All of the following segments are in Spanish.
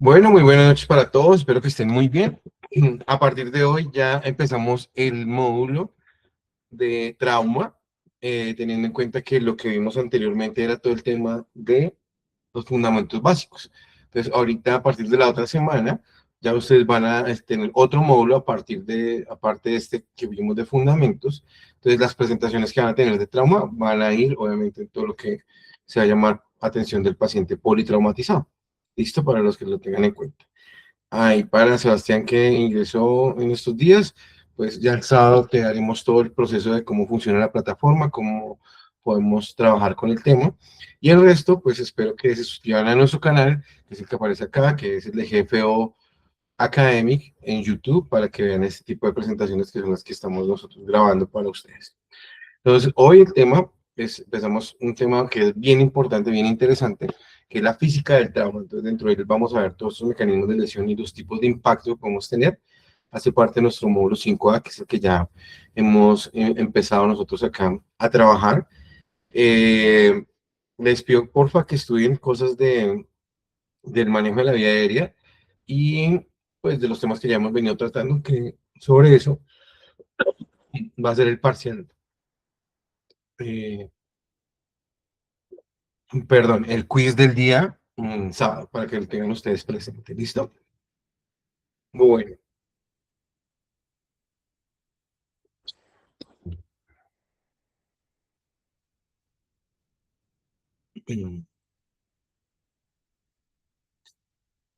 Bueno, muy buenas noches para todos, espero que estén muy bien. A partir de hoy ya empezamos el módulo de trauma, teniendo en cuenta que lo que vimos anteriormente era todo el tema de los fundamentos básicos. Entonces, ahorita a partir de la otra semana, ya ustedes van a tener otro módulo aparte de este que vimos de fundamentos. Entonces, las presentaciones que van a tener de trauma van a ir, obviamente, en todo lo que se va a llamar atención del paciente politraumatizado. Listo para los que lo tengan en cuenta. Ay, para Sebastián que ingresó en estos días, pues ya el sábado te daremos todo el proceso de cómo funciona la plataforma, cómo podemos trabajar con el tema. Y el resto, pues espero que se suscriban a nuestro canal, que es el que aparece acá, que es el de GFO Academic en YouTube, para que vean este tipo de presentaciones que son las que estamos nosotros grabando para ustedes. Entonces, hoy el tema, empezamos un tema que es bien importante, bien interesante, que es la física del trauma. Entonces, dentro de él vamos a ver todos los mecanismos de lesión y los tipos de impacto que podemos tener. Hace parte de nuestro módulo 5A, que es el que ya hemos empezado nosotros acá a trabajar. Eh, Les pido, porfa, que estudien cosas del manejo de la vía aérea y pues de los temas que ya hemos venido tratando, que sobre eso va a ser el parcial. eh, Perdón, el quiz del día sábado, para que lo tengan ustedes presente. ¿Listo? Bueno. mm,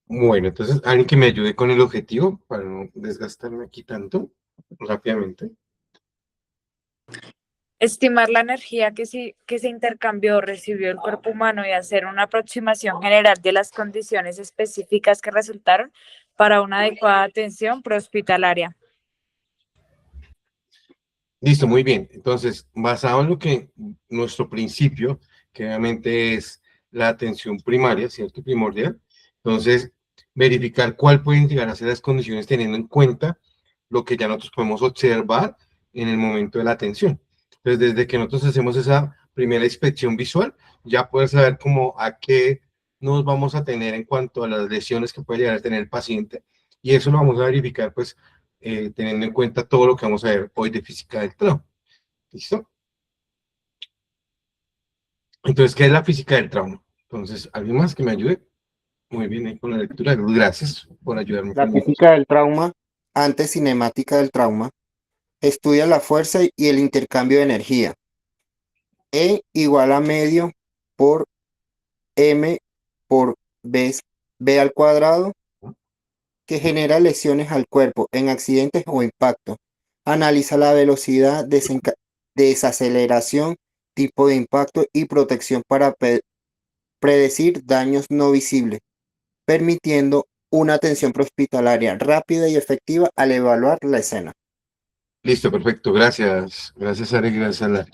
Bueno, entonces, alguien que me ayude con el objetivo para no desgastarme aquí tanto rápidamente. Estimar la energía que se intercambió, recibió el cuerpo humano y hacer una aproximación general de las condiciones específicas que resultaron para una adecuada atención prehospitalaria. Listo, muy bien. Entonces, basado en lo que nuestro principio, que obviamente es la atención primaria, ¿cierto? Primordial. Entonces, verificar cuál pueden llegar a ser las condiciones teniendo en cuenta lo que ya nosotros podemos observar en el momento de la atención. Entonces, desde que nosotros hacemos esa primera inspección visual, ya puedes saber cómo a qué nos vamos a tener en cuanto a las lesiones que puede llegar a tener el paciente. Y eso lo vamos a verificar, pues, teniendo en cuenta todo lo que vamos a ver hoy de física del trauma. ¿Listo? Entonces, ¿qué es la física del trauma? Entonces, ¿alguien más que me ayude? Muy bien, ahí con la lectura. Gracias por ayudarme La con eso. física del trauma, antes cinemática del trauma, estudia la fuerza y el intercambio de energía. E igual a medio por M por B al cuadrado, que genera lesiones al cuerpo en accidentes o impacto. Analiza la velocidad, desaceleración, tipo de impacto y protección para predecir daños no visibles, permitiendo una atención prehospitalaria rápida y efectiva al evaluar la escena. Listo, perfecto. Gracias. Gracias, Ari. Gracias, Ala.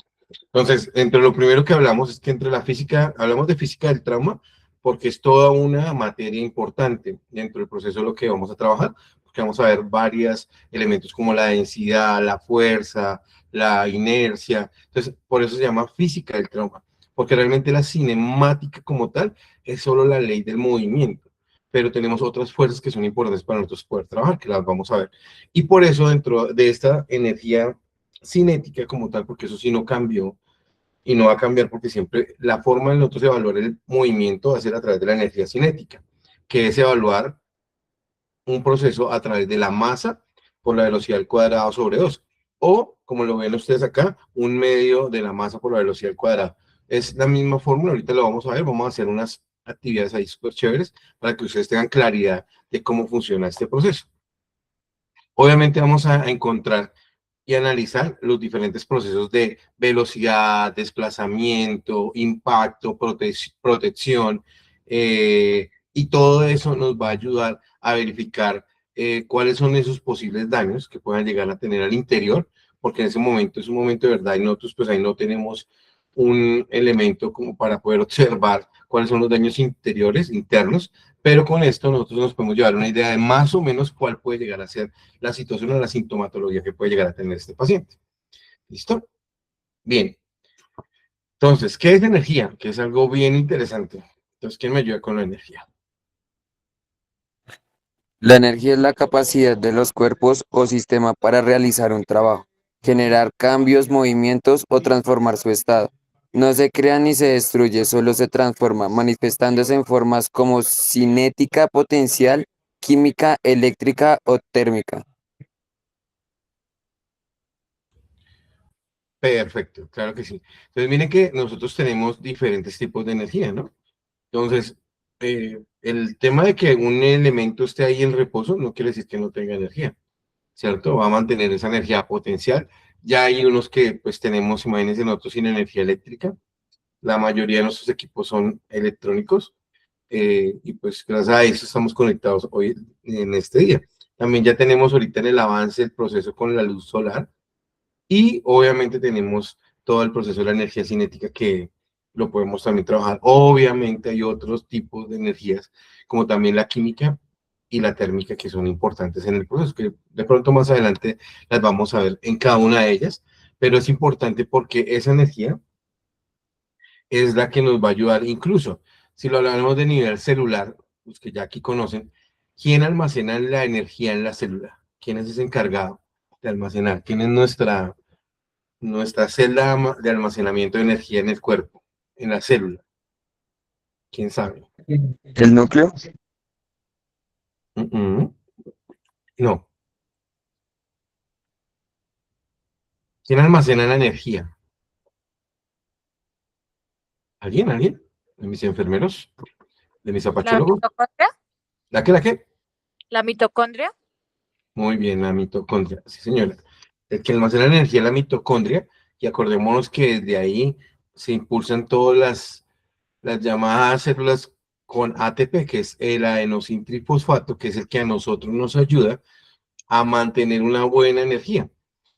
Entonces, entre lo primero que hablamos es que entre la física, hablamos de física del trauma, porque es toda una materia importante dentro del proceso de lo que vamos a trabajar, porque vamos a ver varios elementos como la densidad, la fuerza, la inercia. Entonces, por eso se llama física del trauma, porque realmente la cinemática como tal es solo la ley del movimiento, pero tenemos otras fuerzas que son importantes para nosotros poder trabajar, que las vamos a ver. Y por eso dentro de esta energía cinética como tal, porque eso sí no cambió y no va a cambiar porque siempre la forma en nosotros de evaluar el movimiento va a ser a través de la energía cinética, que es evaluar un proceso a través de la masa por la velocidad al cuadrado sobre 2. O, como lo ven ustedes acá, un medio de la masa por la velocidad al cuadrado. Es la misma fórmula, ahorita lo vamos a ver, vamos a hacer unas actividades ahí súper chéveres para que ustedes tengan claridad de cómo funciona este proceso. Obviamente vamos a encontrar y analizar los diferentes procesos de velocidad, desplazamiento, impacto, protección, y todo eso nos va a ayudar a verificar cuáles son esos posibles daños que puedan llegar a tener al interior, porque en ese momento es un momento de verdad y nosotros pues ahí no tenemos un elemento como para poder observar cuáles son los daños interiores, internos, pero con esto nosotros nos podemos llevar una idea de más o menos cuál puede llegar a ser la situación o la sintomatología que puede llegar a tener este paciente. ¿Listo? Bien. Entonces, ¿qué es energía? Que es algo bien interesante. Entonces, ¿quién me ayuda con la energía? La energía es la capacidad de los cuerpos o sistema para realizar un trabajo, generar cambios, movimientos o transformar su estado. No se crea ni se destruye, solo se transforma, manifestándose en formas como cinética, potencial, química, eléctrica o térmica. Perfecto, claro que sí. Entonces, miren que nosotros tenemos diferentes tipos de energía, ¿no? Entonces, el tema de que un elemento esté ahí en reposo no quiere decir que no tenga energía, ¿cierto? Va a mantener esa energía potencial. Ya hay unos que pues tenemos, imagínense nosotros sin energía eléctrica. La mayoría de nuestros equipos son electrónicos y pues gracias a eso estamos conectados hoy en este día. También ya tenemos ahorita en el avance el proceso con la luz solar y obviamente tenemos todo el proceso de la energía cinética que lo podemos también trabajar. Obviamente hay otros tipos de energías, como también la química y la térmica, que son importantes en el proceso, que de pronto más adelante las vamos a ver en cada una de ellas, pero es importante porque esa energía es la que nos va a ayudar, incluso si lo hablamos de nivel celular, los que ya aquí conocen, ¿quién almacena la energía en la célula? ¿Quién es ese encargado de almacenar? ¿Quién es nuestra celda de almacenamiento de energía en el cuerpo, en la célula? ¿Quién sabe? ¿El núcleo? Mm, mm. No. ¿Quién almacena la energía? ¿Alguien? ¿Alguien? ¿De mis enfermeros? ¿De mis ¿La apachólogos? mitocondria? ¿La qué? ¿La qué? ¿La mitocondria? Muy bien, la mitocondria. Sí, señora. El que almacena la energía es la mitocondria y acordémonos que desde ahí se impulsan todas las llamadas células con ATP, que es el adenosin trifosfato, que es el que a nosotros nos ayuda a mantener una buena energía,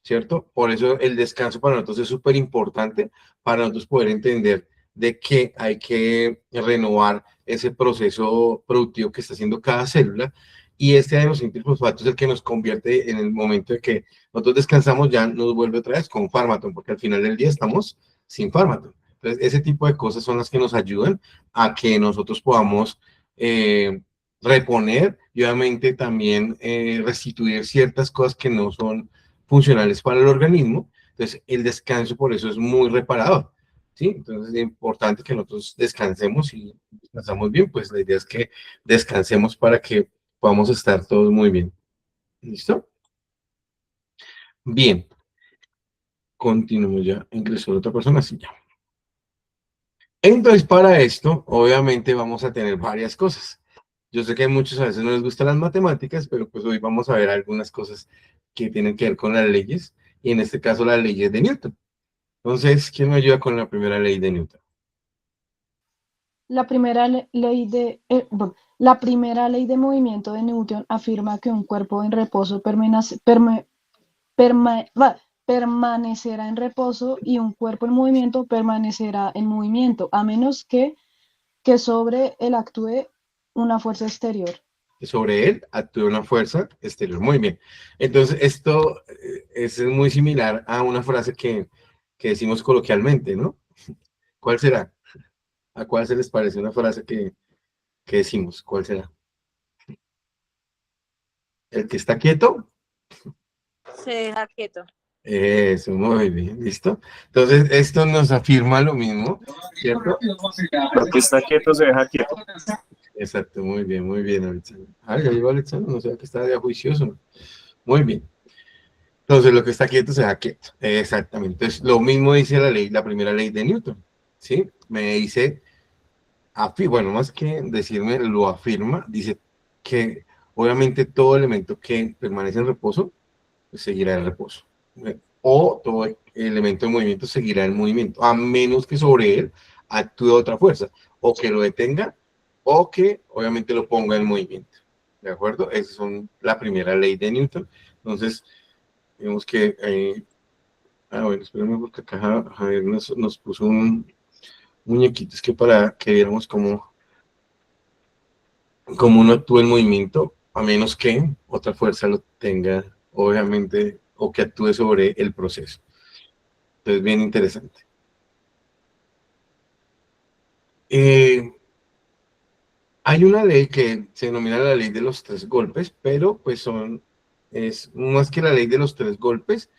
¿cierto? Por eso el descanso para nosotros es súper importante para nosotros poder entender de que hay que renovar ese proceso productivo que está haciendo cada célula y este adenosintrifosfato es el que nos convierte en el momento de que nosotros descansamos ya nos vuelve otra vez con fármaco, porque al final del día estamos sin fármaco. Entonces, ese tipo de cosas son las que nos ayudan a que nosotros podamos reponer y obviamente también restituir ciertas cosas que no son funcionales para el organismo. Entonces, el descanso por eso es muy reparador. ¿Sí? Entonces es importante que nosotros descansemos y descansamos bien, pues la idea es que descansemos para que podamos estar todos muy bien. ¿Listo? Bien, continuamos ya. Ingresó otra persona, sí, ya. Entonces, para esto, obviamente vamos a tener varias cosas. Yo sé que a muchos a veces no les gustan las matemáticas, pero pues hoy vamos a ver algunas cosas que tienen que ver con las leyes, y en este caso las leyes de Newton. Entonces, ¿quién me ayuda con la primera ley de Newton? La primera ley la primera ley de movimiento de Newton afirma que un cuerpo en reposo permanecerá en reposo y un cuerpo en movimiento permanecerá en movimiento, a menos que sobre él actúe una fuerza exterior. Sobre él actúa una fuerza exterior. Muy bien. Entonces, esto es muy similar a una frase que decimos coloquialmente, ¿no? ¿Cuál será? ¿A cuál se les parece una frase que decimos? ¿Cuál será? ¿El que está quieto? Se deja quieto. Eso, muy bien, ¿listo? Entonces, esto nos afirma lo mismo, ¿cierto? Lo que está quieto se deja quieto. Exacto, muy bien, Alexander. Ah, ya llegó Alexander, no sé que está de juicioso. Muy bien. Entonces, lo que está quieto se deja quieto. Exactamente. Entonces, lo mismo dice la ley, la primera ley de Newton, ¿sí? Me dice, bueno, más que decirme, lo afirma, dice que obviamente todo elemento que permanece en reposo, pues seguirá en reposo. O todo elemento de movimiento seguirá en movimiento, a menos que sobre él actúe otra fuerza, o que lo detenga, o que obviamente lo ponga en movimiento. ¿De acuerdo? Esa es la primera ley de Newton. Entonces, vemos que, bueno, espérame porque acá Javier nos puso un muñequito, es que para que viéramos cómo uno actúa en movimiento, a menos que otra fuerza lo tenga, obviamente, o que actúe sobre el proceso. Entonces, bien interesante. Hay una ley que se denomina la ley de los tres golpes, pero pues es más que la ley de los tres golpes,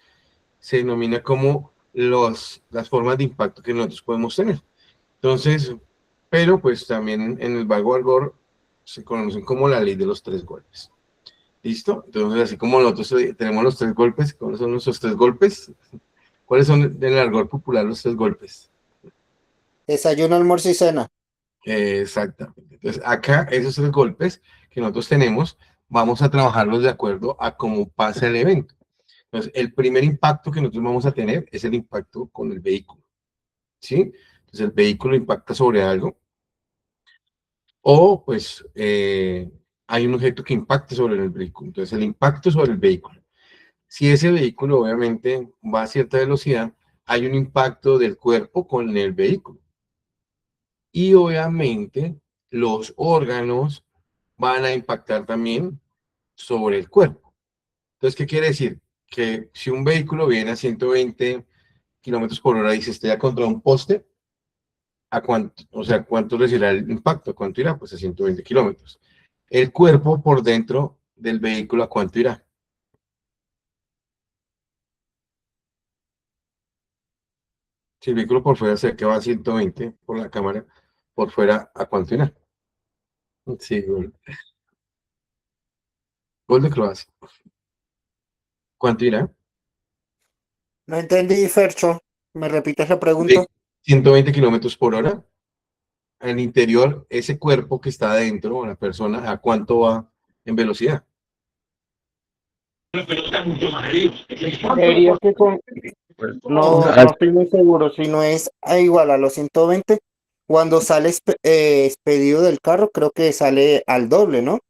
se denomina como las formas de impacto que nosotros podemos tener. Entonces, pero pues también en el vago algor se conocen como la ley de los tres golpes. ¿Listo? Entonces, así como nosotros tenemos los tres golpes, ¿cuáles son nuestros tres golpes? ¿Cuáles son en el argot popular los tres golpes? Desayuno, almuerzo y cena. Exactamente. Entonces, acá esos tres golpes que nosotros tenemos, vamos a trabajarlos de acuerdo a cómo pasa el evento. Entonces, el primer impacto que nosotros vamos a tener es el impacto con el vehículo, ¿sí? Entonces, el vehículo impacta sobre algo, o pues hay un objeto que impacte sobre el vehículo. Entonces, el impacto sobre el vehículo. Si ese vehículo obviamente va a cierta velocidad, hay un impacto del cuerpo con el vehículo. Y obviamente los órganos van a impactar también sobre el cuerpo. Entonces, ¿qué quiere decir? Que si un vehículo viene a 120 kilómetros por hora y se estrella contra un poste, ¿a cuánto? O sea, ¿cuánto recibirá el impacto? ¿A cuánto irá? Pues a 120 kilómetros. El cuerpo por dentro del vehículo, ¿a cuánto irá? Si el vehículo por fuera se que va a 120 por la cámara, por fuera, ¿a cuánto irá? Sí, gol. Gol de Croacia. ¿Cuánto irá? No entendí, Fercho. ¿Me repites la pregunta? De 120 kilómetros por hora. Al interior, ese cuerpo que está adentro, la persona, ¿a cuánto va en velocidad? Creería que no estoy muy seguro. Si no es igual a los 120, cuando sale expedido del carro, creo que sale al doble, ¿no?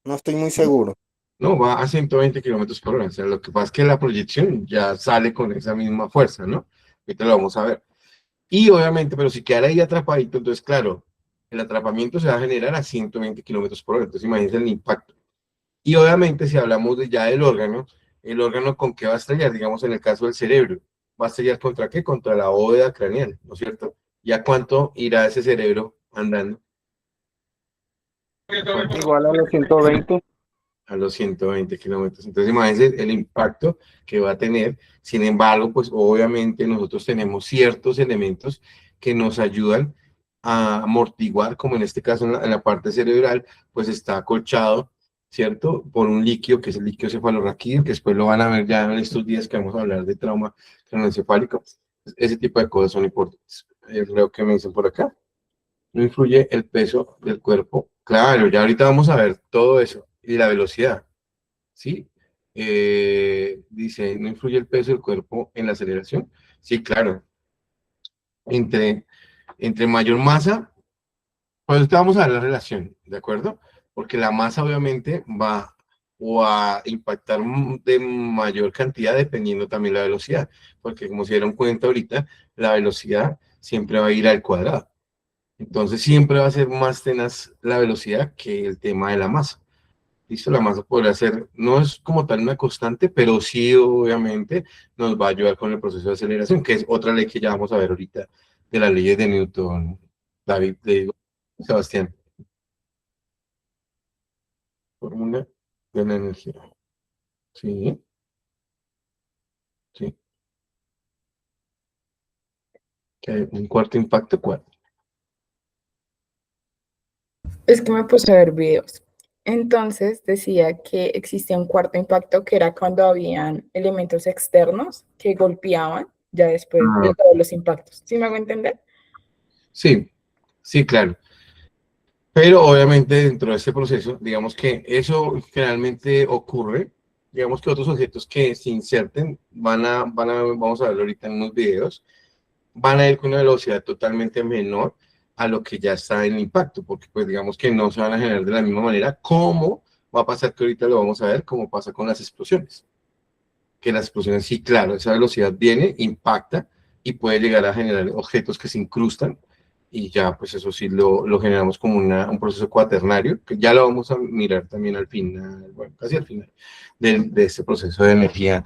No estoy muy seguro. No, va a 120 kilómetros por hora. O sea, lo que pasa es que la proyección ya sale con esa misma fuerza, ¿no? Ahorita lo vamos a ver. Y obviamente, pero si quedara ahí atrapadito, entonces, claro, el atrapamiento se va a generar a 120 kilómetros por hora. Entonces, imagínense el impacto. Y obviamente, si hablamos ya del órgano, el órgano con qué va a estrellar, digamos en el caso del cerebro, va a estrellar contra qué? Contra la bóveda craneal, ¿no es cierto? ¿Y a cuánto irá ese cerebro andando? Igual a los 120. A los 120 kilómetros. Entonces, imagínense el impacto que va a tener. Sin embargo, pues obviamente nosotros tenemos ciertos elementos que nos ayudan a amortiguar, como en este caso en la parte cerebral, pues está acolchado, ¿cierto? Por un líquido que es el líquido cefalorraquídeo, que después lo van a ver ya en estos días que vamos a hablar de trauma craneoencefálico. Ese tipo de cosas son importantes. Creo que me dicen por acá. No influye el peso del cuerpo. Claro, ya ahorita vamos a ver todo eso. Y la velocidad, ¿sí? Dice, ¿no influye el peso del cuerpo en la aceleración? Sí, claro. Entre, entre mayor masa, pues ahorita vamos a ver la relación, ¿de acuerdo? Porque la masa obviamente va o a impactar de mayor cantidad dependiendo también la velocidad. Porque como se dieron cuenta ahorita, la velocidad siempre va a ir al cuadrado. Entonces siempre va a ser más tenaz la velocidad que el tema de la masa. ¿Listo? La masa podría ser, no es como tal una constante, pero sí obviamente nos va a ayudar con el proceso de aceleración, que es otra ley que ya vamos a ver ahorita de las leyes de Newton. David, le digo, Sebastián, fórmula de la energía. Sí, sí. Que hay un cuarto impacto, ¿cuál? Es que me puse a ver videos. Entonces decía que existía un cuarto impacto que era cuando habían elementos externos que golpeaban ya después de todos los impactos. ¿Sí me hago entender? Sí, sí, claro. Pero obviamente dentro de este proceso, digamos que eso generalmente ocurre, digamos que otros objetos que se inserten vamos a verlo ahorita en unos videos, van a ir con una velocidad totalmente menor a lo que ya está en el impacto, porque pues digamos que no se van a generar de la misma manera como va a pasar, que ahorita lo vamos a ver, como pasa con las explosiones. Que las explosiones sí, claro, esa velocidad viene, impacta y puede llegar a generar objetos que se incrustan y ya pues eso sí lo generamos como un proceso cuaternario, que ya lo vamos a mirar también al final, bueno, casi al final de este proceso de energía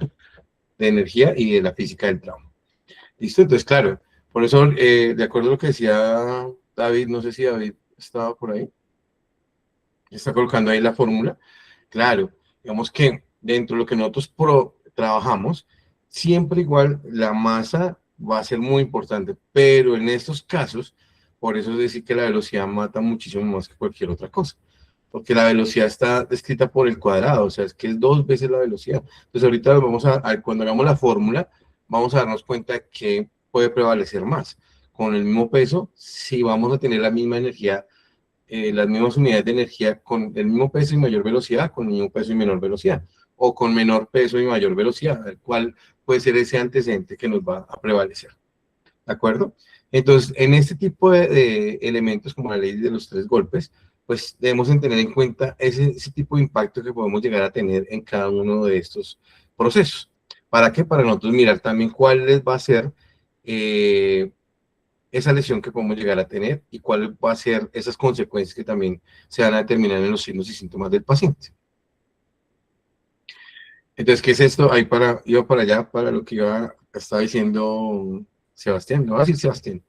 y de la física del trauma. ¿Listo? Entonces, claro, por eso, de acuerdo a lo que decía David, no sé si David estaba por ahí. Está colocando ahí la fórmula. Claro, digamos que dentro de lo que nosotros trabajamos, siempre igual la masa va a ser muy importante, pero en estos casos, por eso es decir que la velocidad mata muchísimo más que cualquier otra cosa, porque la velocidad está descrita por el cuadrado, o sea, es que es 2 veces la velocidad. Entonces ahorita vamos cuando hagamos la fórmula, vamos a darnos cuenta que puede prevalecer más. Con el mismo peso, si vamos a tener la misma energía, las mismas unidades de energía con el mismo peso y mayor velocidad, con el mismo peso y menor velocidad, o con menor peso y mayor velocidad, el cual puede ser ese antecedente que nos va a prevalecer. ¿De acuerdo? Entonces, en este tipo de elementos, como la ley de los 3 golpes, pues debemos tener en cuenta ese tipo de impacto que podemos llegar a tener en cada uno de estos procesos. ¿Para qué? Para nosotros mirar también cuál les va a ser esa lesión que podemos llegar a tener y cuál va a ser esas consecuencias que también se van a determinar en los signos y síntomas del paciente. Entonces, ¿qué es esto? Ahí iba para allá, para lo que estaba diciendo Sebastián, no va a decir Sebastián,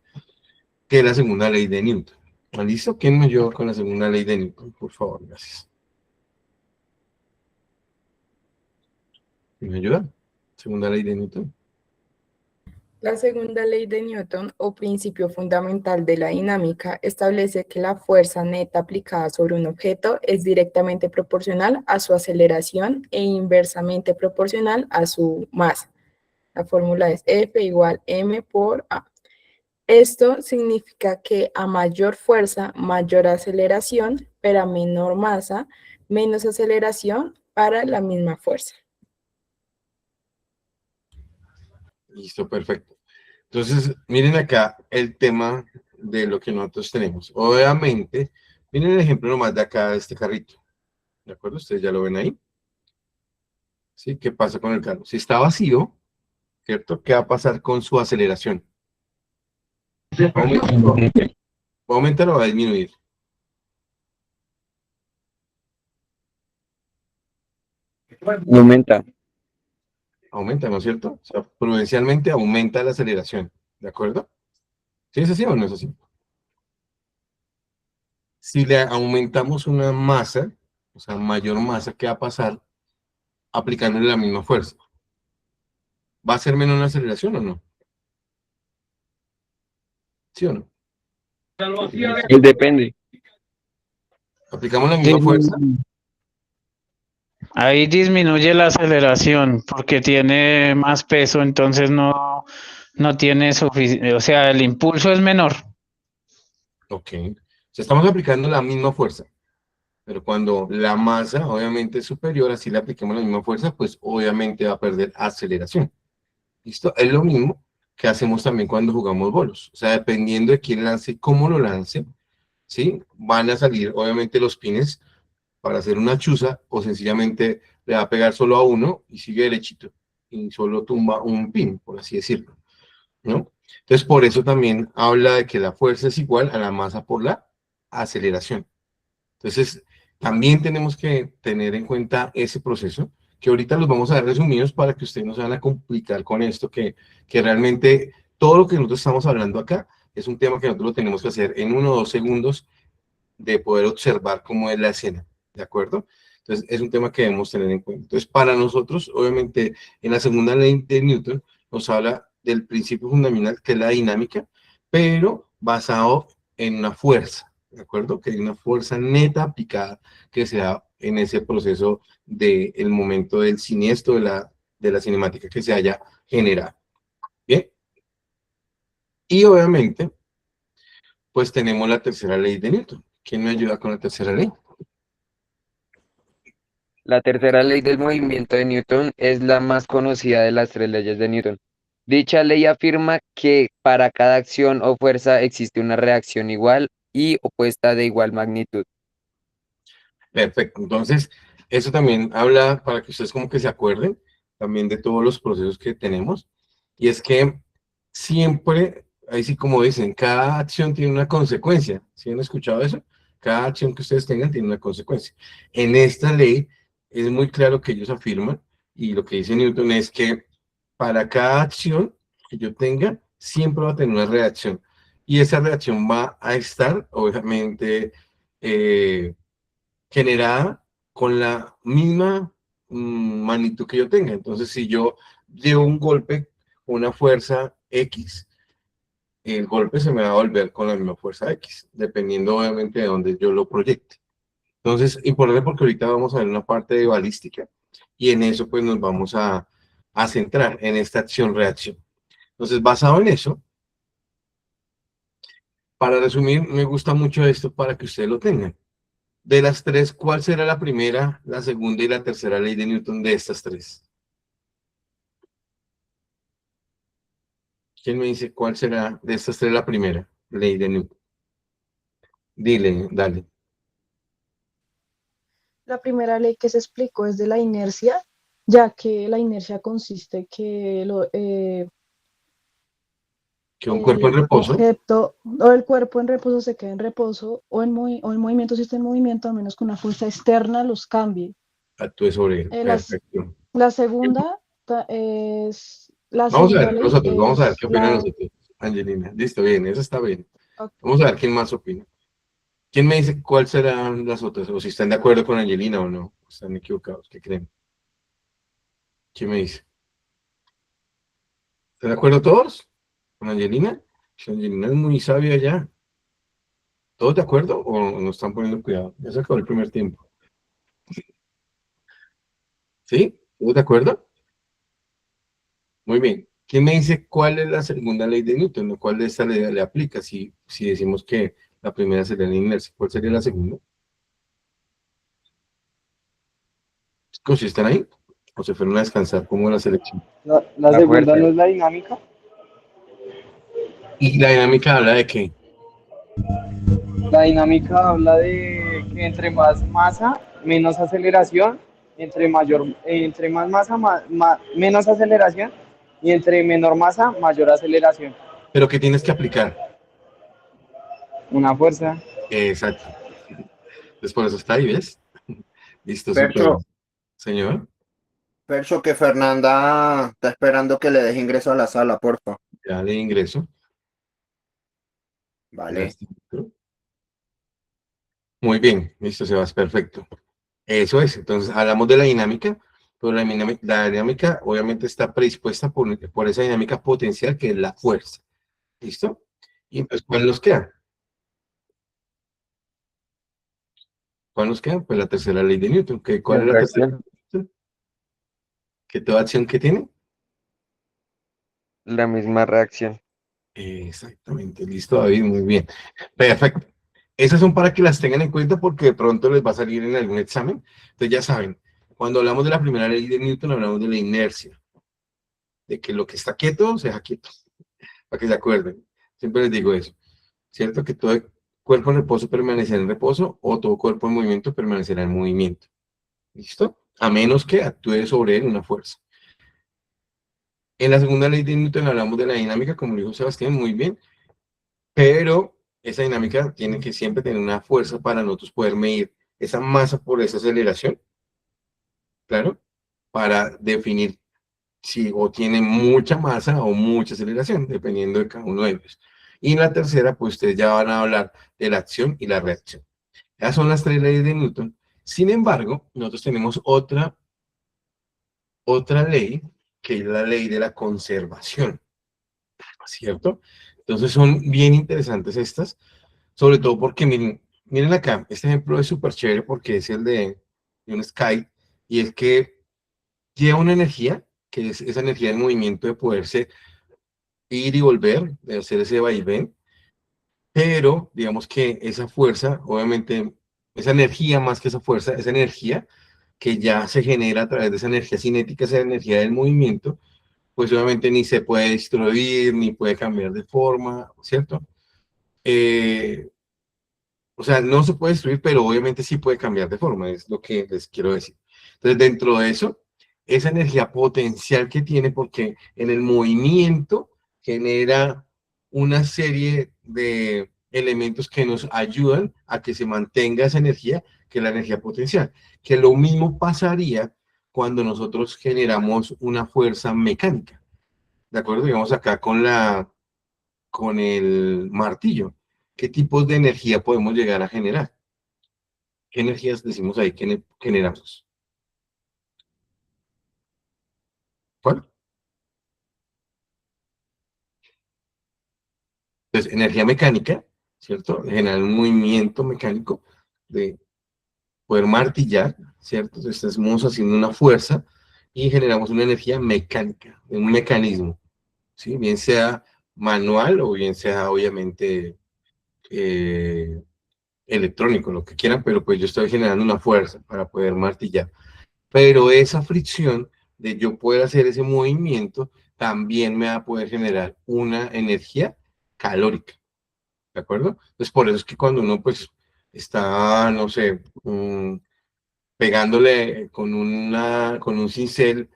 que es la segunda ley de Newton. ¿Listo? ¿Quién me ayuda con la segunda ley de Newton? Por favor, gracias. ¿Me ayuda? Segunda ley de Newton. La segunda ley de Newton, o principio fundamental de la dinámica, establece que la fuerza neta aplicada sobre un objeto es directamente proporcional a su aceleración e inversamente proporcional a su masa. La fórmula es F igual M por A. Esto significa que a mayor fuerza, mayor aceleración, pero a menor masa, menos aceleración para la misma fuerza. Listo, perfecto. Entonces, miren acá el tema de lo que nosotros tenemos. Obviamente, miren el ejemplo nomás de acá de este carrito. ¿De acuerdo? Ustedes ya lo ven ahí. ¿Sí? ¿Qué pasa con el carro? Si está vacío, ¿cierto? ¿Qué va a pasar con su aceleración? ¿Va a aumentar o va a disminuir? Aumenta. Aumenta, ¿no es cierto? O sea, prudencialmente aumenta la aceleración. ¿De acuerdo? ¿Sí es así o no es así? Si le aumentamos una masa, o sea, mayor masa, ¿qué va a pasar aplicándole la misma fuerza? ¿Va a ser menos la aceleración o no? ¿Sí o no? Depende. ¿Aplicamos la misma fuerza? Ahí disminuye la aceleración porque tiene más peso, entonces no tiene suficiente, o sea, el impulso es menor. Ok. O sea, estamos aplicando la misma fuerza, pero cuando la masa obviamente es superior, así le apliquemos la misma fuerza, pues obviamente va a perder aceleración. ¿Listo? Es lo mismo que hacemos también cuando jugamos bolos. O sea, dependiendo de quién lance y cómo lo lance, ¿sí? Van a salir obviamente los pines para hacer una chuza o sencillamente le va a pegar solo a uno y sigue derechito y solo tumba un pin, por así decirlo, ¿no? Entonces, por eso también habla de que la fuerza es igual a la masa por la aceleración. Entonces, también tenemos que tener en cuenta ese proceso, que ahorita los vamos a dar resumidos para que ustedes no se van a complicar con esto, que realmente todo lo que nosotros estamos hablando acá es un tema que nosotros lo tenemos que hacer en 1 o 2 segundos de poder observar cómo es la escena, ¿de acuerdo? Entonces, es un tema que debemos tener en cuenta. Entonces, para nosotros, obviamente, en la segunda ley de Newton, nos habla del principio fundamental, que es la dinámica, pero basado en una fuerza, ¿de acuerdo? Que hay una fuerza neta aplicada que se da en ese proceso del momento del siniestro de la cinemática que se haya generado. ¿Bien? Y obviamente, pues tenemos la tercera ley de Newton. ¿Quién me ayuda con la tercera ley? La tercera ley del movimiento de Newton es la más conocida de las 3 leyes de Newton. Dicha ley afirma que para cada acción o fuerza existe una reacción igual y opuesta de igual magnitud. Perfecto. Entonces, eso también habla para que ustedes como que se acuerden también de todos los procesos que tenemos. Y es que siempre, ahí sí como dicen, cada acción tiene una consecuencia. ¿Sí han escuchado eso? Cada acción que ustedes tengan tiene una consecuencia. En esta ley es muy claro que ellos afirman, y lo que dice Newton es que para cada acción que yo tenga, siempre va a tener una reacción. Y esa reacción va a estar, obviamente, generada con la misma magnitud que yo tenga. Entonces, si yo llevo un golpe con una fuerza X, el golpe se me va a volver con la misma fuerza X, dependiendo obviamente de donde yo lo proyecte. Entonces, importante porque ahorita vamos a ver una parte de balística y en eso pues nos vamos a centrar en esta acción-reacción. Entonces, basado en eso, para resumir, me gusta mucho esto para que ustedes lo tengan. De las tres, ¿cuál será la primera, la segunda y la tercera ley de Newton de estas tres? ¿Quién me dice cuál será de estas tres la primera ley de Newton? Dile, dale. La primera ley que se explicó es de la inercia, ya que la inercia consiste que Que un cuerpo en el reposo objeto o el cuerpo en reposo se quede en reposo o o en movimiento si está en movimiento, a menos que una fuerza externa los cambie. actúe sobre él. Eh, las- Perfecto. la segunda es, la Vamos a segunda ver ley nosotros, vamos a ver es qué opinan la... nosotros. Angelina, listo, bien, eso está bien. ok, Vamos a ver quién más opina. ¿Quién me dice cuál serán las otras? O si están de acuerdo con Angelina o no. Están equivocados, ¿qué creen? ¿Quién me dice? ¿Están de acuerdo todos con Angelina? Si Angelina es muy sabia ya. ¿Todos de acuerdo o nos están poniendo cuidado? Ya se acabó el primer tiempo. ¿Sí? ¿Todos de acuerdo? Muy bien. ¿Quién me dice cuál es la segunda ley de Newton? ¿O cuál de esta le aplica? Si decimos que la primera sería la inercia, ¿cuál sería la segunda? ¿Si están ahí? ¿O se fueron a descansar como la selección? La La segunda fuerza. no es la dinámica. ¿Y la dinámica habla de qué? La dinámica habla de que entre más masa, menos aceleración, entre más masa, menos aceleración, y entre menor masa, mayor aceleración. Pero que tienes que aplicar. Una fuerza. Exacto. Entonces por eso está ahí, ¿ves? Listo, súper. Percho, Señor, Percho, que Fernanda está esperando que le deje ingreso a la sala, porfa. ya le ingreso. Ya Vale. está. Muy bien, listo, Sebas, perfecto. Eso es, entonces hablamos de la dinámica, pero la dinámica obviamente está predispuesta por esa dinámica potencial que es la fuerza. ¿Listo? Y entonces, ¿cuál nos queda? ¿Cuál nos queda? Pues la tercera ley de Newton. ¿Cuál es la tercera ley Reacción. de Newton? ¿Que toda acción que tiene? La misma reacción. Exactamente, listo, David, muy bien. Perfecto. Esas son para que las tengan en cuenta porque de pronto les va a salir en algún examen. Entonces ya saben, cuando hablamos de la primera ley de Newton, hablamos de la inercia, de que lo que está quieto se deja quieto, para que se acuerden. Siempre les digo eso, ¿cierto? Que todo cuerpo en reposo permanecerá en reposo o todo cuerpo en movimiento permanecerá en movimiento. ¿Listo? A menos que actúe sobre él una fuerza. En la segunda ley de Newton hablamos de la dinámica, como dijo Sebastián, muy bien, pero esa dinámica tiene que siempre tener una fuerza para nosotros poder medir esa masa por esa aceleración, claro, para definir si o tiene mucha masa o mucha aceleración, dependiendo de cada uno de ellos. Y en la tercera, pues ustedes ya van a hablar de la acción y la reacción. Esas son las tres leyes de Newton. Sin embargo, nosotros tenemos otra ley, que es la ley de la conservación, ¿cierto? Entonces son bien interesantes estas, sobre todo porque miren acá, este ejemplo es súper chévere porque es el de un Sky, y es que lleva una energía, que es esa energía del movimiento de poderse ir y volver, de hacer ese vaivén, pero digamos que esa fuerza, obviamente, esa energía más que esa energía que ya se genera a través de esa energía cinética, esa energía del movimiento, pues obviamente ni se puede destruir, ni puede cambiar de forma, ¿cierto? O sea, no se puede destruir, pero obviamente sí puede cambiar de forma, es lo que les quiero decir. Entonces, dentro de eso, esa energía potencial que tiene, porque en el movimiento genera una serie de elementos que nos ayudan a que se mantenga esa energía, que es la energía potencial. Que lo mismo pasaría cuando nosotros generamos una fuerza mecánica. ¿De acuerdo? Digamos acá con el martillo. ¿Qué tipos de energía podemos llegar a generar? ¿Qué energías decimos ahí que generamos? ¿Cuál? Entonces, energía mecánica, ¿cierto? Generar un movimiento mecánico de poder martillar, ¿cierto? Entonces, estamos haciendo una fuerza y generamos una energía mecánica, un mecanismo, ¿sí? Bien sea manual o bien sea, obviamente, electrónico, lo que quieran, pero pues yo estoy generando una fuerza para poder martillar. Pero esa fricción de yo poder hacer ese movimiento también me va a poder generar una energía calórica, ¿de acuerdo? Entonces, por eso es que cuando uno pues está, no sé, pegándole con un cincel,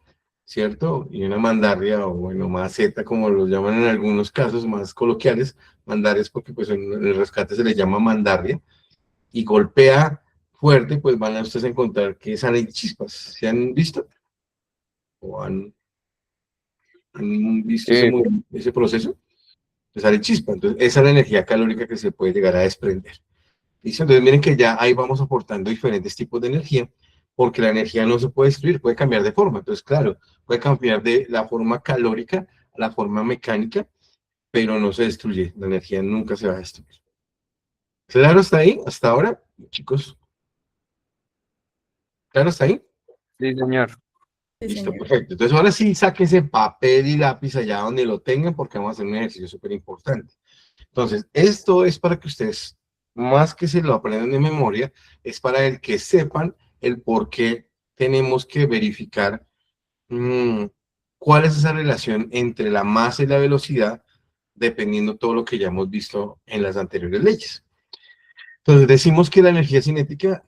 ¿cierto? Y una mandarria, o bueno, maceta, como lo llaman en algunos casos más coloquiales, mandarrias porque pues en el rescate se le llama mandarria, y golpea fuerte, pues van a ustedes a encontrar que salen chispas. ¿Se han visto? ¿O han visto Sí, ese proceso? Pues sale chispa. Entonces, esa es la energía calórica que se puede llegar a desprender. ¿Listo? Entonces, miren que ya ahí vamos aportando diferentes tipos de energía, porque la energía no se puede destruir, puede cambiar de forma. Entonces, claro, puede cambiar de la forma calórica a la forma mecánica, pero no se destruye. La energía nunca se va a destruir. ¿Claro está ahí? Hasta ahora, chicos. ¿Claro está ahí? sí, señor. Sí, Listo, señor. perfecto. Entonces, ahora sí, sáquense papel y lápiz allá donde lo tengan, porque vamos a hacer un ejercicio súper importante. Entonces, esto es para que ustedes, más que se lo aprendan de memoria, es para el que sepan el por qué tenemos que verificar cuál es esa relación entre la masa y la velocidad, dependiendo todo lo que ya hemos visto en las anteriores leyes. Entonces, decimos que la energía cinética,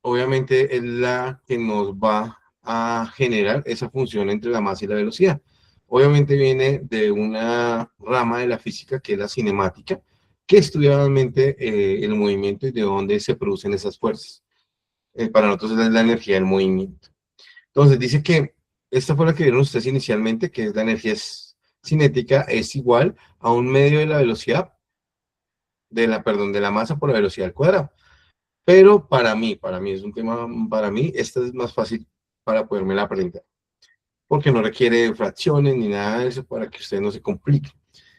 obviamente, es la que nos va a generar esa función entre la masa y la velocidad. Obviamente viene de una rama de la física que es la cinemática, que estudia obviamente el movimiento y de dónde se producen esas fuerzas. Para nosotros es la energía del movimiento. Entonces dice que esta fue la que vieron ustedes inicialmente, que es la energía cinética, es igual a un medio de la velocidad, perdón, de la masa por la velocidad al cuadrado. Pero para mí es un tema, para mí, esta es más fácil para poderme la aprender, porque no requiere fracciones ni nada de eso para que usted no se complique,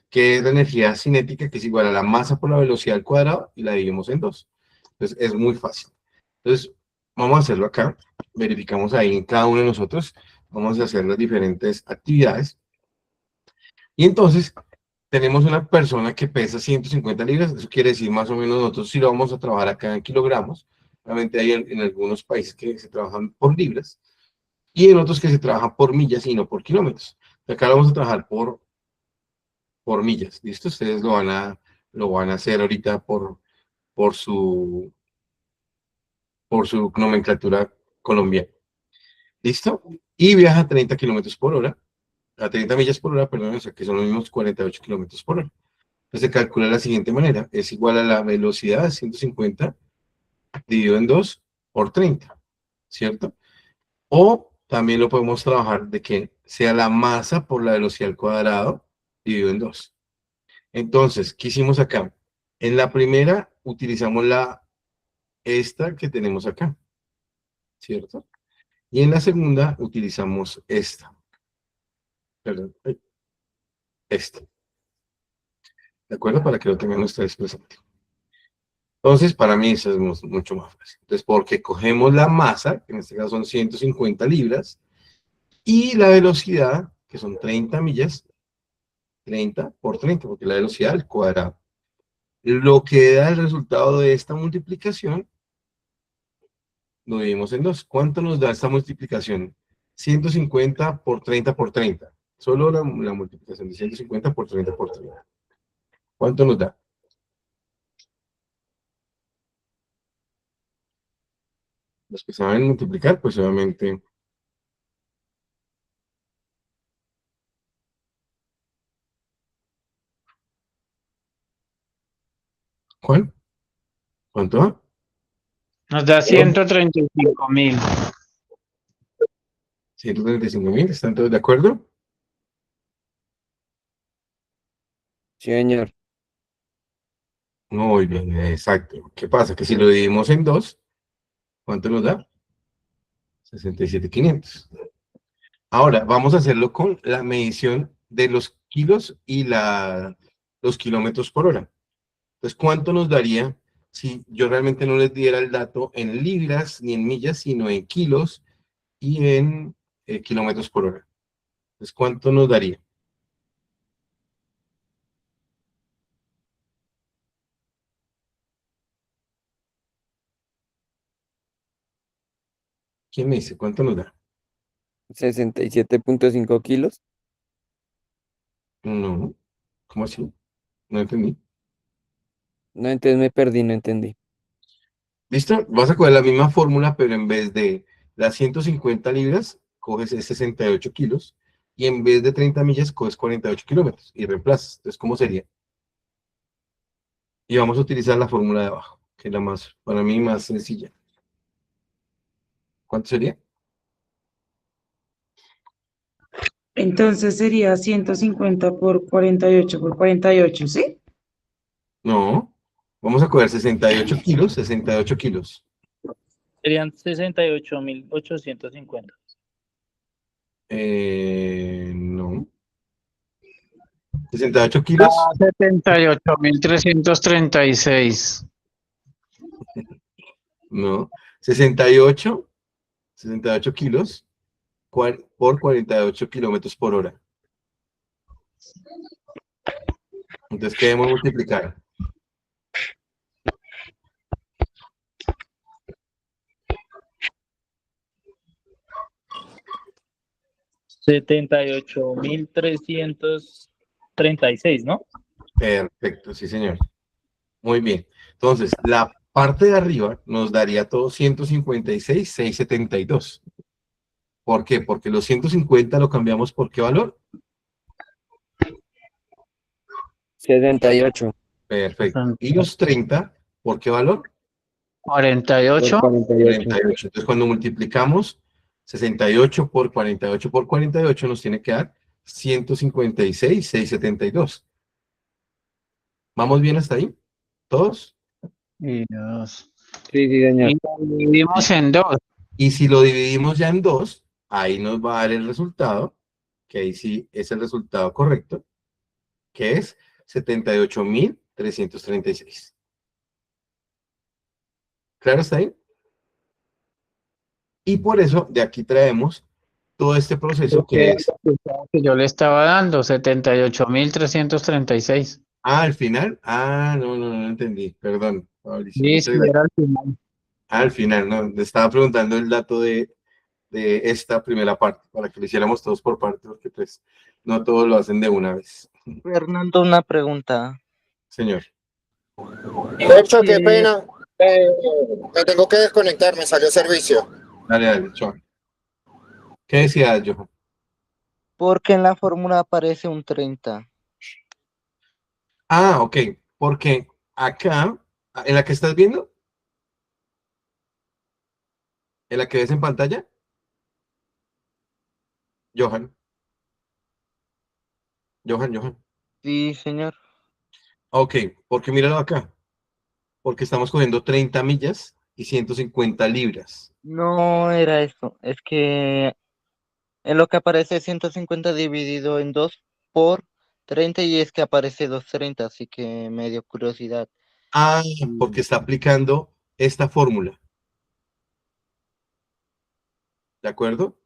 que es la energía cinética, que es igual a la masa por la velocidad al cuadrado y la dividimos en dos. Entonces, es muy fácil. Entonces, vamos a hacerlo acá, verificamos ahí en cada uno de nosotros, vamos a hacer las diferentes actividades, y entonces tenemos una persona que pesa 150 libras, eso quiere decir más o menos nosotros si lo vamos a trabajar acá en kilogramos, realmente hay en algunos países que se trabajan por libras y en otros que se trabajan por millas y no por kilómetros. Acá lo vamos a trabajar por millas, ¿listo? Ustedes lo van a hacer ahorita por su, por su nomenclatura colombiana, ¿listo? Y viaja a 30 kilómetros por hora, a 30 millas por hora, perdón, o sea que son los mismos 48 kilómetros por hora. Entonces se calcula de la siguiente manera, es igual a la velocidad de 150 dividido en 2 por 30, ¿cierto? O también lo podemos trabajar de que sea la masa por la velocidad al cuadrado dividido en 2. Entonces, ¿qué hicimos acá? En la primera utilizamos esta que tenemos acá, ¿cierto? Y en la segunda utilizamos esta, perdón, esta, ¿de acuerdo? Para que lo tengan ustedes presente. Entonces, para mí eso es mucho más fácil. Entonces, porque cogemos la masa, que en este caso son 150 libras, y la velocidad, que son 30 millas, 30 por 30, porque la velocidad al cuadrado. Lo que da el resultado de esta multiplicación, lo dividimos en dos. ¿Cuánto nos da esta multiplicación? 150 por 30 por 30. Solo la multiplicación de 150 por 30 por 30. ¿Cuánto nos da? Los que saben multiplicar, pues obviamente. ¿Cuál? ¿Cuánto da? Nos da 135.000. 135.000, ¿están todos de acuerdo? Sí, señor. Muy bien, exacto. ¿Qué pasa? Que si lo dividimos en dos, ¿Cuánto nos da? 67.500. Ahora, vamos a hacerlo con la medición de los kilos y los kilómetros por hora. Entonces, ¿cuánto nos daría si yo realmente no les diera el dato en libras ni en millas, sino en kilos y en kilómetros por hora? Entonces, ¿cuánto nos daría? ¿Quién me dice? ¿Cuánto nos da? 67.5 kilos. No, ¿cómo así? No entendí. No, entonces me perdí, no entendí. ¿Listo? Vas a coger la misma fórmula, pero en vez de las 150 libras, coges 68 kilos, y en vez de 30 millas, coges 48 kilómetros, y reemplazas. Entonces, ¿cómo sería? Y vamos a utilizar la fórmula de abajo, que es la más, para mí, más sencilla. ¿Cuánto sería? Entonces sería 150 por 48 por 48, ¿sí? No, vamos a coger 68 kilos, 68 kilos. Serían 68.850. No. 68 kilos. 78.336. No. 68 kilos por 48 kilómetros por hora. Entonces, ¿qué debemos multiplicar? $78.336, ¿no? Perfecto, sí, señor. Muy bien. Entonces, la parte de arriba nos daría todo 156,672. ¿Por qué? Porque los 150 lo cambiamos por ¿qué valor? 68. Perfecto. ¿Y los 30 por qué valor? 48. 48. Entonces, cuando multiplicamos 68 por 48 por 48, nos tiene que dar 156,672. ¿Vamos bien hasta ahí? ¿Todos? Y dos. Sí, sí, señor. Y lo dividimos en dos. Y si lo dividimos ya en dos, ahí nos va a dar el resultado, que ahí sí es el resultado correcto, que es 78.336. ¿Claro hasta ahí? Y por eso de aquí traemos todo este proceso que es... Que yo le estaba dando, 78.336. al final. No entendí. Perdón, Mauricio. Sí, Muchas sí, gracias. era al final. Al final, no. Le estaba preguntando el dato de esta primera parte, para que lo hiciéramos todos por parte, porque pues no todos lo hacen de una vez. Fernando, una pregunta. Señor. De hecho, qué pena. Me tengo que desconectar, me salió servicio. Dale, chao. ¿Qué decías, Johan? Porque en la fórmula aparece un 30. Ok, porque acá, en la que estás viendo, en la que ves en pantalla, Johan. Sí, señor. Ok, porque míralo acá, porque estamos cogiendo 30 millas y 150 libras. No era eso. Es que en lo que aparece 150 dividido en 2 por 30 y es que aparece 230, así que me dio curiosidad. Porque está aplicando esta fórmula. ¿De acuerdo?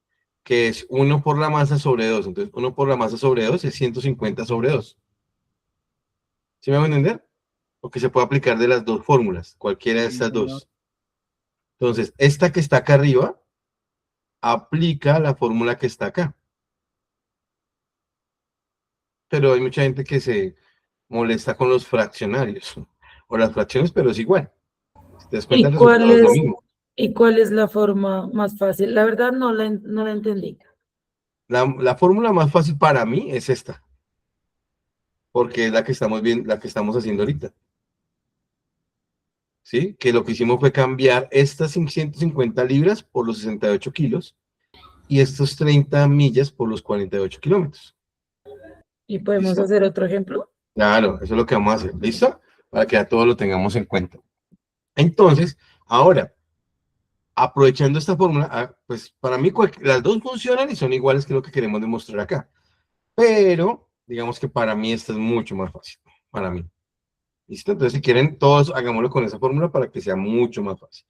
Que es 1 por la masa sobre 2. Entonces, 1 por la masa sobre 2 es 150 sobre 2. ¿Sí me van a entender? Porque se puede aplicar de las dos fórmulas, cualquiera de estas dos. Entonces, esta que está acá arriba aplica la fórmula que está acá. Pero hay mucha gente que se molesta con los fraccionarios o las fracciones, pero es igual. Si te das cuenta, el resultado es lo mismo. ¿Y cuál es la forma más fácil? La verdad no la entendí. La fórmula más fácil para mí es esta, porque es la que estamos viendo, la que estamos haciendo ahorita. ¿Sí? Que lo que hicimos fue cambiar estas 150 libras por los 68 kilos y estos 30 millas por los 48 kilómetros. ¿Y podemos ¿Listo? hacer otro ejemplo? Claro, eso es lo que vamos a hacer. ¿Listo? Para que a todos lo tengamos en cuenta. Entonces, ahora, aprovechando esta fórmula, pues para mí las dos funcionan y son iguales que lo que queremos demostrar acá. Pero, digamos que para mí esta es mucho más fácil, para mí. ¿Listo? Entonces, si quieren, todos hagámoslo con esa fórmula para que sea mucho más fácil.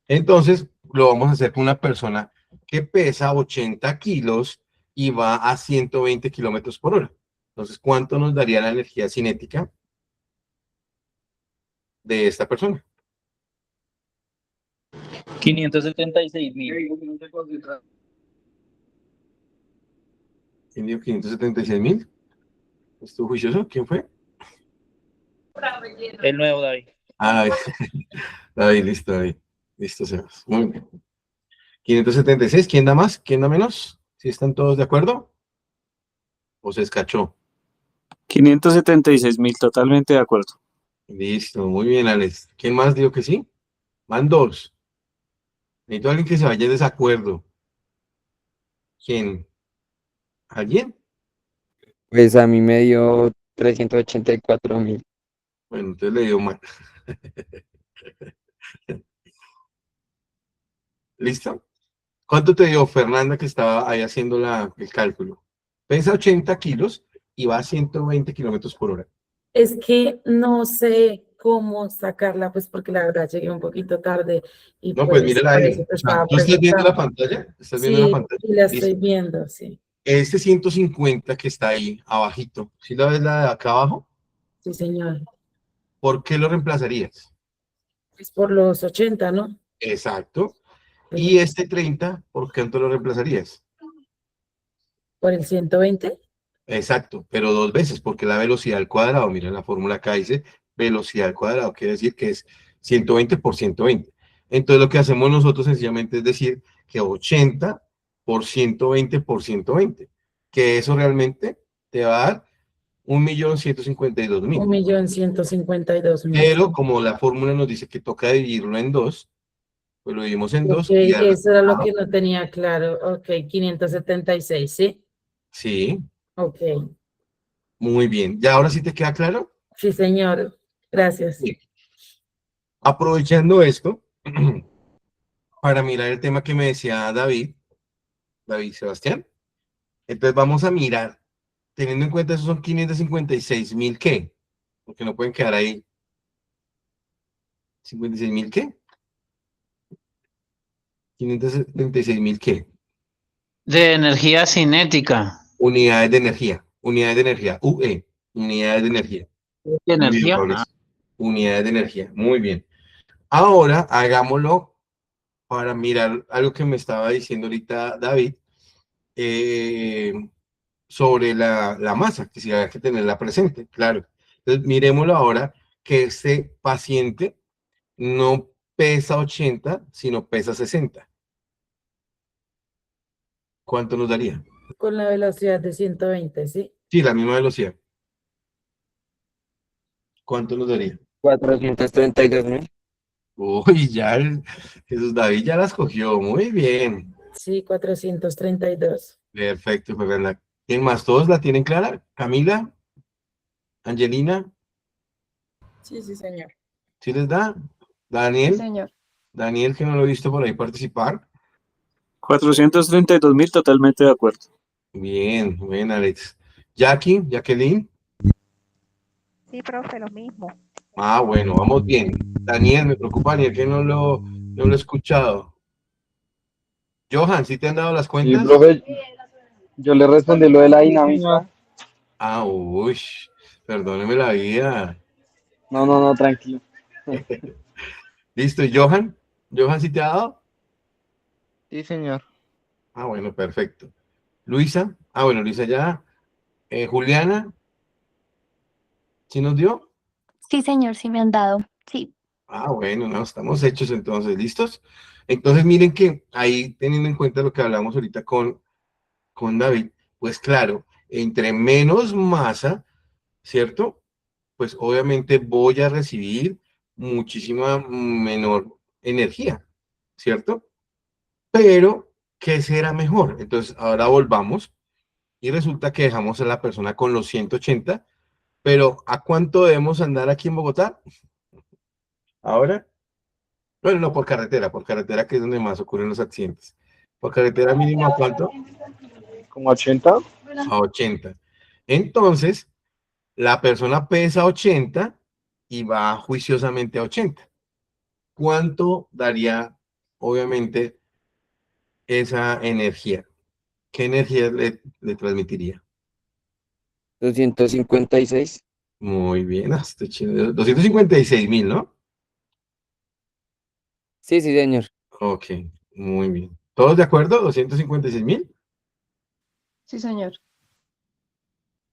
Entonces, lo vamos a hacer con una persona que pesa 80 kilos y va a 120 kilómetros por hora. Entonces, ¿cuánto nos daría la energía cinética de esta persona? 576.000. ¿Quién dijo 576.000? ¿Estuvo juicioso? ¿Quién fue? El nuevo David. Ah, David, listo, David. Listo, Sebas. Muy bien. 576, ¿quién da más? ¿Quién da menos? ¿Sí están todos de acuerdo? ¿O se escachó? 576.000, totalmente de acuerdo. Listo, muy bien, Alex. ¿Quién más dijo que sí? Van dos. Necesito a alguien que se vaya en desacuerdo. ¿Quién? ¿Alguien? Pues a mí me dio 384.000. Bueno, entonces le dio mal. ¿Listo? ¿Cuánto te dio Fernanda que estaba ahí haciendo el cálculo? Pesa 80 kilos y va a 120 kilómetros por hora. Es que no sé cómo sacarla, pues porque la verdad llegué un poquito tarde y No, pues pues mírala por ahí. eso te O sea, estaba ¿tú estás viendo la preguntando. pantalla? ¿Estás viendo la Sí, pantalla? sí la estoy Listo. viendo, sí. Este 150 que está ahí abajito, ¿sí la ves la de acá abajo? Sí, señor. ¿Por qué lo reemplazarías? Es por los 80, ¿no? Exacto. Y Sí. este 30, ¿por qué no lo reemplazarías? Por el 120. Exacto, pero dos veces, porque la velocidad al cuadrado, mira la fórmula acá dice velocidad al cuadrado, quiere decir que es 120 por 120. Entonces lo que hacemos nosotros sencillamente es decir que 80 por 120 por 120, que eso realmente te va a dar 1.152.000. 1.152.000. Pero como la fórmula nos dice que toca dividirlo en dos, pues lo dividimos en Ok, dos y al eso era lo resultado, que no tenía claro. Ok, 576, ¿sí? sí, Ok, muy bien. ¿Ya ahora sí te queda claro? sí, señor. Gracias. Bien. Aprovechando esto, para mirar el tema que me decía David Sebastián, entonces vamos a mirar, teniendo en cuenta esos son 556.000, ¿qué? Porque no pueden quedar ahí. ¿56.000 qué? 576.000, ¿qué? De energía cinética. Unidades de energía, UE, unidades de energía. ¿De Muy bien, energía? Fabricio. Unidades de energía, muy bien. Ahora hagámoslo para mirar algo que me estaba diciendo ahorita David, eh, sobre la masa, que sí hay que tenerla presente, claro. Entonces, miremoslo ahora, que este paciente no pesa 80, sino pesa 60. ¿Cuánto nos daría? Con la velocidad de 120, ¿sí? Sí, la misma velocidad. ¿Cuánto nos daría? 432.000. Uy, Jesús David ya las cogió, muy bien. Sí, 432. Perfecto, Fernanda. ¿Quién más? ¿Todos la tienen clara? ¿Camila? ¿Angelina? Sí, sí, señor. ¿Sí les da? Sí, ¿Daniel? señor. Daniel, que no lo he visto por ahí participar. 432.000, totalmente de acuerdo. Bien, bien, Alex. Jacqueline. Sí, profe, lo mismo. Ah, bueno, vamos bien. Daniel, me preocupa, Daniel, que no lo he escuchado. Johan, ¿sí te han dado las Sí, cuentas? profe, yo le respondí lo de la dinámica. Ah, uy, perdóneme la vida. No, no, no, tranquilo. Listo, ¿y Johan? ¿Johan sí te ha dado? Sí, señor. Ah, bueno, perfecto. Luisa, bueno, Luisa ya. Juliana, ¿sí nos dio? Sí, señor, sí me han dado. Sí. Ah, bueno, no, estamos hechos entonces, ¿listos? Entonces miren que ahí teniendo en cuenta lo que hablamos ahorita con David, pues claro, entre menos masa, ¿cierto? Pues obviamente voy a recibir muchísima menor energía, ¿cierto? Pero, ¿qué será mejor? Entonces, ahora volvamos y resulta que dejamos a la persona con los 180, pero ¿a cuánto debemos andar aquí en Bogotá? Ahora, Bueno, no, por carretera que es donde más ocurren los accidentes. Por carretera mínimo, ¿a cuánto? ¿Como 80? A 80. Entonces, la persona pesa 80 y va juiciosamente a 80. ¿Cuánto daría, obviamente, esa energía? ¿Qué energía le transmitiría? 256. Muy bien, hasta 256.000, ¿no? Sí, sí, señor. Ok, muy bien. ¿Todos de acuerdo? ¿256.000? Sí, señor.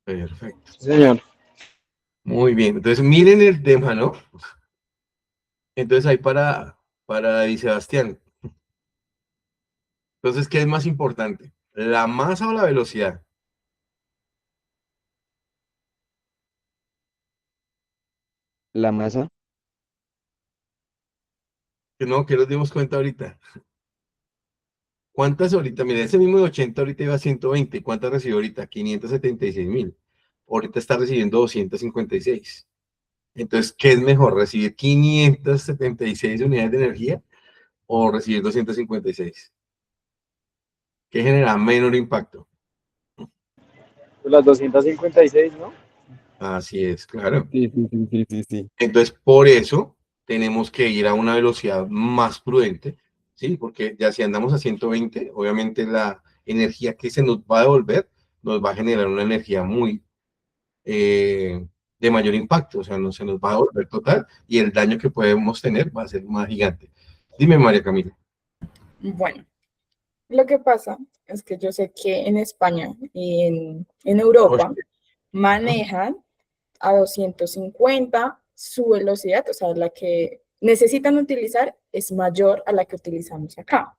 Perfecto. Sí, señor. Muy bien. Entonces, miren el tema, ¿no? Entonces, ahí para Di Sebastián. Entonces, ¿qué es más importante? ¿La masa o la velocidad? La masa. Que no, que nos dimos cuenta ahorita. ¿Cuántas ahorita? Mira, ese mismo de 80 ahorita iba a 120. ¿Cuántas recibió ahorita? 576.000. Ahorita está recibiendo 256. Entonces, ¿qué es mejor? ¿Recibir 576 unidades de energía o recibir 256? ¿Qué genera menor impacto? Pues las 256, ¿no? Así es, claro. Sí, sí, sí, sí, sí, sí. Entonces, por eso tenemos que ir a una velocidad más prudente, ¿sí? Porque ya si andamos a 120, obviamente la energía que se nos va a devolver nos va a generar una energía muy de mayor impacto, o sea, no se nos va a devolver total y el daño que podemos tener va a ser más gigante. Dime, María Camila. Bueno, lo que pasa es que yo sé que en España y en Europa manejan a 250, su velocidad, o sea, la que necesitan utilizar es mayor a la que utilizamos acá.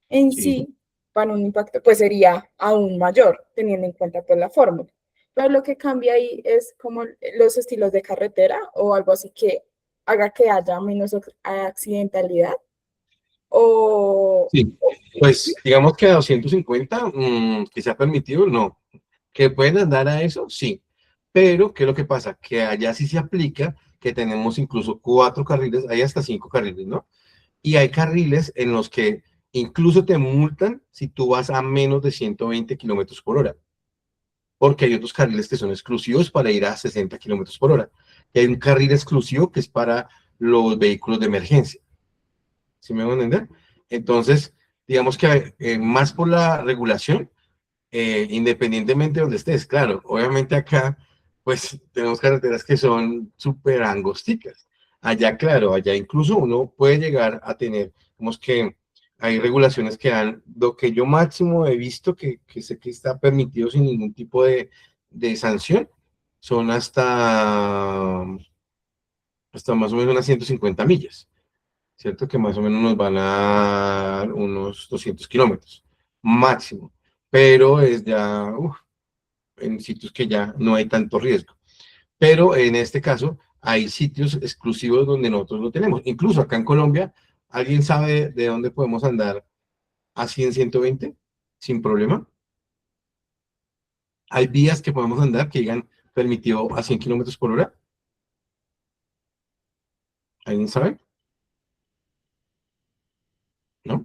En sí, para un impacto, pues sería aún mayor, teniendo en cuenta pues la fórmula. Pero lo que cambia ahí es como los estilos de carretera o algo así que haga que haya menos accidentalidad o... Sí, pues digamos que a 250, que se ha permitido, no. ¿Que pueden andar a eso? Sí. Pero, ¿qué es lo que pasa? Que allá sí se aplica que tenemos incluso 4 carriles, hay hasta 5 carriles, ¿no? Y hay carriles en los que incluso te multan si tú vas a menos de 120 kilómetros por hora. Porque hay otros carriles que son exclusivos para ir a 60 kilómetros por hora. Y hay un carril exclusivo que es para los vehículos de emergencia. ¿Sí me van a entender? Entonces, digamos que más por la regulación, independientemente de donde estés, claro, obviamente acá, pues tenemos carreteras que son súper angosticas. Allá, claro, allá incluso uno puede llegar a tener, digamos que hay regulaciones que dan, lo que yo máximo he visto que sé que está permitido sin ningún tipo de sanción, son hasta más o menos unas 150 millas. ¿Cierto? Que más o menos nos van a dar unos 200 kilómetros máximo, pero es ya en sitios que ya no hay tanto riesgo. Pero en este caso hay sitios exclusivos donde nosotros lo tenemos. Incluso acá en Colombia, ¿alguien sabe de dónde podemos andar así en 120 sin problema? Hay vías que podemos andar que digan permitido a 100 kilómetros por hora. ¿Alguien sabe? ¿No?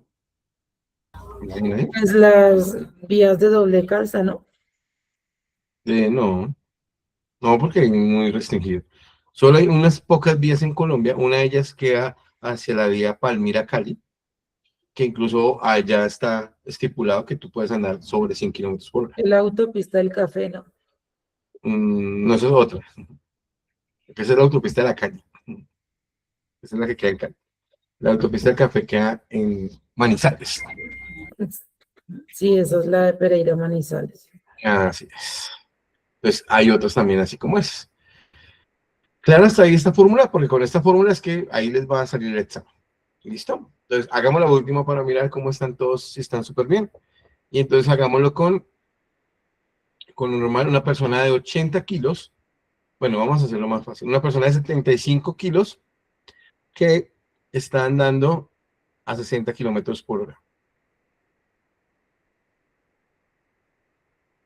¿Nadie? Pues las vías de doble calza, ¿no? No. No, porque es muy restringido. Solo hay unas pocas vías en Colombia, una de ellas queda hacia la vía Palmira-Cali, que incluso allá está estipulado que tú puedes andar sobre 100 kilómetros por hora. La autopista del café, ¿no? No, eso es otra. Esa es la autopista de la Cali. Esa es la que queda en Cali. La autopista del Café queda en Manizales. Sí, esa es la de Pereira Manizales. Así es. Entonces, hay otros también así como es. Claro, hasta ahí esta fórmula, porque con esta fórmula es que ahí les va a salir el examen. ¿Listo? Entonces, hagamos la última para mirar cómo están todos, si están súper bien. Y entonces hagámoslo con un normal, una persona de 80 kilos. Bueno, vamos a hacerlo más fácil. Una persona de 75 kilos que está andando a 60 kilómetros por hora.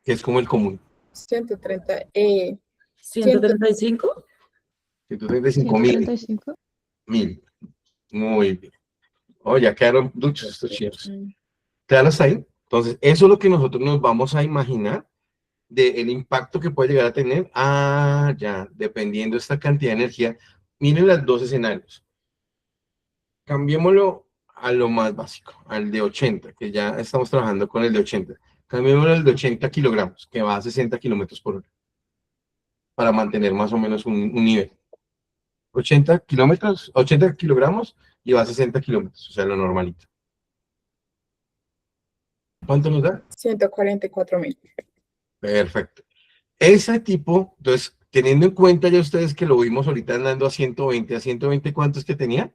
Que es como el común. 130, 135. 135.000. 135. 1000. Muy bien. Oh, ya quedaron duchos estos chinos. Claros ahí. Entonces, eso es lo que nosotros nos vamos a imaginar del impacto que puede llegar a tener. Ah, ya, dependiendo de esta cantidad de energía. Miren los dos escenarios. Cambiémoslo a lo más básico, al de 80, que ya estamos trabajando con el de 80. Cambiémoslo al de 80 kilogramos, que va a 60 kilómetros por hora, para mantener más o menos un nivel. 80 kilómetros, 80 kilogramos y va a 60 kilómetros, o sea, lo normalito. ¿Cuánto nos da? 144.000. Perfecto. Ese tipo, entonces, teniendo en cuenta ya ustedes que lo vimos ahorita andando a 120, ¿cuántos que tenía?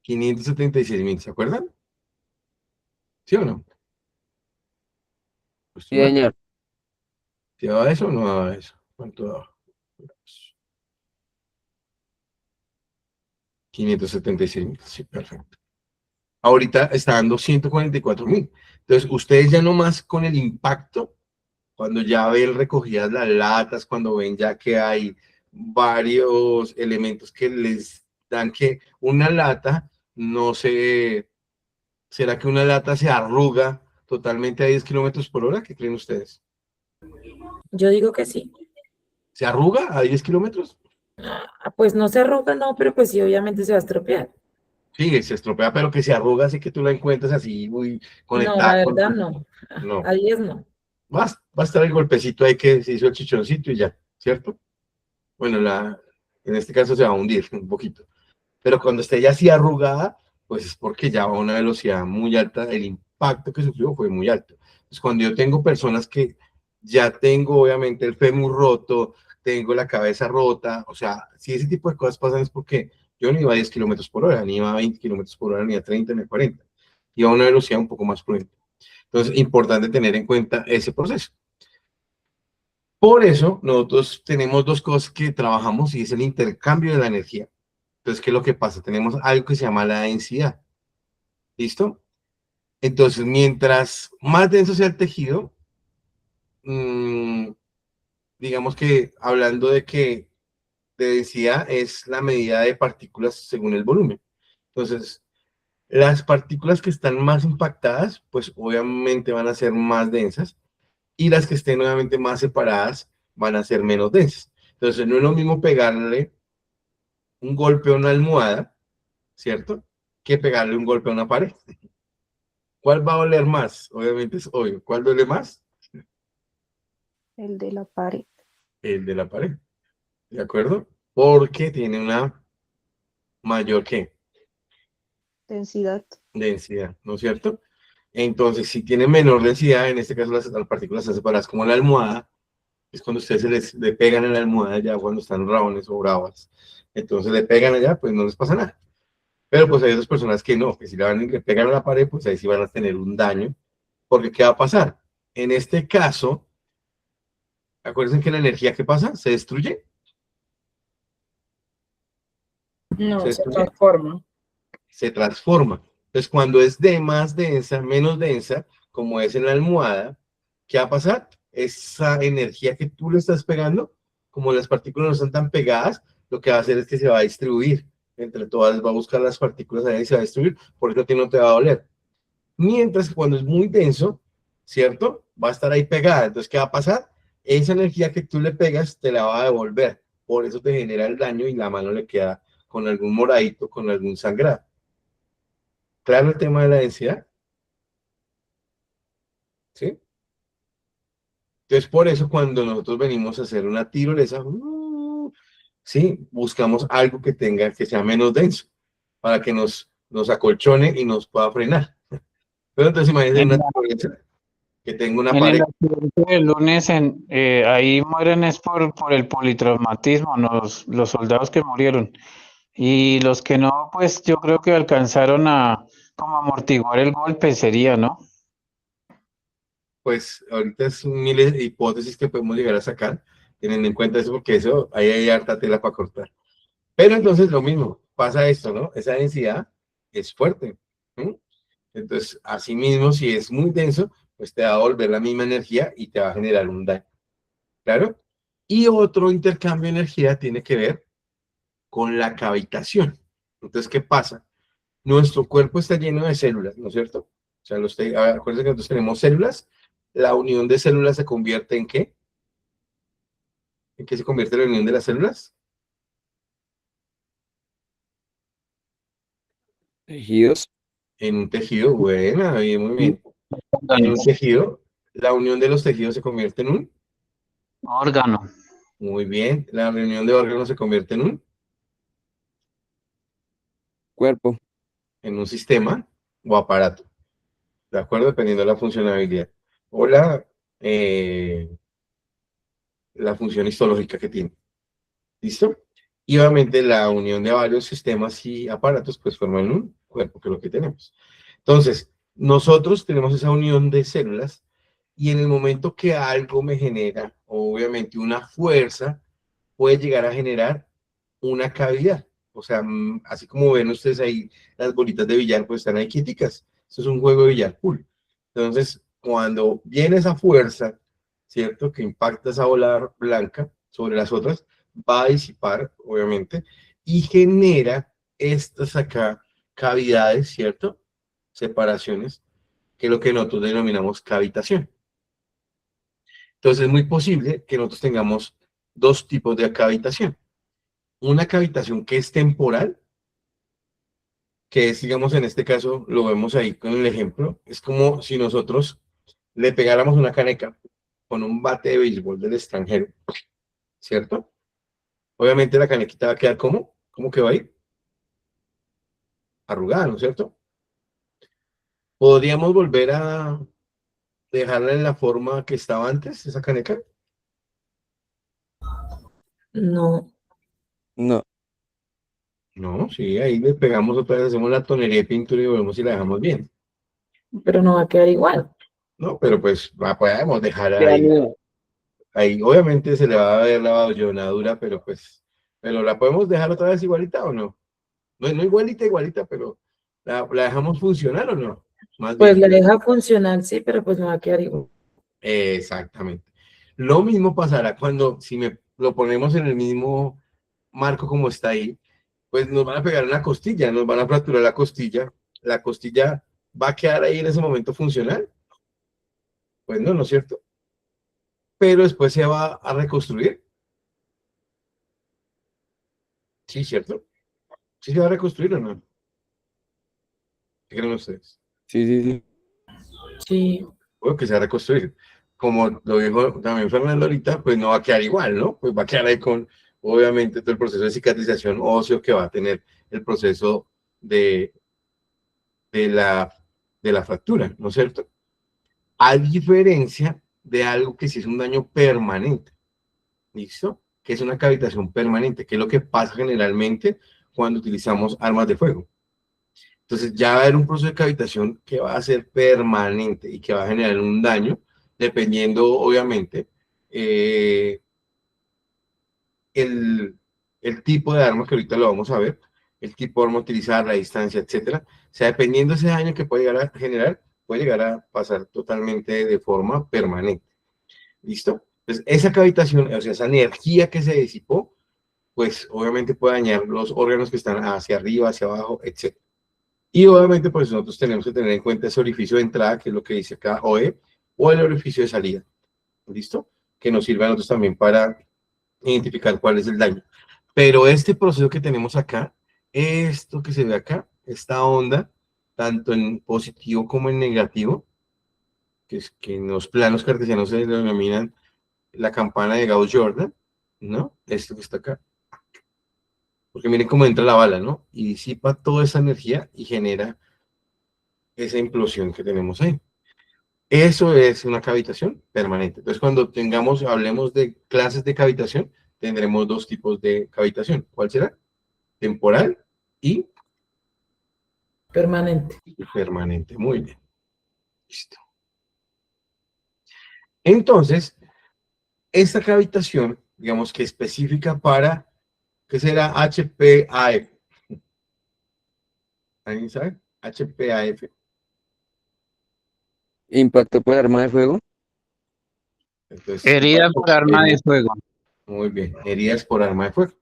576.000, ¿se acuerdan? ¿Sí o no? Pues, Sí, señor. ¿se daba eso o no daba eso? ¿Cuánto daba? 576.000, sí, perfecto. Ahorita está dando 144.000. Entonces, ustedes ya nomás con el impacto, cuando ya ven recogidas las latas, cuando ven ya que hay varios elementos que les dan que una lata no se... ¿Será que una lata se arruga totalmente a 10 kilómetros por hora? ¿Qué creen ustedes? Yo digo que sí. ¿Se arruga a 10 kilómetros? Pues no se arruga, no, pero pues sí, obviamente se va a estropear. Sí, se estropea, pero que se arruga así que tú la encuentres así muy No, la conectada con... verdad no. No. A 10 no. Va a estar el golpecito ahí que se hizo el chichoncito y ya, ¿cierto? Bueno, en este caso se va a hundir un poquito. Pero cuando esté ya así arrugada, pues es porque ya va a una velocidad muy alta, el impacto que sufrió fue muy alto. Entonces, cuando yo tengo personas que ya tengo obviamente el fémur roto, tengo la cabeza rota, o sea, si ese tipo de cosas pasan es porque yo no iba a 10 kilómetros por hora, ni iba a 20 kilómetros por hora, ni a 30, ni a 40. Iba a una velocidad un poco más prudente. Entonces, importante tener en cuenta ese proceso. Por eso, nosotros tenemos dos cosas que trabajamos y es el intercambio de la energía. Entonces, ¿qué es lo que pasa? Tenemos algo que se llama la densidad. ¿Listo? Entonces, mientras más denso sea el tejido, digamos que hablando de que de densidad es la medida de partículas según el volumen. Entonces, las partículas que están más impactadas, pues obviamente van a ser más densas y las que estén obviamente más separadas van a ser menos densas. Entonces, no es lo mismo pegarle un golpe a una almohada, ¿cierto? Que pegarle un golpe a una pared. ¿Cuál va a doler más? Obviamente es obvio. ¿Cuál duele más? El de la pared. El de la pared. ¿De acuerdo? Porque tiene una mayor ¿qué? Densidad. Densidad, ¿no es cierto? Entonces, si tiene menor densidad, en este caso las partículas están separadas como la almohada, es cuando ustedes le pegan en la almohada ya cuando están raones o bravas. Entonces le pegan allá, pues no les pasa nada. Pero pues hay otras personas que no, que si le pegan a la pared, pues ahí sí van a tener un daño. Porque ¿qué va a pasar? En este caso, acuérdense que la energía, ¿qué pasa? Se destruye. No, Se se destruye. transforma. Se transforma. Entonces, cuando es de más densa, menos densa, como es en la almohada, ¿qué va a pasar? Esa energía que tú le estás pegando, como las partículas no están tan pegadas, lo que va a hacer es que se va a distribuir entre todas, va a buscar las partículas ahí y se va a distribuir, por eso a ti no te va a doler. Mientras que cuando es muy denso, ¿cierto? Va a estar ahí pegada. Entonces, ¿qué va a pasar? Esa energía que tú le pegas te la va a devolver. Por eso te genera el daño y la mano le queda con algún moradito, con algún sangrado. ¿Claro el tema de la densidad? ¿Sí? Entonces, por eso cuando nosotros venimos a hacer una tirolesa, sí, buscamos algo que tenga, que sea menos denso, para que nos acolchone y nos pueda frenar. Pero entonces imagínense una tirolesa que tenga una En el pared. accidente del lunes, ahí mueren es por el politraumatismo, los soldados que murieron. Y los que no, pues yo creo que alcanzaron a como amortiguar el golpe, sería, ¿no? Pues ahorita es miles de hipótesis que podemos llegar a sacar, teniendo en cuenta eso, porque eso, ahí hay harta tela para cortar. Pero entonces lo mismo, pasa esto, ¿no? Esa densidad es fuerte. ¿Sí? Entonces, así mismo, si es muy denso, pues te va a volver la misma energía y te va a generar un daño. ¿Claro? Y otro intercambio de energía tiene que ver con la cavitación. Entonces, ¿qué pasa? Nuestro cuerpo está lleno de células, ¿no es cierto? O sea, acuérdense que nosotros tenemos células, la unión de células se convierte ¿en qué? ¿En qué se convierte la unión de las células? Tejidos. En un tejido, buena, bien, muy bien. En un tejido, la unión de los tejidos se convierte en un órgano. Muy bien. La reunión de órganos se convierte Cuerpo. en un sistema o aparato. ¿De acuerdo? Dependiendo de la funcionalidad. O la función histológica que tiene. ¿Listo? Y obviamente la unión de varios sistemas y aparatos pues forman un cuerpo, que es lo que tenemos. Entonces, nosotros tenemos esa unión de células y en el momento que algo me genera, obviamente una fuerza, puede llegar a generar una cavidad. O sea, así como ven ustedes ahí, las bolitas de billar pues están ahí quieticas. Eso es un juego de billar pool. Entonces, cuando viene esa fuerza, ¿cierto? Que impacta esa bola blanca sobre las otras, va a disipar, obviamente, y genera estas acá cavidades, ¿cierto? Separaciones, que es lo que nosotros denominamos cavitación. Entonces es muy posible que nosotros tengamos dos tipos de cavitación. Una cavitación que es temporal, que es, digamos, en este caso, lo vemos ahí con el ejemplo, es como si nosotros le pegáramos una caneca con un bate de béisbol del extranjero, ¿cierto? Obviamente la canequita va a quedar como, ¿cómo que va a ir? Arrugada, ¿no es cierto? ¿Podríamos volver a dejarla en la forma que estaba antes, esa caneca? No, No. No, sí, ahí le pegamos otra vez, hacemos la tonería de pintura y volvemos y la dejamos bien. pero no va a quedar igual. No, pero pues la podemos dejar Queda ahí. nuevo. Ahí obviamente se le va a ver la bayonadura, pero la podemos dejar otra vez igualita o no. No, no igualita, igualita, pero la dejamos funcionar o no. Más Pues bien. la deja funcionar, sí, pero pues no va a quedar igual. Exactamente. Lo mismo pasará cuando, si me lo ponemos en el mismo marco como está ahí, pues nos van a pegar en la costilla, nos van a fracturar la costilla va a quedar ahí en ese momento funcional. Pues no, ¿no es cierto? Pero después se va a reconstruir. Sí, ¿cierto? ¿Sí se va a reconstruir o no? ¿Qué creen ustedes? Sí, sí, sí. Sí, Bueno, que se va a reconstruir. Como lo dijo también Fernando ahorita, pues no va a quedar igual, ¿no? Pues va a quedar ahí con, obviamente, todo el proceso de cicatrización óseo que va a tener el proceso de, de la, de la fractura, ¿no es cierto? A diferencia de algo que sí es un daño permanente, ¿listo? Que es una cavitación permanente, que es lo que pasa generalmente cuando utilizamos armas de fuego. Entonces ya va a haber un proceso de cavitación que va a ser permanente y que va a generar un daño, dependiendo, obviamente, eh, el tipo de arma, que ahorita lo vamos a ver, el tipo de arma utilizada, la distancia, etcétera. O sea, dependiendo de ese daño que puede llegar a generar, puede llegar a pasar totalmente de forma permanente. ¿Listo? Entonces, esa cavitación, o sea, esa energía que se disipó, pues obviamente puede dañar los órganos que están hacia arriba, hacia abajo, etcétera. Y obviamente, pues nosotros tenemos que tener en cuenta ese orificio de entrada, que es lo que dice acá OE, o el orificio de salida. ¿Listo? Que nos sirve a nosotros también para identificar cuál es el daño. Pero este proceso que tenemos acá, esto que se ve acá, esta onda, tanto en positivo como en negativo, que es que en los planos cartesianos se denominan la campana de Gauss-Jordan, ¿no? Esto que está acá. Porque miren cómo entra la bala, ¿no? Y disipa toda esa energía y genera esa implosión que tenemos ahí. Eso es una cavitación permanente. Entonces, cuando hablemos de clases de cavitación, tendremos dos tipos de cavitación. ¿Cuál será? Temporal y permanente. permanente. Muy bien. Listo. Entonces, esta cavitación, digamos que específica para, ¿qué será HPAF? ¿Alguien sabe? HPAF. Impacto por arma de fuego. Entonces, Heridas por arma de fuego. muy bien, heridas por arma de fuego.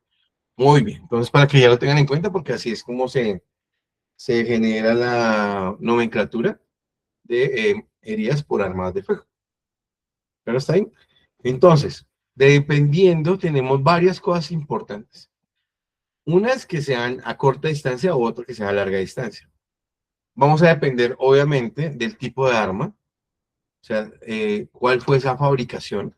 Muy bien, entonces para que ya lo tengan en cuenta, porque así es como se genera la nomenclatura de heridas por armas de fuego. ¿Pero está ahí? Entonces, dependiendo, tenemos varias cosas importantes. Unas que sean a corta distancia o otras que sean a larga distancia. Vamos a depender, obviamente, del tipo de arma, o sea, cuál fue esa fabricación,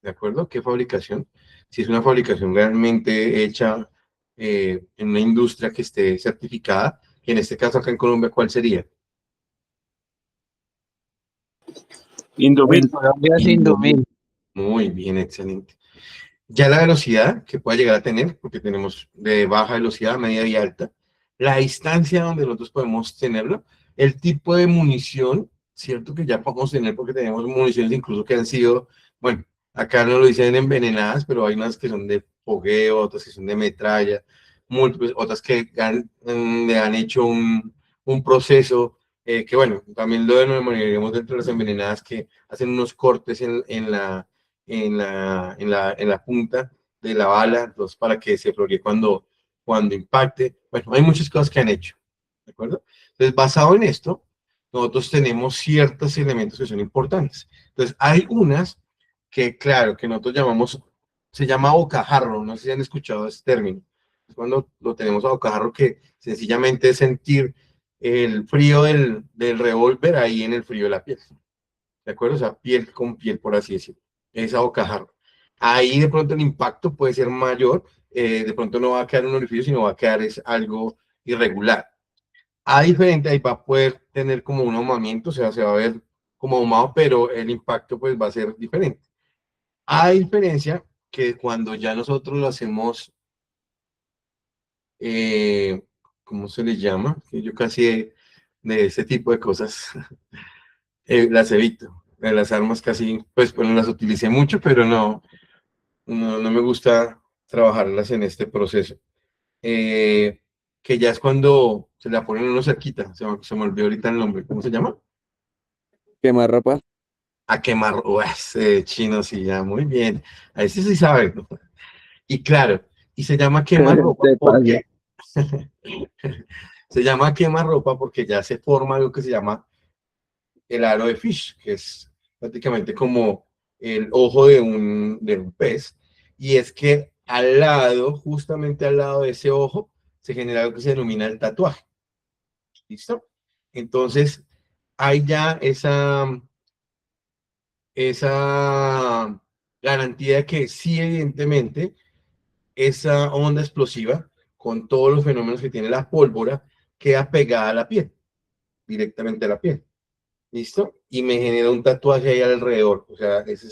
¿de acuerdo? ¿Qué fabricación? Si es una fabricación realmente hecha en una industria que esté certificada, que en este caso acá en Colombia, ¿cuál sería? Indomil. En Colombia es Indomil. Muy bien, excelente. Ya la velocidad que pueda llegar a tener, porque tenemos de baja velocidad, media y alta, la distancia donde nosotros podemos tenerlo, el tipo de munición, cierto que ya podemos tener, porque tenemos municiones incluso que han sido, bueno, acá no lo dicen envenenadas, pero hay unas que son de fogueo, otras que son de metralla, múltiples, otras que le han hecho un proceso, que bueno, también lo denominaremos dentro de las envenenadas, que hacen unos cortes en la punta de la bala, entonces para que se floree cuando impacte. Bueno, hay muchas cosas que han hecho, ¿de acuerdo? Entonces, basado en esto, nosotros tenemos ciertos elementos que son importantes. Entonces, hay unas que, claro, que nosotros llamamos, se llama bocajarro, no sé si han escuchado ese término. Es cuando lo tenemos a bocajarro, que sencillamente es sentir el frío del revólver ahí en el frío de la piel. ¿De acuerdo? O sea, piel con piel, por así decirlo. Esa bocajarro. Ahí de pronto el impacto puede ser mayor, de pronto no va a quedar un orificio, sino va a quedar es algo irregular. A diferente, ahí va a poder tener como un ahumamiento, o sea, se va a ver como ahumado, pero el impacto pues va a ser diferente. A diferencia que cuando ya nosotros lo hacemos, eh, ¿cómo se le llama? Que yo casi de ese tipo de cosas las evito. De las armas casi, pues bueno, las utilicé mucho, pero no me gusta trabajarlas en este proceso. Que ya es cuando se la ponen uno cerquita, se me olvidó ahorita el nombre, ¿cómo se llama? ¿Quemar ropa? A quemar, chino, sí, ya, muy bien. Ahí sí sabe, ¿no? Y claro, y se llama quemar ropa Te pasa. porque se llama quemar ropa porque ya se forma algo que se llama el aro de fish, que es prácticamente como el ojo de un pez, y es que al lado, justamente al lado de ese ojo, se genera algo que se denomina el tatuaje. ¿Listo? Entonces, hay ya esa garantía de que sí, evidentemente, esa onda explosiva, con todos los fenómenos que tiene la pólvora, queda pegada a la piel, directamente a la piel. ¿Listo? Y me genera un tatuaje ahí alrededor. O sea, ese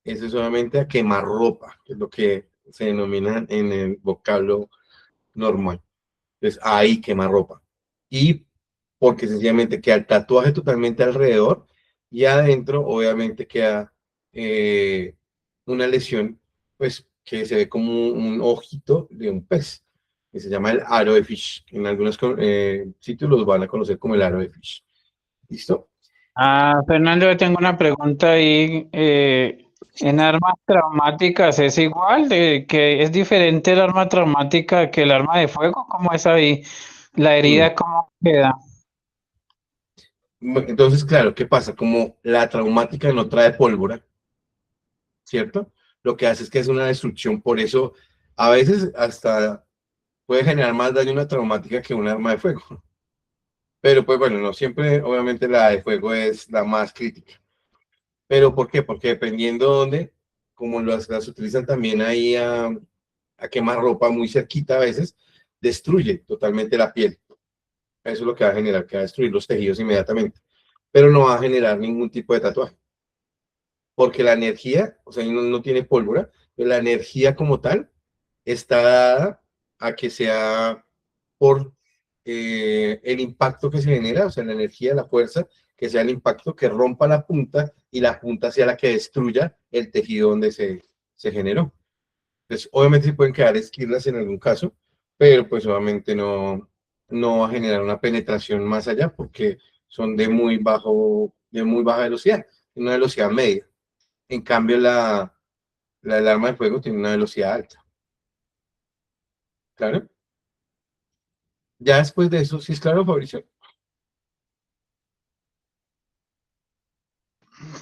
es solamente a quemarropa, que es lo que se denomina en el vocablo normal. Entonces, ahí quemarropa. Y porque sencillamente queda el tatuaje totalmente alrededor y adentro, obviamente, queda una lesión, pues, que se ve como un ojito de un pez, que se llama el aro de fish. En algunos sitios los van a conocer como el aro de fish. ¿Listo? Ah, Fernando, yo tengo una pregunta ahí. ¿En armas traumáticas es igual? ¿Que es diferente el arma traumática que el arma de fuego? ¿Cómo es ahí? ¿La herida cómo queda? Entonces, claro, ¿qué pasa? Como la traumática no trae pólvora, ¿cierto? Lo que hace es que es una destrucción, por eso a veces hasta puede generar más daño una traumática que un arma de fuego. Pero pues bueno, no siempre, obviamente la de fuego es la más crítica. ¿Pero por qué? Porque dependiendo de dónde, como las utilizan también ahí a quemar ropa muy cerquita a veces, destruye totalmente la piel. Eso es lo que va a generar, que va a destruir los tejidos inmediatamente. Pero no va a generar ningún tipo de tatuaje. Porque la energía, o sea, no tiene pólvora, pero la energía como tal está dada a que sea por el impacto que se genera, o sea, la energía, la fuerza, que sea el impacto que rompa la punta y la punta sea la que destruya el tejido donde se generó. Entonces, obviamente se pueden quedar esquirlas en algún caso, pero pues obviamente no va a generar una penetración más allá porque son de muy baja velocidad, una velocidad media. En cambio, el arma de fuego tiene una velocidad alta. Claro. Ya después de eso, ¿sí es claro, Fabricio?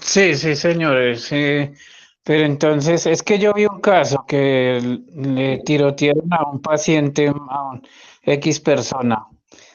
Sí, sí, señores. Pero entonces es que yo vi un caso que le tirotearon a un paciente, a un X persona.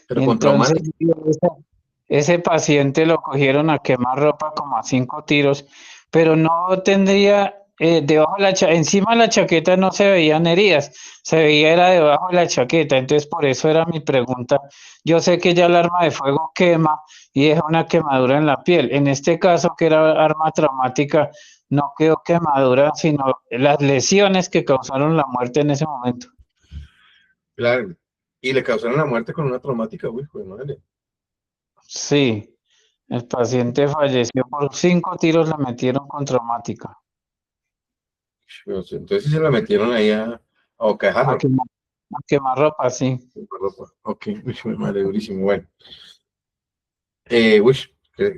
Pero Y con entonces traumático. ese paciente lo cogieron a quemar ropa como a 5 tiros, pero no tendría, debajo de encima de la chaqueta no se veían heridas, se veía era debajo de la chaqueta, entonces por eso era mi pregunta. Yo sé que ya el arma de fuego quema y deja una quemadura en la piel. En este caso, que era arma traumática, no quedó quemadura, sino las lesiones que causaron la muerte en ese momento. Claro. Y le causaron la muerte con una traumática, uy, joder, madre. Sí. El paciente falleció por 5 tiros, le metieron con traumática. Pues, entonces se la metieron ahí a bocajarro. A quemar ropa, sí. Ok, uy, madre, durísimo, bueno. Uy,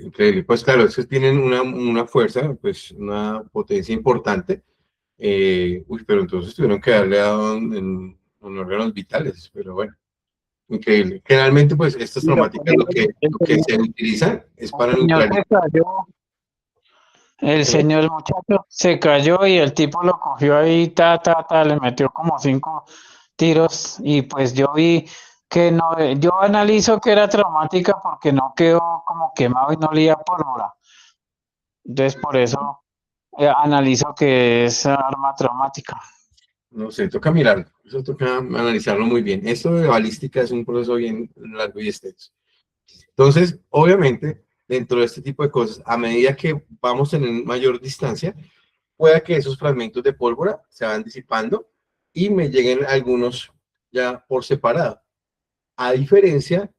increíble. Pues claro, es que tienen una fuerza, pues una potencia importante. Uy, pero entonces tuvieron que darle en órganos vitales, pero bueno, increíble. Generalmente, pues estas Y traumáticas lo que se utilizan es para el señor neutralizar. se cayó, el muchacho se cayó y el tipo lo cogió ahí, le metió como 5 tiros y pues yo vi que no, yo analizo que era traumática porque no quedó como quemado y no olía a pólvora. Entonces por eso analizo que es arma traumática. No sé, toca mirarlo, eso toca analizarlo muy bien. Esto de balística es un proceso bien largo y extenso. Entonces, obviamente, dentro de este tipo de cosas, a medida que vamos en mayor distancia, pueda que esos fragmentos de pólvora se van disipando y me lleguen algunos ya por separado. A diferencia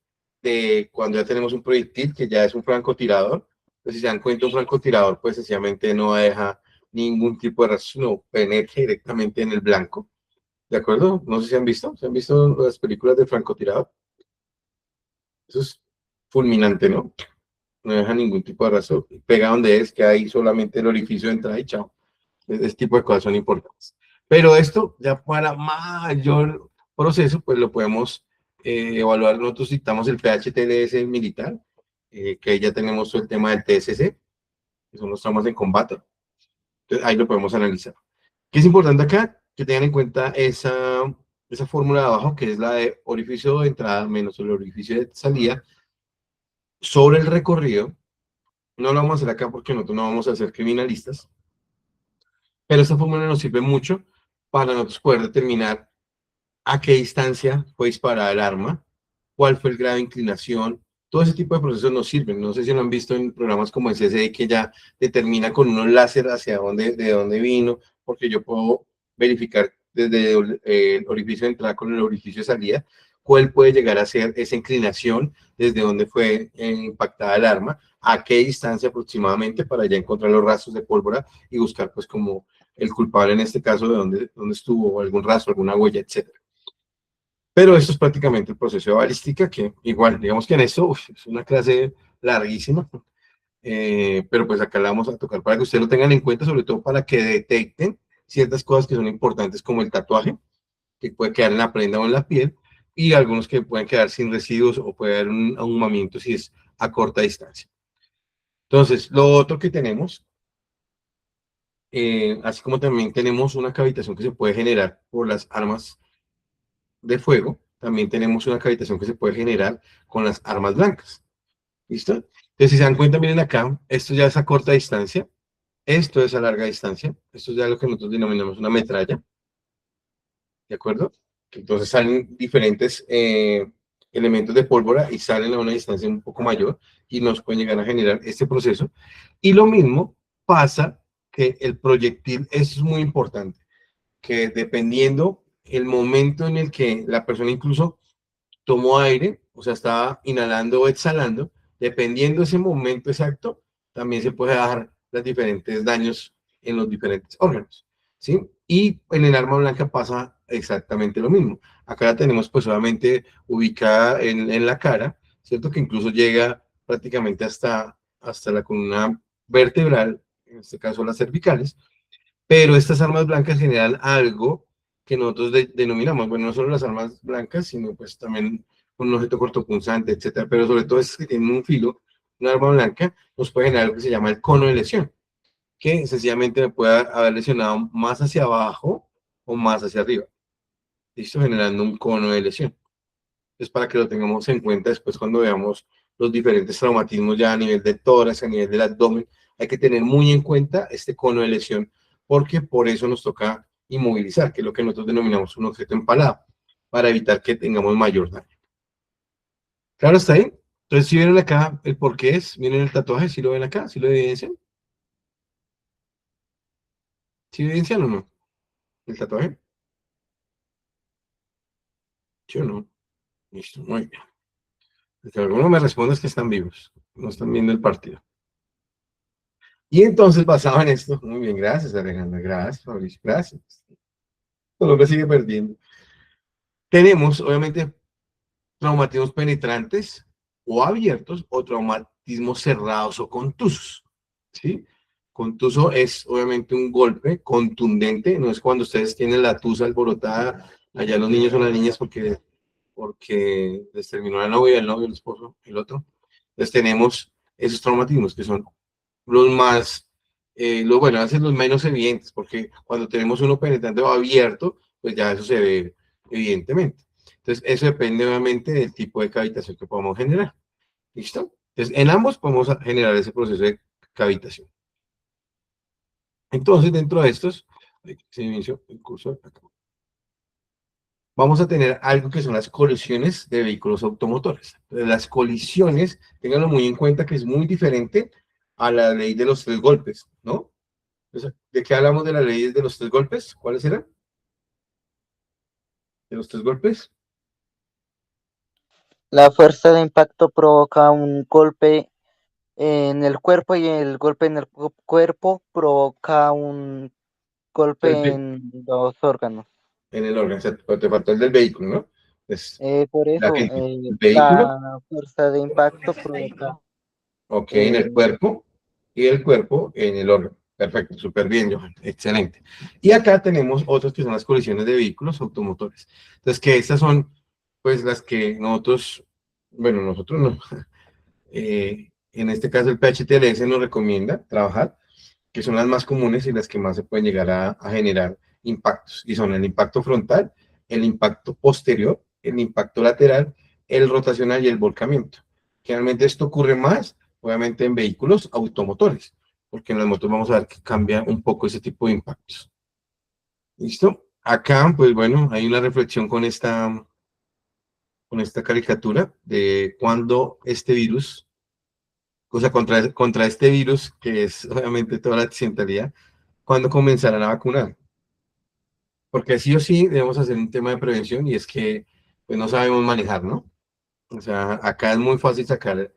de cuando ya tenemos un proyectil que ya es un francotirador, pues si se dan cuenta, un francotirador pues sencillamente no deja ningún tipo de rastro, no penetra directamente en el blanco. ¿De acuerdo? No sé si han visto. ¿Se han visto las películas de francotirador? Eso es fulminante, ¿no? No deja ningún tipo de rastro. Pega donde es, que hay solamente el orificio de entrada y chao. Ese tipo de cosas son importantes. Pero esto, ya para mayor proceso, pues lo podemos evaluar. Nosotros citamos el PHTLS militar, que ahí ya tenemos todo el tema del TSC, que son los traumas en combate. Entonces, ahí lo podemos analizar. ¿Qué es importante acá? Que tengan en cuenta esa fórmula de abajo, que es la de orificio de entrada menos el orificio de salida, sobre el recorrido. No lo vamos a hacer acá porque nosotros no vamos a ser criminalistas, pero esta fórmula nos sirve mucho para nosotros poder determinar a qué distancia fue disparada el arma, cuál fue el grado de inclinación. Todo ese tipo de procesos nos sirven. No sé si lo han visto en programas como el CSI, que ya determina con unos láser hacia dónde, de dónde vino, porque yo puedo verificar desde el orificio de entrada con el orificio de salida cuál puede llegar a ser esa inclinación desde donde fue impactada el arma, a qué distancia aproximadamente, para ya encontrar los rastros de pólvora y buscar pues como el culpable en este caso de dónde estuvo, o algún rastro, alguna huella, etcétera. Pero esto es prácticamente el proceso de balística, que igual, digamos que en esto es una clase larguísima, pero pues acá la vamos a tocar para que ustedes lo tengan en cuenta, sobre todo para que detecten ciertas cosas que son importantes, como el tatuaje, que puede quedar en la prenda o en la piel, y algunos que pueden quedar sin residuos o puede haber un ahumamiento si es a corta distancia. Entonces, lo otro que tenemos, así como también tenemos una cavitación que se puede generar por las armas de fuego, también tenemos una cavitación que se puede generar con las armas blancas. ¿Listo? Entonces, si se dan cuenta, miren acá, esto ya es a corta distancia, esto es a larga distancia, esto es ya lo que nosotros denominamos una metralla, ¿de acuerdo? Entonces salen diferentes elementos de pólvora y salen a una distancia un poco mayor y nos pueden llegar a generar este proceso. Y lo mismo pasa que el proyectil, eso es muy importante, que dependiendo el momento en el que la persona incluso tomó aire, o sea, estaba inhalando o exhalando, dependiendo ese momento exacto, también se puede dar los diferentes daños en los diferentes órganos, ¿sí? Y en el arma blanca pasa exactamente lo mismo. Acá la tenemos pues solamente ubicada en la cara, ¿cierto? Que incluso llega prácticamente hasta la columna vertebral, en este caso las cervicales, pero estas armas blancas generan algo que nosotros denominamos, bueno, no solo las armas blancas, sino pues también un objeto cortopunzante, etcétera, pero sobre todo es que tienen un filo, una arma blanca, nos puede generar lo que se llama el cono de lesión, que sencillamente me puede haber lesionado más hacia abajo o más hacia arriba. ¿Listo? Generando un cono de lesión. Es para que lo tengamos en cuenta después cuando veamos los diferentes traumatismos ya a nivel de tórax, a nivel del abdomen. Hay que tener muy en cuenta este cono de lesión, porque por eso nos toca inmovilizar, que es lo que nosotros denominamos un objeto empalado, para evitar que tengamos mayor daño. ¿Claro está ahí? Entonces, si vieron acá el por qué es, miren el tatuaje, si lo ven acá, si lo evidencian. ¿Sí evidencian o no? ¿El tatuaje? ¿Sí o no? Listo, muy bien. El que alguno me responde es que están vivos, no están viendo el partido. Y entonces, basado en esto, muy bien, gracias Alejandra, gracias Fabricio, gracias. Colombia sigue perdiendo. Tenemos, obviamente, traumatismos penetrantes o abiertos o traumatismos cerrados o contusos, ¿sí? Contuso es, obviamente, un golpe contundente, no es cuando ustedes tienen la tusa alborotada, allá los niños o las niñas porque les terminó la novia, el novio, el esposo, el otro. Entonces tenemos esos traumatismos que son los más, bueno, a veces los menos evidentes, porque cuando tenemos uno penetrante o abierto, pues ya eso se ve evidentemente. Entonces, eso depende obviamente del tipo de cavitación que podamos generar. ¿Listo? Entonces, en ambos podemos generar ese proceso de cavitación. Entonces, dentro de estos, se inició el curso acá. Vamos a tener algo que son las colisiones de vehículos automotores. Entonces, las colisiones, ténganlo muy en cuenta que es muy diferente a la ley de los 3 golpes, ¿no? Entonces, ¿de qué hablamos de la ley de los 3 golpes? ¿Cuáles eran? ¿De los 3 golpes? La fuerza de impacto provoca un golpe en el cuerpo y el golpe en el cuerpo provoca un golpe Perfecto. en los órganos. En el órgano, o sea, te faltó el del vehículo, ¿no? Pues, Por la eso, gente, el vehículo, la fuerza de impacto provoca ok, en el cuerpo, y el cuerpo en el órgano. Perfecto, súper bien, Johan, excelente. Y acá tenemos otras que son las colisiones de vehículos automotores. Entonces, que estas son, pues, las que nosotros, bueno, nosotros no, en este caso el PHTLS nos recomienda trabajar, que son las más comunes y las que más se pueden llegar a generar impactos, y son el impacto frontal, el impacto posterior, el impacto lateral, el rotacional y el volcamiento. Generalmente esto ocurre más, obviamente, en vehículos automotores, porque en las motos vamos a ver que cambia un poco ese tipo de impactos. ¿Listo? Acá, pues bueno, hay una reflexión con esta caricatura de cuando este virus, o sea, contra este virus, que es obviamente toda la accidentalidad, cuando comenzarán a vacunar. Porque sí o sí debemos hacer un tema de prevención y es que pues no sabemos manejar, ¿no? O sea, acá es muy fácil sacar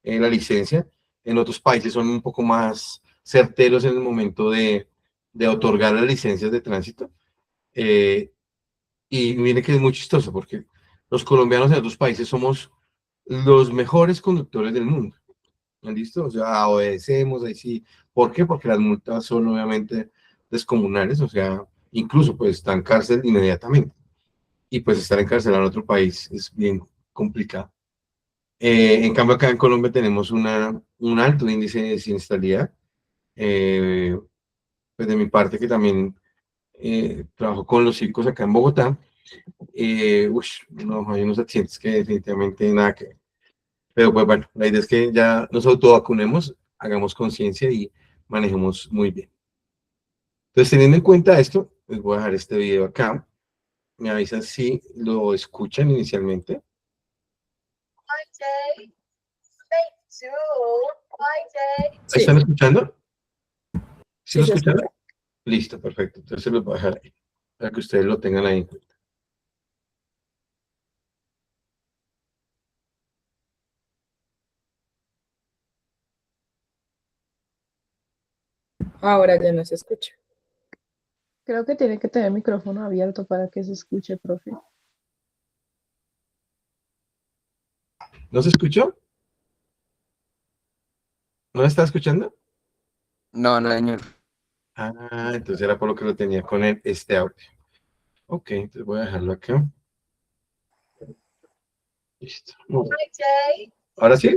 la licencia, en otros países son un poco más certeros en el momento de otorgar las licencias de tránsito. Eh, y mire que es muy chistoso porque los colombianos en otros países somos los mejores conductores del mundo. ¿Listo? O sea, obedecemos, ahí sí. ¿Por qué? Porque las multas son obviamente descomunales, o sea, incluso pues está en cárcel inmediatamente. Y pues estar encarcelado en otro país es bien complicado. En cambio, acá en Colombia tenemos un alto índice de siniestralidad. Pues de mi parte, que también trabajo con los chicos acá en Bogotá, no, hay unos accidentes que definitivamente nada que ver. Pero pues bueno, la idea es que ya nos autovacunemos, hagamos conciencia y manejemos muy bien. Entonces, teniendo en cuenta esto, les voy a dejar este video acá. Me avisan si lo escuchan inicialmente. ¿Ahí están escuchando? ¿Sí lo escuchan? Listo, perfecto. Entonces se los voy a dejar ahí, para que ustedes lo tengan ahí en cuenta. Ahora ya no se escucha. Creo que tiene que tener el micrófono abierto para que se escuche, profe. ¿No se escuchó? ¿No está escuchando? No, no, señor. Ah, entonces era por lo que lo tenía con este audio. Ok, entonces voy a dejarlo acá. Listo. Muy bien. ¿Ahora sí?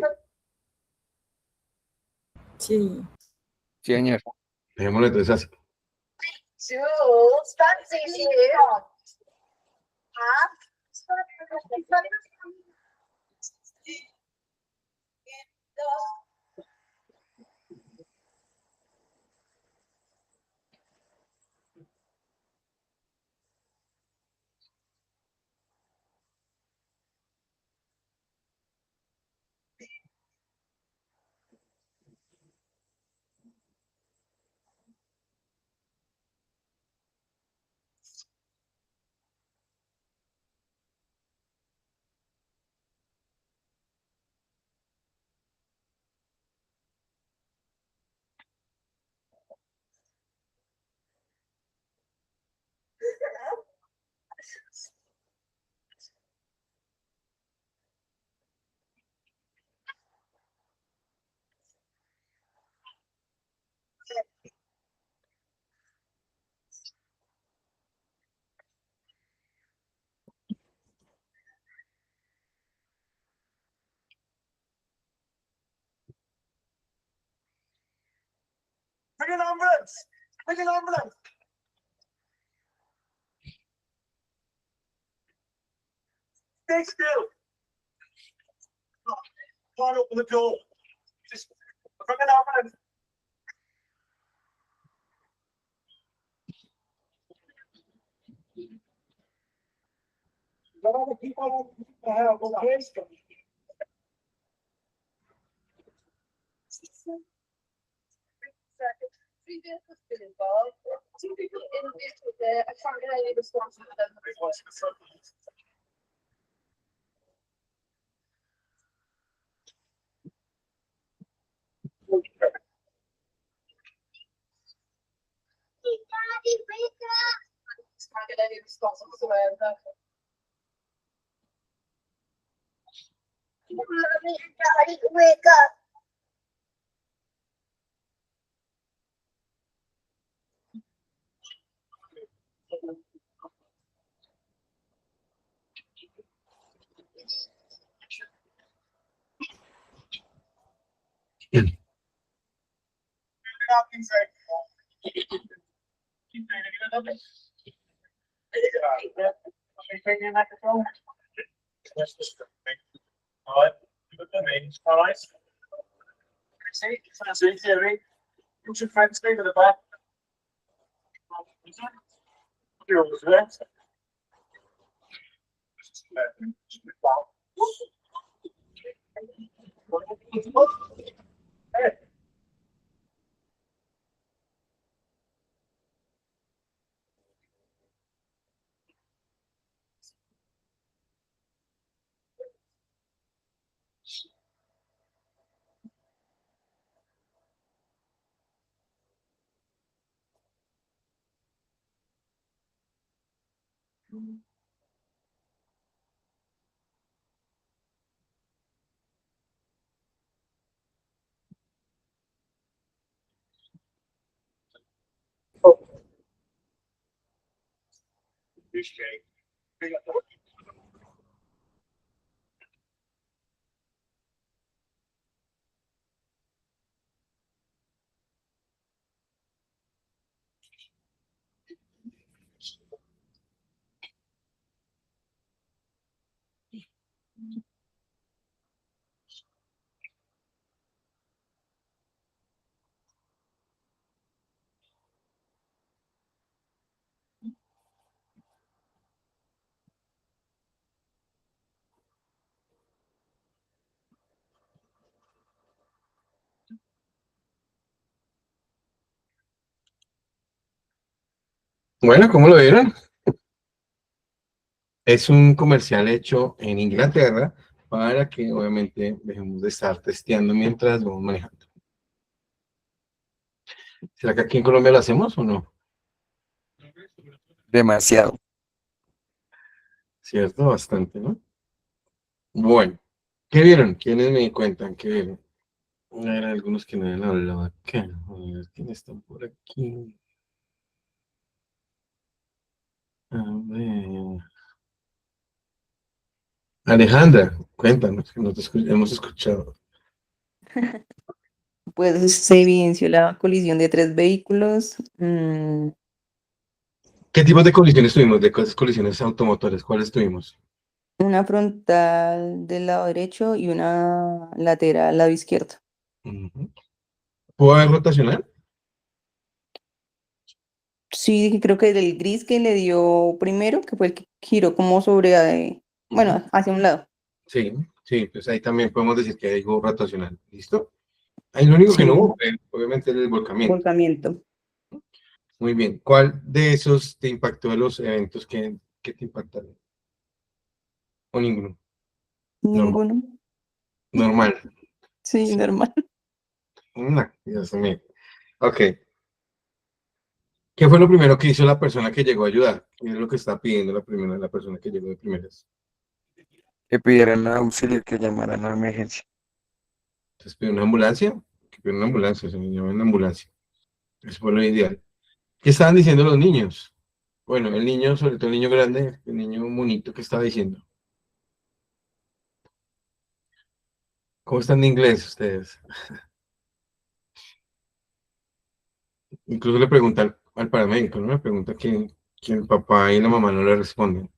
Sí. Sí, señor. Dejémoslo entonces así. Bring an ambulance! Bring an ambulance! Stay still! Can't open the door. Just bring an ambulance. Let all the people the hell go ahead. Wake up. All right, look at me. All right. See, Terry. You should friends stay to the back. You're over there. Hey. Bueno, ¿cómo lo vieron? Es un comercial hecho en Inglaterra para que obviamente dejemos de estar testeando mientras vamos manejando. ¿Será que aquí en Colombia lo hacemos o no? Demasiado. Cierto, bastante, ¿no? Bueno, ¿qué vieron? ¿Quiénes me cuentan? ¿Qué vieron? Eran algunos que no habían hablado acá. A ver, ¿quiénes están por aquí? A ver. Alejandra, cuéntanos, que no te hemos escuchado. Pues se evidenció la colisión de 3 vehículos. ¿Qué tipos de colisiones tuvimos? De esas colisiones automotores, ¿cuáles tuvimos? Una frontal del lado derecho y una lateral al lado izquierdo. Ujú. ¿Pudo haber rotacional? Sí, creo que del gris que le dio primero, que fue el que giró como sobre, bueno, hacia un lado. Sí, sí, pues ahí también podemos decir que hay algo rotacional. ¿Listo? Ahí lo único que no Sí, hubo, obviamente, es el volcamiento. volcamiento. Muy bien. ¿Cuál de esos te impactó de los eventos que te impactaron? ¿O ninguno? Normal. Ninguno. Normal. Sí, normal. No, Dios mío. Ok. ¿Qué fue lo primero que hizo la persona que llegó a ayudar? ¿Qué es lo que está pidiendo la persona que llegó de primeras? Que pidieran auxilio, que llamaran a emergencia. Entonces pidió una ambulancia. Que pidió una ambulancia, se me llama una ambulancia. Eso fue lo ideal. ¿Qué estaban diciendo los niños? Bueno, el niño, sobre todo el niño grande, el niño bonito, ¿qué estaba diciendo? ¿Cómo están de inglés ustedes? Incluso le pregunta al paramédico, ¿no? Le pregunta que el papá y la mamá no le responden,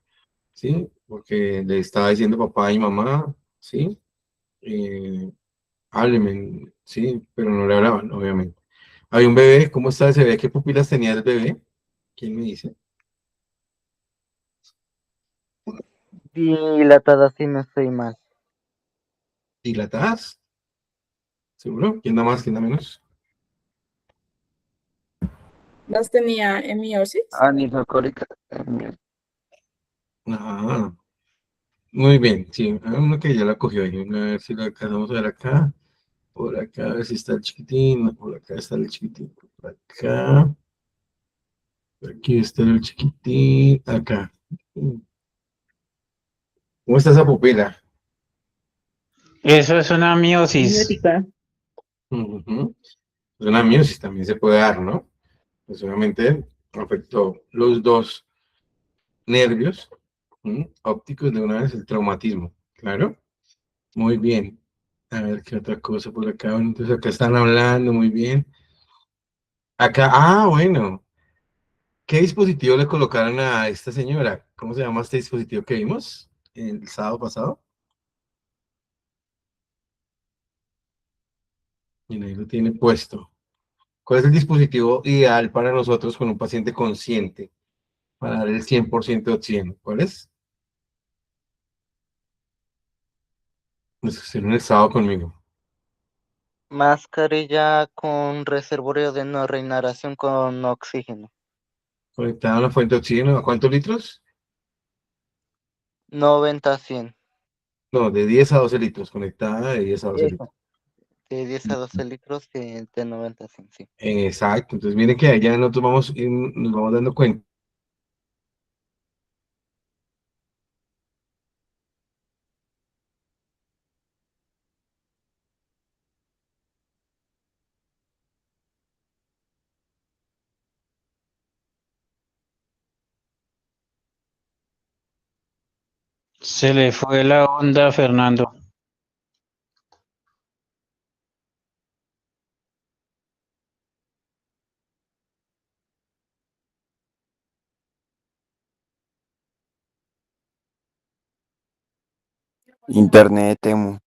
¿sí? Porque le estaba diciendo papá y mamá, ¿sí? Eh, háblenme, ¿sí? Pero no le hablaban, obviamente. Hay un bebé, ¿cómo está ese bebé? ¿Qué pupilas tenía el bebé? ¿Quién me dice? Dilatada, si no estoy mal. ¿Dilatadas? ¿Seguro? ¿Quién da más, quién da menos? ¿Las tenía hemiosis? Anisocólica. Ah, muy bien, sí, hay uno que ya la cogió ahí, a ver si la alcanzamos a ver acá, por acá, a ver si está el chiquitín, por acá está el chiquitín, por acá, aquí está el chiquitín, acá. ¿Cómo está esa pupila? Eso es una miosis. Biótica. Ujú. Es una miosis, también se puede dar, ¿no? Pues obviamente afectó los dos nervios ópticos de una vez, el traumatismo, claro. Muy bien. A ver qué otra cosa por acá. Bueno, entonces acá están hablando muy bien. Acá, bueno. ¿Qué dispositivo le colocaron a esta señora? ¿Cómo se llama este dispositivo que vimos el sábado pasado? Y ahí lo tiene puesto. ¿Cuál es el dispositivo ideal para nosotros con un paciente consciente? Para dar el 100% de oxígeno. ¿Cuál es? Los que estuvieron el sábado conmigo. Mascarilla con reservorio de no reinhalación con oxígeno. Conectada a una fuente de oxígeno. ¿A cuántos litros? 90-100. No, de 10 a 12 litros. Conectada de 10 a 12 litros. Eso. De 10 a 12 litros de 90-100, sí. Exacto. Entonces miren que allá nosotros nos vamos dando cuenta. Se le fue la onda a Fernando. Internet, Temu.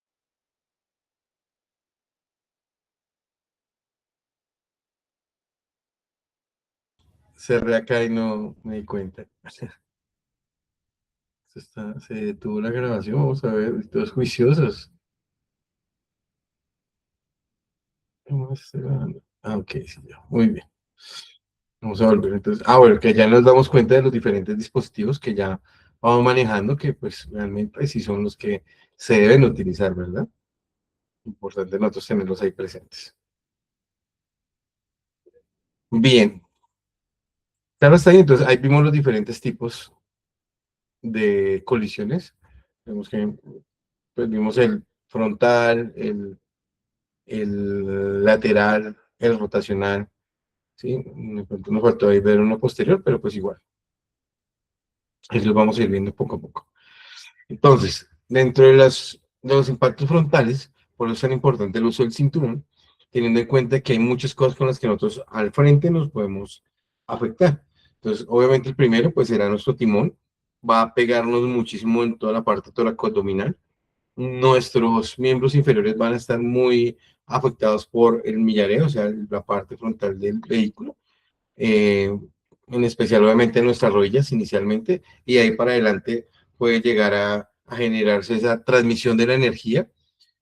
Cerré acá y no me di cuenta. Se detuvo la grabación, vamos a ver, todos juiciosos. ¿Cómo está grabando? Ok, sí, ya, muy bien. Vamos a volver entonces. Bueno, que ya nos damos cuenta de los diferentes dispositivos que ya vamos manejando, que pues realmente sí son los que se deben utilizar, ¿verdad? Importante nosotros tenerlos ahí presentes. Bien, claro, está ahí. Entonces ahí vimos los diferentes tipos de colisiones. Vemos que pues, vimos el frontal, el lateral, el rotacional, ¿sí? De pronto nos faltó ahí ver uno posterior, pero pues igual. Ahí lo vamos a ir viendo poco a poco. Entonces, dentro de los impactos frontales, por eso es tan importante el uso del cinturón, teniendo en cuenta que hay muchas cosas con las que nosotros al frente nos podemos afectar. Entonces, obviamente el primero, pues será nuestro timón, va a pegarnos muchísimo en toda la parte toracoabdominal. Nuestros miembros inferiores van a estar muy afectados por el millareo, o sea, la parte frontal del vehículo, en especial obviamente en nuestras rodillas inicialmente, y ahí para adelante puede llegar a generarse esa transmisión de la energía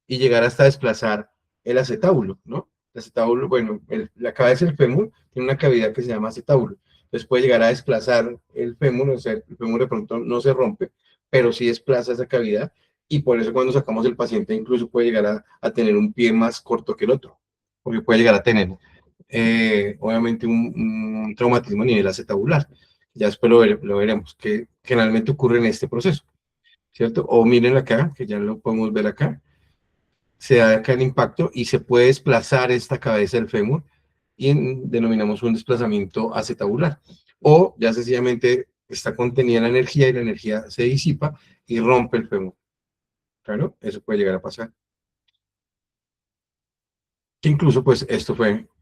y llegar hasta desplazar el acetábulo, ¿no? El acetábulo, bueno, la cabeza del fémur tiene una cavidad que se llama acetábulo, entonces puede llegar a desplazar el fémur, o sea, el fémur de pronto no se rompe, pero sí desplaza esa cavidad, y por eso cuando sacamos el paciente incluso puede llegar a tener un pie más corto que el otro, porque puede llegar a tener obviamente un traumatismo a nivel acetabular. Ya después lo veremos, que generalmente ocurre en este proceso, ¿cierto? O miren acá, que ya lo podemos ver acá, se da acá el impacto y se puede desplazar esta cabeza del fémur y denominamos un desplazamiento acetabular. O ya sencillamente está contenida la energía y la energía se disipa y rompe el fémur. Claro, eso puede llegar a pasar. Que incluso, pues, esto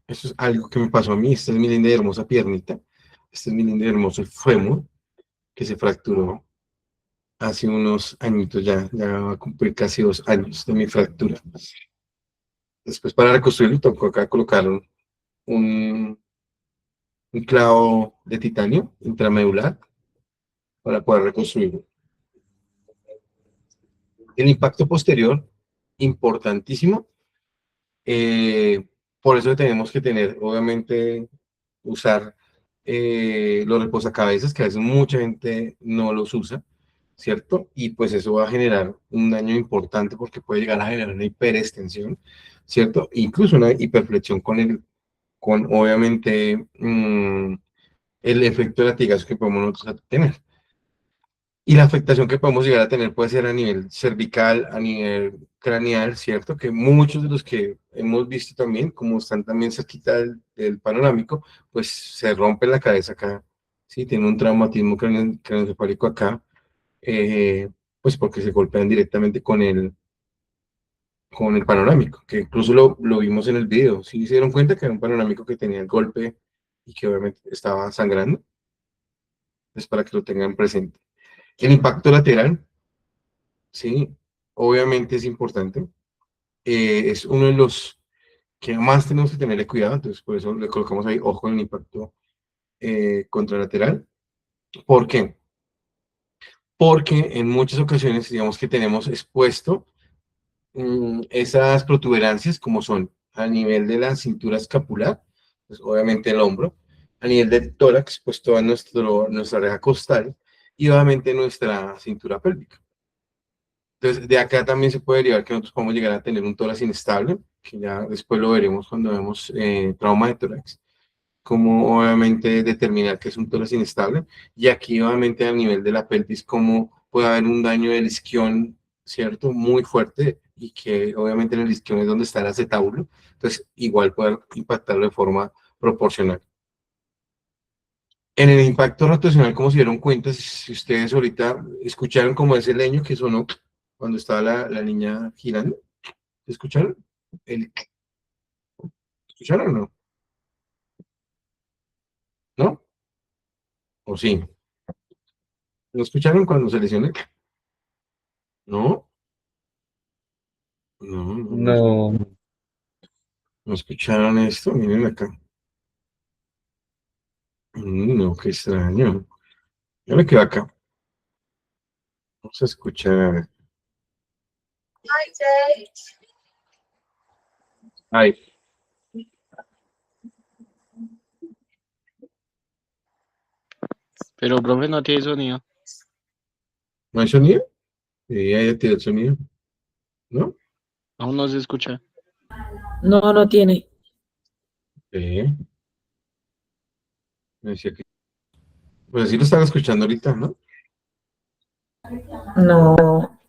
es algo que me pasó a mí. Esta es mi linda y hermosa piernita. Este es mi lindo y hermoso fémur que se fracturó hace unos añitos ya va a cumplir casi 2 años de mi fractura. Después para reconstruirlo tocó acá colocar un clavo de titanio intramedular para poder reconstruirlo. El impacto posterior, importantísimo. Por eso tenemos que tener, obviamente, usar los reposacabezas, que a veces mucha gente no los usa, ¿cierto? Y pues eso va a generar un daño importante porque puede llegar a generar una hiperextensión, ¿cierto? Incluso una hiperflexión con obviamente, el efecto de latigazo que podemos nosotros tener. Y la afectación que podemos llegar a tener puede ser a nivel cervical, a nivel craneal, ¿cierto? Que muchos de los que hemos visto también, como están también cerquita del panorámico, pues se rompe la cabeza acá, ¿sí? Tiene un traumatismo craneoencefálico acá, pues porque se golpean directamente con el panorámico, que incluso lo vimos en el video. ¿Sí se dieron cuenta que era un panorámico que tenía el golpe y que obviamente estaba sangrando? Es para que lo tengan presente. El impacto lateral, sí, obviamente es importante. Es uno de los que más tenemos que tenerle cuidado, entonces por eso le colocamos ahí, ojo en el impacto contralateral. ¿Por qué? Porque en muchas ocasiones, digamos que tenemos expuesto esas protuberancias como son a nivel de la cintura escapular, pues obviamente el hombro, a nivel del tórax, pues toda nuestra oreja costal y obviamente nuestra cintura pélvica. Entonces, de acá también se puede derivar que nosotros podemos llegar a tener un tórax inestable, que ya después lo veremos cuando vemos trauma de tórax, como obviamente determinar que es un tórax inestable, y aquí obviamente a nivel de la pelvis, como puede haber un daño del isquión, ¿cierto? Muy fuerte, y que obviamente en el isquión es donde está el acetábulo, entonces igual puede impactarlo de forma proporcional. En el impacto rotacional, como se dieron cuenta, si ustedes ahorita escucharon como ese leño que sonó cuando estaba la niña girando, ¿escucharon? ¿Escucharon o no? ¿No? ¿O sí? ¿Lo escucharon cuando se lesionó? ¿No? No. ¿No escucharon esto? Miren acá. No, qué extraño. Yo me quedo acá. Vamos a escuchar. Ay. Pero, profe, no tiene sonido. ¿No hay sonido? Sí, ahí tiene el sonido. ¿No? Aún no se escucha. No, no tiene. Sí. Me decía que... Pues sí lo están escuchando ahorita, ¿no? No.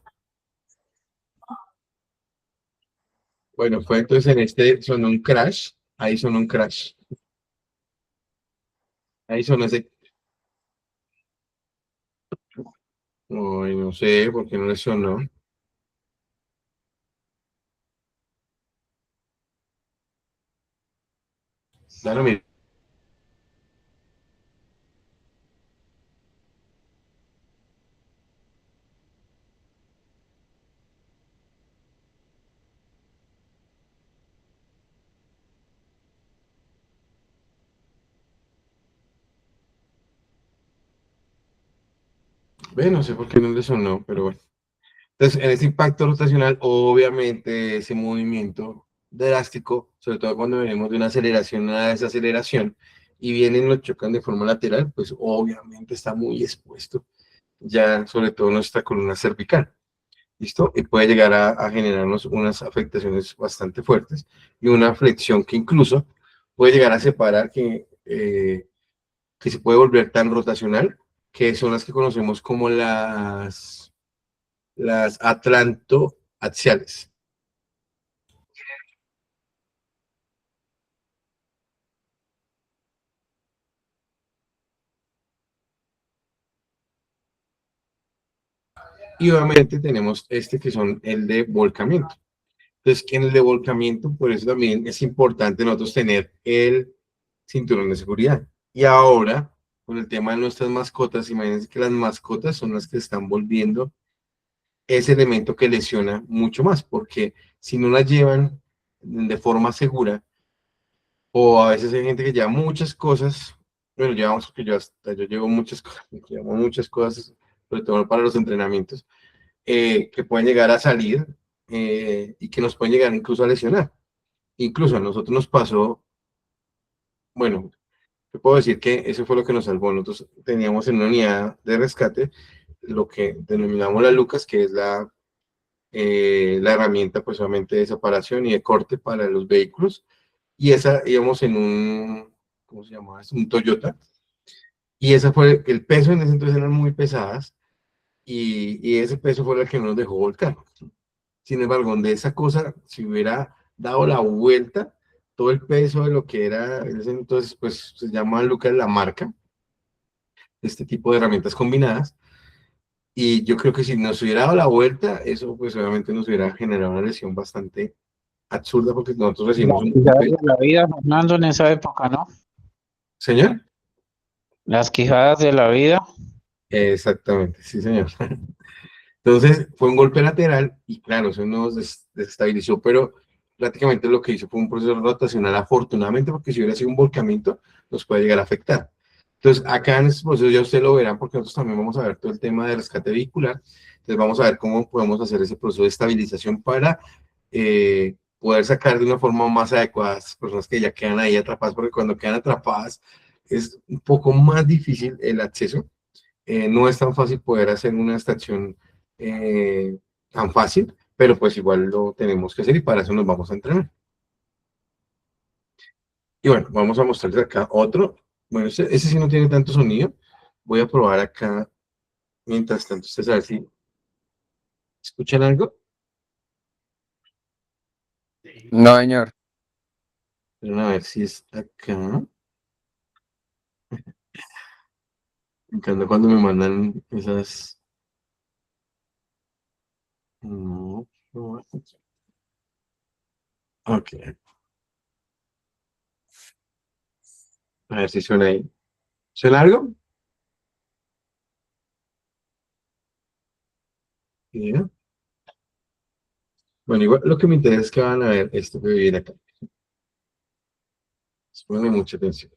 Bueno, fue entonces en este sonó un crash. Ahí sonó un crash. Ahí sonó ese. Ay, no sé, ¿por qué no le sonó? Claro, mira. Ve, no sé por qué no le sonó, pero bueno. Entonces, en ese impacto rotacional, obviamente ese movimiento drástico, sobre todo cuando venimos de una aceleración a una desaceleración y vienen y nos chocan de forma lateral, pues obviamente está muy expuesto, ya sobre todo nuestra columna cervical. ¿Listo? Y puede llegar a generarnos unas afectaciones bastante fuertes y una flexión que incluso puede llegar a separar que se puede volver tan rotacional, que son las que conocemos como las atlantoaxiales. Y obviamente tenemos este que son el de volcamiento. Entonces, en el de volcamiento, por eso también es importante nosotros tener el cinturón de seguridad. Y ahora, con el tema de nuestras mascotas, imagínense que las mascotas son las que están volviendo ese elemento que lesiona mucho más, porque si no las llevan de forma segura, o a veces hay gente que lleva muchas cosas, bueno, llevamos, porque yo llevo muchas cosas, llevo muchas cosas, sobre todo para los entrenamientos, que pueden llegar a salir y que nos pueden llegar incluso a lesionar. Incluso a nosotros nos pasó, bueno, yo puedo decir que eso fue lo que nos salvó. Nosotros teníamos en una unidad de rescate lo que denominamos la Lucas, que es la herramienta, pues obviamente de separación y de corte para los vehículos. Y esa íbamos en ¿cómo se llama? Es un Toyota. Y esa fue, el peso en ese entonces eran muy pesadas y ese peso fue el que no nos dejó volcar. Sin embargo, donde esa cosa, si hubiera dado la vuelta, todo el peso de lo que era, en ese entonces, pues se llama Lucas la marca, este tipo de herramientas combinadas. Y yo creo que si nos hubiera dado la vuelta, eso pues obviamente nos hubiera generado una lesión bastante absurda porque nosotros Las recibimos un quijadas golpe. de la vida, Fernando, en esa época, ¿no? Señor. Las quijadas de la vida. Exactamente, sí, señor. Entonces fue un golpe lateral y claro, eso nos desestabilizó, pero prácticamente lo que hizo fue un proceso rotacional, afortunadamente, porque si hubiera sido un volcamiento, nos puede llegar a afectar. Entonces, acá en este proceso ya usted lo verá, porque nosotros también vamos a ver todo el tema de rescate vehicular. Entonces, vamos a ver cómo podemos hacer ese proceso de estabilización para poder sacar de una forma más adecuada a las personas que ya quedan ahí atrapadas, porque cuando quedan atrapadas es un poco más difícil el acceso. No es tan fácil poder hacer una extracción tan fácil, pero pues igual lo tenemos que hacer y para eso nos vamos a entrenar. Y bueno, vamos a mostrarles acá otro. Bueno, ese sí no tiene tanto sonido. Voy a probar acá, mientras tanto, ustedes a ver si escuchan algo. No, señor. Pero a ver si es acá. Me encanta cuando me mandan esas. No, no. Ok. A ver si suena ahí. ¿Suena algo? Yeah. Bueno, igual lo que me interesa es que van a ver esto que viene acá. Ponle mucha atención.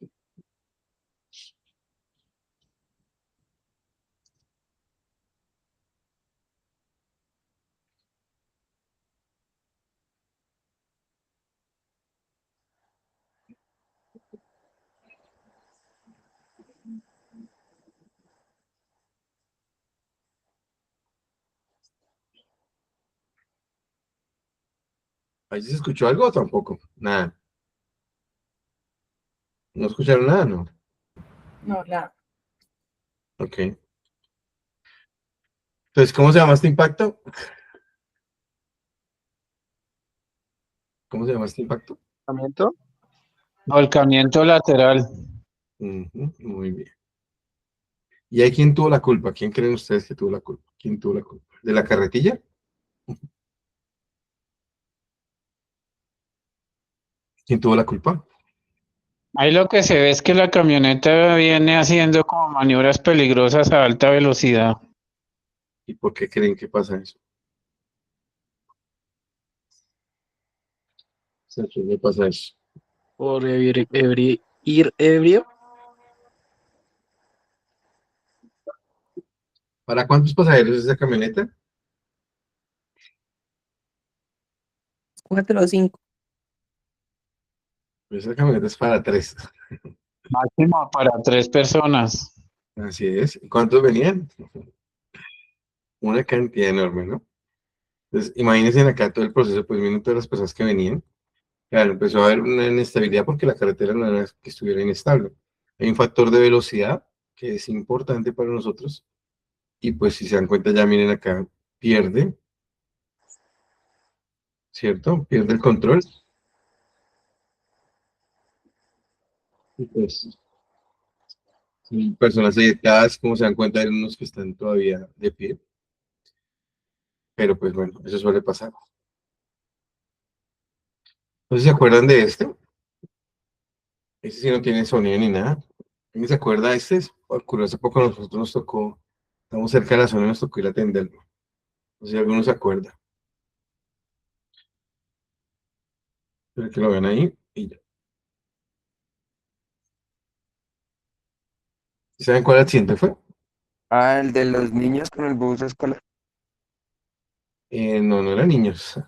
¿Ahí se escuchó algo o tampoco? Nada. ¿No escucharon nada? No. No, la. Ok. Entonces, ¿cómo se llama este impacto? ¿Cómo se llama este impacto? Volcamiento lateral. Muy bien. ¿Y ahí quién tuvo la culpa? ¿Quién creen ustedes que tuvo la culpa? ¿Quién tuvo la culpa? ¿De la carretilla? ¿Quién tuvo la culpa? Ahí lo que se ve es que la camioneta viene haciendo como maniobras peligrosas a alta velocidad. ¿Y por qué creen que pasa eso? O sea, ¿qué le pasa eso? Por ir ebrio. ¿Para cuántos pasajeros es esa camioneta? 4 o 5. Esa camioneta es para 3. Máximo para 3 personas. Así es. ¿Cuántos venían? Una cantidad enorme, ¿no? Entonces, imagínense acá todo el proceso, pues vienen todas las personas que venían. Claro, empezó a haber una inestabilidad porque la carretera no era que estuviera inestable. Hay un factor de velocidad que es importante para nosotros. Y pues si se dan cuenta, ya miren acá, pierde, ¿cierto? Pierde el control. Y pues, son personas detrás, como se dan cuenta, hay unos que están todavía de pie. Pero pues bueno, eso suele pasar. No sé si se acuerdan de este. Este sí no tiene sonido ni nada. ¿Quién se acuerda? Este es, ocurrió hace poco, a nosotros nos tocó, estamos cerca de la zona y nos tocó ir a atenderlo. No sé si alguno se acuerda. Pero que lo vean ahí y ya. ¿Saben cuál accidente fue? Ah, el de los niños con el bus escolar. No, no eran niños.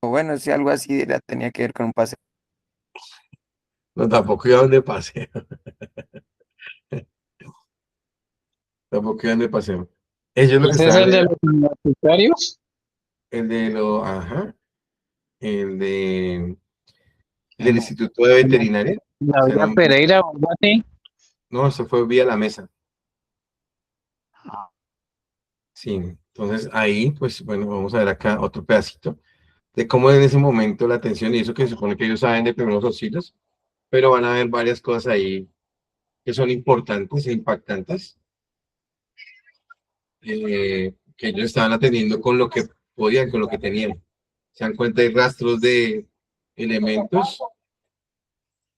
O bueno, si algo así era, tenía que ver con un paseo. No, tampoco iban de paseo. Tampoco iban de paseo. Ellos lo que ¿Ese es estaban el de era los universitarios? el de lo, ajá, el de del Instituto de Veterinaria. O La sea, Vía no, Pereira o algo así. no, eso fue vía la mesa. Sí, entonces ahí, pues bueno, vamos a ver acá otro pedacito de cómo en ese momento la atención, y eso que se supone que ellos saben de primeros auxilios, pero van a ver varias cosas ahí que son importantes e impactantes, que ellos estaban atendiendo con lo que podían, con lo que tenían. Se dan cuenta, hay rastros de elementos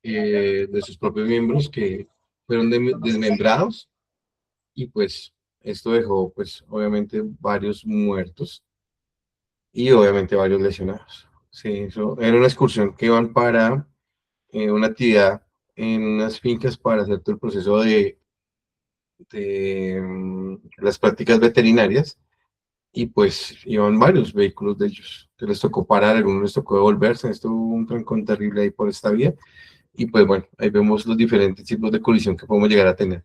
de sus propios miembros que fueron desmembrados y pues esto dejó pues obviamente varios muertos y obviamente varios lesionados. Sí, eso era una excursión que iban para una actividad en unas fincas para hacer todo el proceso de las prácticas veterinarias y pues iban varios vehículos de ellos que les tocó parar, algunos les tocó devolverse, esto hubo un trancón terrible ahí por esta vía y pues bueno, ahí vemos los diferentes tipos de colisión que podemos llegar a tener.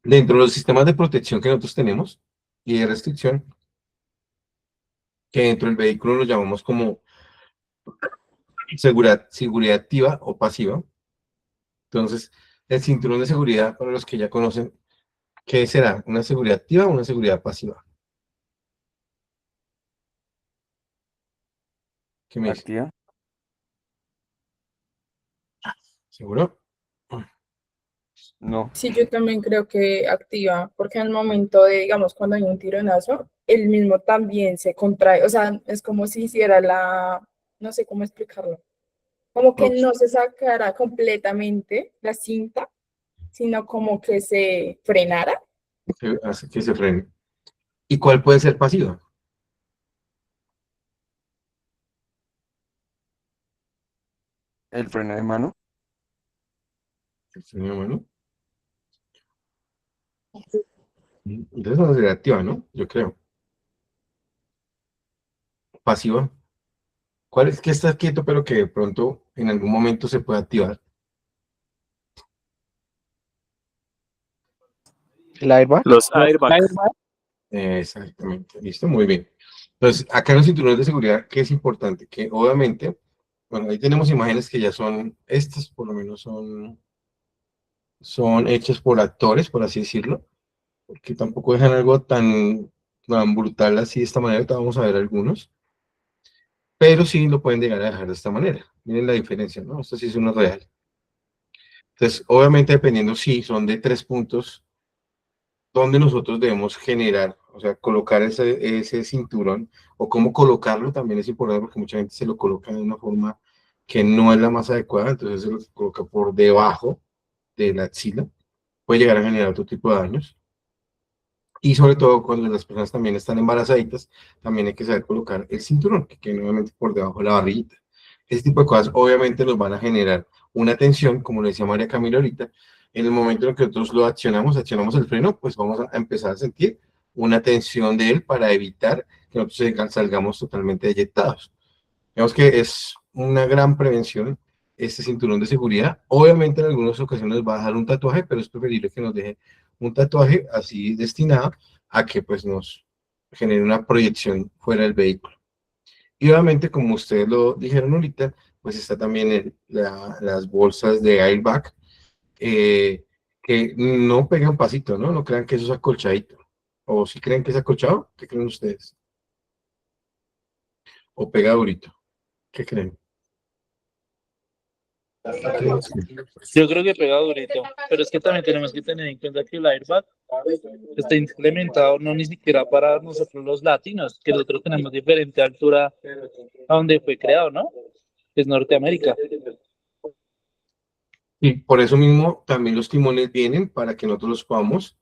Dentro de los sistemas de protección que nosotros tenemos y de restricción, que dentro del vehículo lo llamamos como seguridad activa o pasiva. Entonces, el cinturón de seguridad, para los que ya conocen, ¿qué será? ¿Una seguridad activa o una seguridad pasiva? ¿Qué me dice? Activa. ¿Seguro? No. Sí, yo también creo que activa, porque al momento de, digamos, cuando hay un tironazo, el mismo también se contrae, o sea, es como si hiciera no sé cómo explicarlo, como que No, no se sacara completamente la cinta, sino como que se frenara. que hace que se frene. ¿Y cuál puede ser pasiva? El freno de mano. El freno de mano. Entonces, una seguridad activa, ¿no? Yo creo. Pasiva. ¿Cuál es que está quieto, pero que de pronto en algún momento se puede activar? El airbag. Los airbags. Exactamente, listo, muy bien. Entonces, acá en los cinturones de seguridad, ¿qué es importante? Que obviamente, bueno, ahí tenemos imágenes que ya son, estas por lo menos son hechas por actores, por así decirlo, porque tampoco dejan algo tan brutal así de esta manera, ahorita vamos a ver algunos, pero sí lo pueden llegar a dejar de esta manera. Miren la diferencia, ¿no? Esto sí es uno real. Entonces, obviamente, dependiendo si son de 3 puntos, donde nosotros debemos generar, o sea, colocar ese cinturón, o cómo colocarlo también es importante, porque mucha gente se lo coloca de una forma que no es la más adecuada, entonces se lo coloca por debajo de la axila, puede llegar a generar otro tipo de daños. Y sobre todo cuando las personas también están embarazaditas, también hay que saber colocar el cinturón, que quede nuevamente por debajo de la barriguita. Este tipo de cosas obviamente nos van a generar una tensión, como le decía María Camila ahorita. En el momento en que nosotros lo accionamos el freno, pues vamos a empezar a sentir una tensión de él para evitar que nosotros salgamos totalmente eyectados. Digamos que es una gran prevención este cinturón de seguridad. Obviamente en algunas ocasiones va a dejar un tatuaje, pero es preferible que nos deje un tatuaje así destinado a que pues nos genere una proyección fuera del vehículo. Y obviamente, como ustedes lo dijeron ahorita, pues está también las bolsas de airbag, que no pegan pasito, ¿no? No crean que eso es acolchadito. O si creen que es acolchado, ¿qué creen ustedes? O pega durito, ¿qué creen? Yo creo que pega durito, pero es que también tenemos que tener en cuenta que el airbag está implementado no ni siquiera para nosotros los latinos, que nosotros tenemos diferente altura a donde fue creado, ¿no? Es Norteamérica. Y por eso mismo también los timones vienen para que nosotros los podamos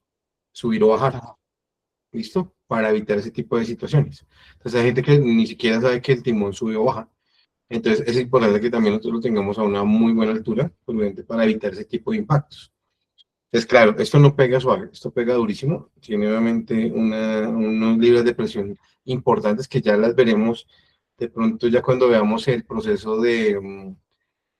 subir o bajar. ¿Listo? Para evitar ese tipo de situaciones. Entonces hay gente que ni siquiera sabe que el timón sube o baja. Entonces es importante que también nosotros lo tengamos a una muy buena altura, obviamente para evitar ese tipo de impactos. Entonces, claro, esto no pega suave, esto pega durísimo. Tiene obviamente unos libras de presión importantes que ya las veremos de pronto ya cuando veamos el proceso de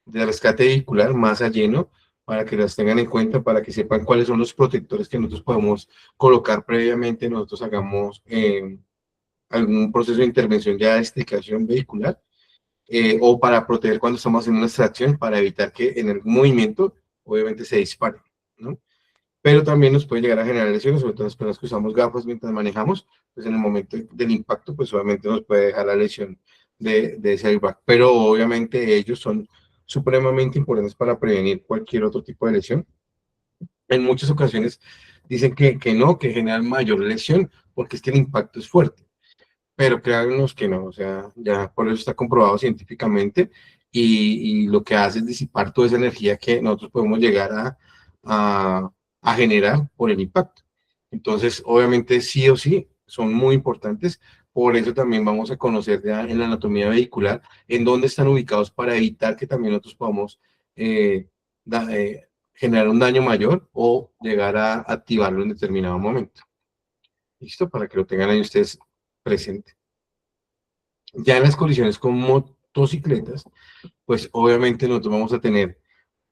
rescate vehicular más a lleno, para que las tengan en cuenta, para que sepan cuáles son los protectores que nosotros podemos colocar previamente, nosotros hagamos algún proceso de intervención ya de explicación vehicular, o para proteger cuando estamos haciendo una extracción, para evitar que en el movimiento, obviamente, se dispare, ¿no? Pero también nos puede llegar a generar lesiones, sobre todo las personas que usamos gafas mientras manejamos, pues en el momento del impacto, pues obviamente nos puede dejar la lesión de ese airbag. Pero obviamente ellos son supremamente importantes para prevenir cualquier otro tipo de lesión. En muchas ocasiones dicen que no, que generan mayor lesión, porque es que el impacto es fuerte. Pero créannos que no, o sea, ya por eso está comprobado científicamente, y lo que hace es disipar toda esa energía que nosotros podemos llegar a generar por el impacto. Entonces, obviamente, sí o sí, son muy importantes. Por eso también vamos a conocer ya en la anatomía vehicular en dónde están ubicados para evitar que también nosotros podamos generar un daño mayor o llegar a activarlo en determinado momento. ¿Listo? Para que lo tengan ahí ustedes presente. Ya en las colisiones con motocicletas, pues obviamente nosotros vamos a tener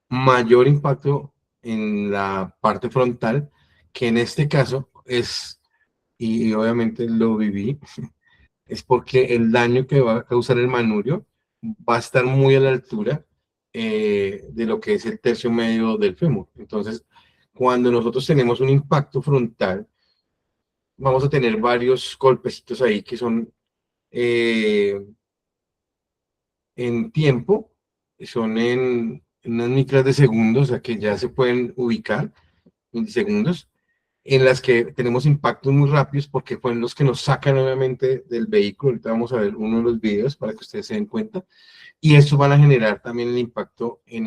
mayor impacto en la parte frontal, que en este caso es, y obviamente lo viví, es porque el daño que va a causar el manubrio va a estar muy a la altura de lo que es el tercio medio del fémur. Entonces, cuando nosotros tenemos un impacto frontal, vamos a tener varios golpecitos ahí que son en tiempo, son en unas micras de segundos, o sea que ya se pueden ubicar milisegundos, en las que tenemos impactos muy rápidos porque fueron los que nos sacan obviamente del vehículo. Ahorita vamos a ver uno de los videos para que ustedes se den cuenta, y estos van a generar también el impacto en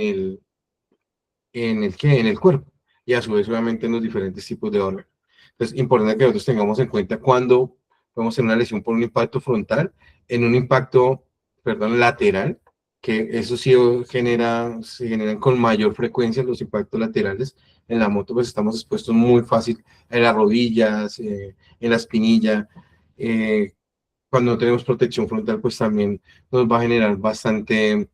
el cuerpo, y a su vez obviamente en los diferentes tipos de órganos. Entonces, importante que nosotros tengamos en cuenta cuando podemos tener una lesión por un impacto frontal, en un impacto, perdón, lateral, que eso sí se generan con mayor frecuencia los impactos laterales. En la moto pues estamos expuestos muy fácil en las rodillas, en la espinilla. Cuando no tenemos protección frontal, pues también nos va a generar bastante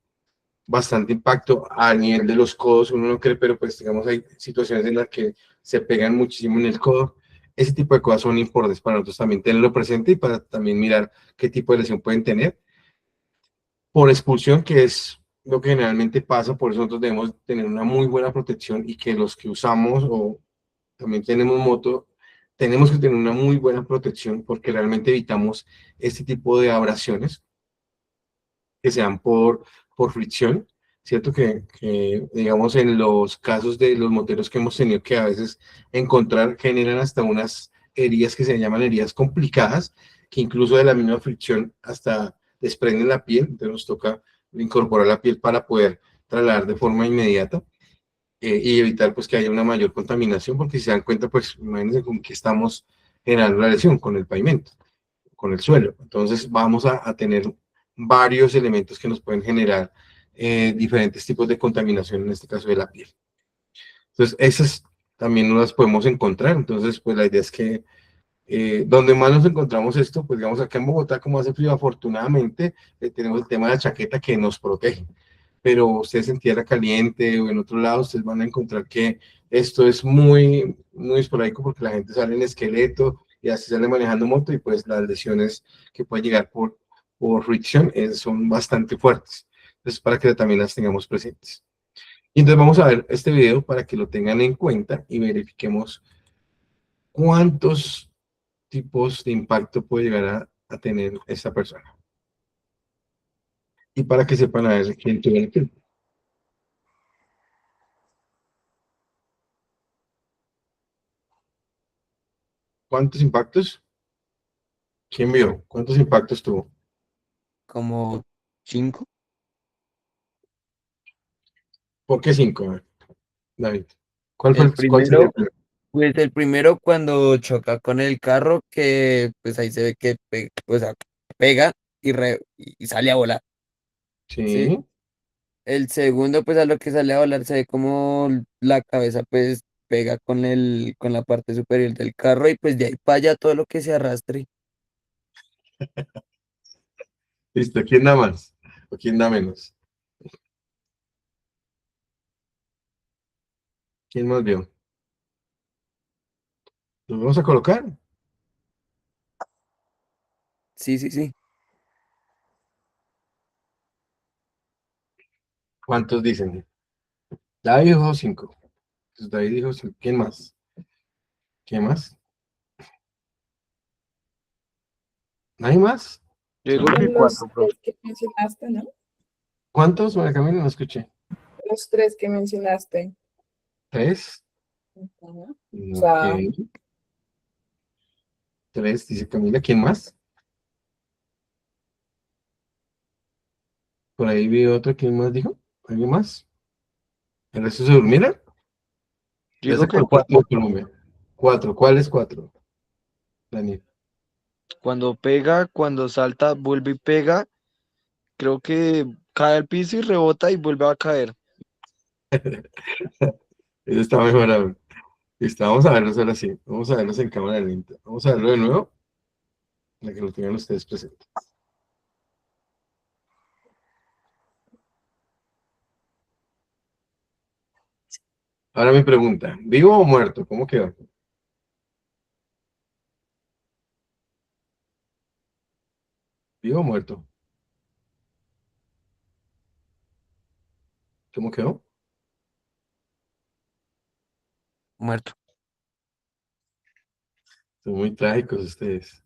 impacto a nivel de los codos. Uno no cree, pero pues digamos hay situaciones en las que se pegan muchísimo en el codo. Ese tipo de cosas son importantes para nosotros también tenerlo presente, y para también mirar qué tipo de lesión pueden tener por expulsión, que es lo que generalmente pasa. Por eso nosotros debemos tener una muy buena protección, y que los que usamos o también tenemos moto, tenemos que tener una muy buena protección, porque realmente evitamos este tipo de abrasiones que sean por fricción, ¿cierto? Digamos, en los casos de los moteros que hemos tenido que a veces encontrar, generan hasta unas heridas que se llaman heridas complicadas, que incluso de la misma fricción hasta desprenden la piel, entonces nos toca incorporar la piel para poder trasladar de forma inmediata y evitar pues que haya una mayor contaminación, porque si se dan cuenta, pues imagínense con que estamos generando la lesión, con el pavimento, con el suelo. Entonces vamos a tener varios elementos que nos pueden generar diferentes tipos de contaminación, en este caso de la piel. Entonces esas también no las podemos encontrar, entonces pues la idea es que donde más nos encontramos esto, pues digamos acá en Bogotá, como hace frío, afortunadamente tenemos el tema de la chaqueta que nos protege, pero ustedes en tierra caliente o en otro lado, ustedes van a encontrar que esto es muy, muy esporádico porque la gente sale en esqueleto y así sale manejando moto y pues las lesiones que pueden llegar por fricción son bastante fuertes. Entonces, para que también las tengamos presentes. Y entonces vamos a ver este video para que lo tengan en cuenta y verifiquemos cuántos tipos de impacto puede llegar a tener esta persona. Y para que sepan a ver quién tuvo la culpa. ¿Cuántos impactos? ¿Quién vio? ¿Cuántos impactos tuvo? Como 5. ¿Por qué 5? David. ¿Cuál El sería el primero, primero? pues el primero cuando choca con el carro, que pues ahí se ve que o sea, pega y sale a volar, ¿sí? Sí. El segundo, pues a lo que sale a volar se ve como la cabeza pues pega con la parte superior del carro y pues de ahí para allá todo lo que se arrastre. Listo. ¿Quién da más? ¿O quién da menos? ¿Quién más vio? ¿Lo vamos a colocar? Sí, sí, sí. ¿Cuántos dicen? David dijo 5. Entonces David dijo 5. ¿Quién más? ¿Quién más? ¿Nadie más? Yo digo que Los 4, profe. tres que mencionaste, ¿no? ¿Cuántos? María Camila, no escuché. Los tres que mencionaste. 3. Ujú. O Ok. sea, 3, dice Camila. ¿Quién más? Por ahí vi otro. ¿Quién más dijo? ¿Alguien más? ¿El resto se durmieron? Yo Ya digo se que colocó 4. Colombia. 4. ¿Cuál es 4? Daniel. Cuando pega, cuando salta, vuelve y pega. Creo que cae al piso y rebota y vuelve a caer. Eso está mejorado. Listo, vamos a verlos ahora sí. Vamos a verlos en cámara lenta. Vamos a verlo de nuevo, para que lo tengan ustedes presente. Ahora mi pregunta, ¿vivo o muerto? ¿Cómo quedó? ¿Vivo o muerto? ¿Cómo quedó? Muerto. Son muy trágicos ustedes.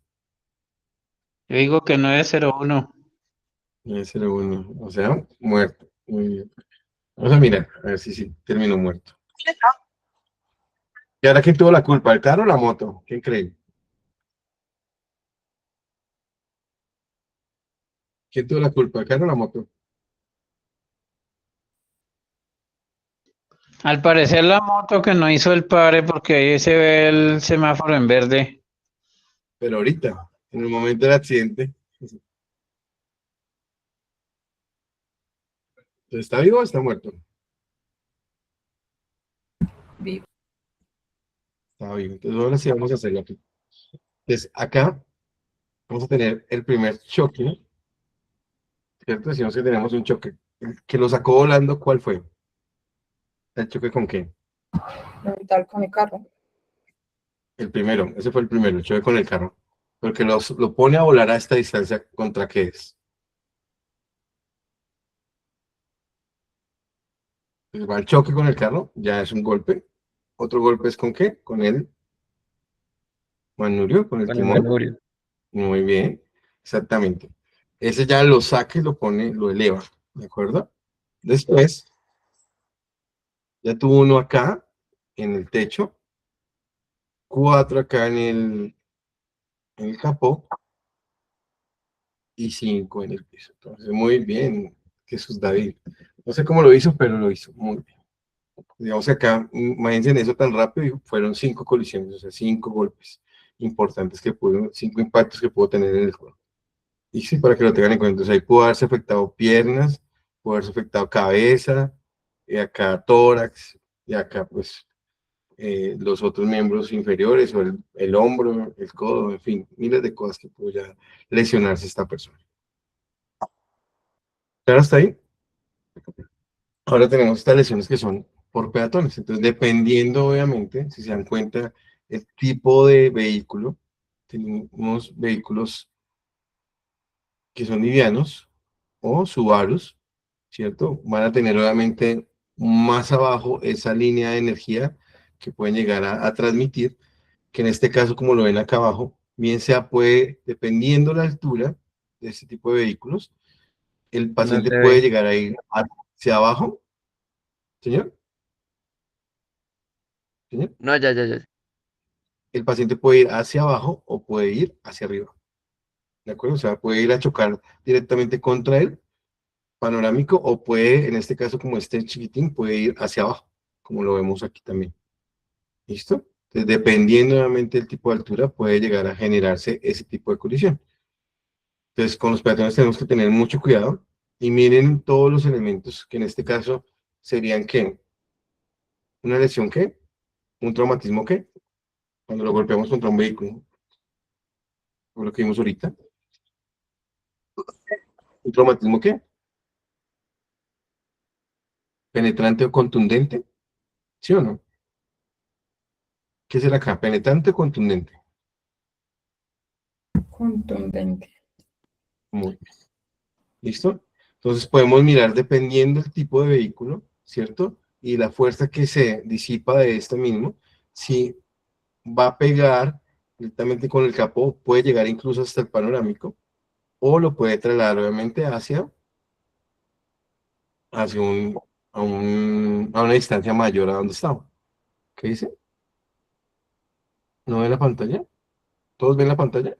Yo digo que 901. Ese era uno. O sea, muerto. Muy bien. Vamos a mirar, a ver si terminó muerto. ¿Y ahora quién tuvo la culpa? ¿El carro o la moto? ¿Quién cree? ¿Quién tuvo la culpa? ¿El carro o la moto? Al parecer la moto que no hizo el pare porque ahí se ve el semáforo en verde. Pero ahorita, en el momento del accidente. ¿Está vivo o está muerto? vivo. Está vivo. Entonces ahora sí vamos a hacerlo aquí. Entonces acá vamos a tener el primer choque, ¿cierto? Decimos que tenemos un choque. El que lo sacó volando, ¿cuál fue? ¿El choque con qué? Mental con el carro. El primero, ese fue el primero, el choque con el carro. Porque lo pone a volar a esta distancia, ¿contra qué es? Entonces va el choque con el carro, ya es un golpe. Otro golpe es ¿con qué? Con el manurio, con el Con el timón. manubrio. Muy bien, exactamente. ese ya lo saca y lo pone, lo eleva, ¿de acuerdo? Después, ya tuvo uno acá, en el techo, 4 acá en el capó, y 5 en el piso. Entonces, muy bien, Jesús David. No sé cómo lo hizo, pero lo hizo muy bien. Digamos que acá, imagínense en eso tan rápido, fueron 5 colisiones, o sea, 5 golpes importantes que pudo, 5 impactos que pudo tener en el juego. Y sí, para que lo tengan en cuenta, entonces ahí pudo haberse afectado piernas, pudo haberse afectado cabeza, y acá tórax, y acá pues los otros miembros inferiores, o el hombro, el codo, en fin, miles de cosas que pudo ya lesionarse esta persona. ¿Claro hasta ahí? Ahora tenemos estas lesiones que son por peatones. Entonces, dependiendo, obviamente, si se dan cuenta, el tipo de vehículo, tenemos vehículos que son livianos o Subarus, ¿cierto? Van a tener, obviamente, más abajo esa línea de energía que pueden llegar a transmitir, que en este caso, como lo ven acá abajo, bien sea puede, dependiendo la altura de este tipo de vehículos, el No paciente se puede ve. llegar a ir hacia abajo, señor. ¿Señor? No, ya. El paciente puede ir hacia abajo o puede ir hacia arriba. ¿De acuerdo? O sea, puede ir a chocar directamente contra el panorámico o puede, en este caso, como este chiquitín, puede ir hacia abajo, como lo vemos aquí también. ¿Listo? Entonces, dependiendo nuevamente del tipo de altura, puede llegar a generarse ese tipo de colisión. Entonces, con los peatones tenemos que tener mucho cuidado y miren todos los elementos que en este caso serían ¿qué? ¿Una lesión qué? ¿Un traumatismo qué? Cuando lo golpeamos contra un vehículo, como lo que vimos ahorita. ¿Un traumatismo qué? ¿Penetrante o contundente? ¿Sí o no? ¿Qué será acá? ¿Penetrante o contundente? Contundente. Muy bien. ¿Listo? Entonces podemos mirar dependiendo del tipo de vehículo, ¿cierto? Y la fuerza que se disipa de esto mismo, si va a pegar directamente con el capó, puede llegar incluso hasta el panorámico, o lo puede trasladar obviamente hacia a una distancia mayor a donde estaba. ¿Qué dice? ¿No ven la pantalla? ¿Todos ven la pantalla?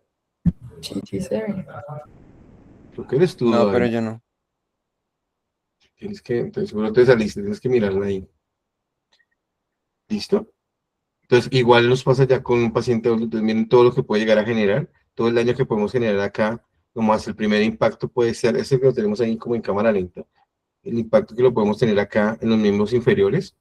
Sí se ve. Creo que eres tú, No, pero David. yo no. Tienes que, entonces seguro te saliste, tienes que mirarla ahí. ¿Listo? Entonces, igual nos pasa ya con un paciente adulto, entonces miren todo lo que puede llegar a generar, todo el daño que podemos generar acá, nomás el primer impacto puede ser, ese que lo tenemos ahí como en cámara lenta, el impacto que lo podemos tener acá en los miembros inferiores,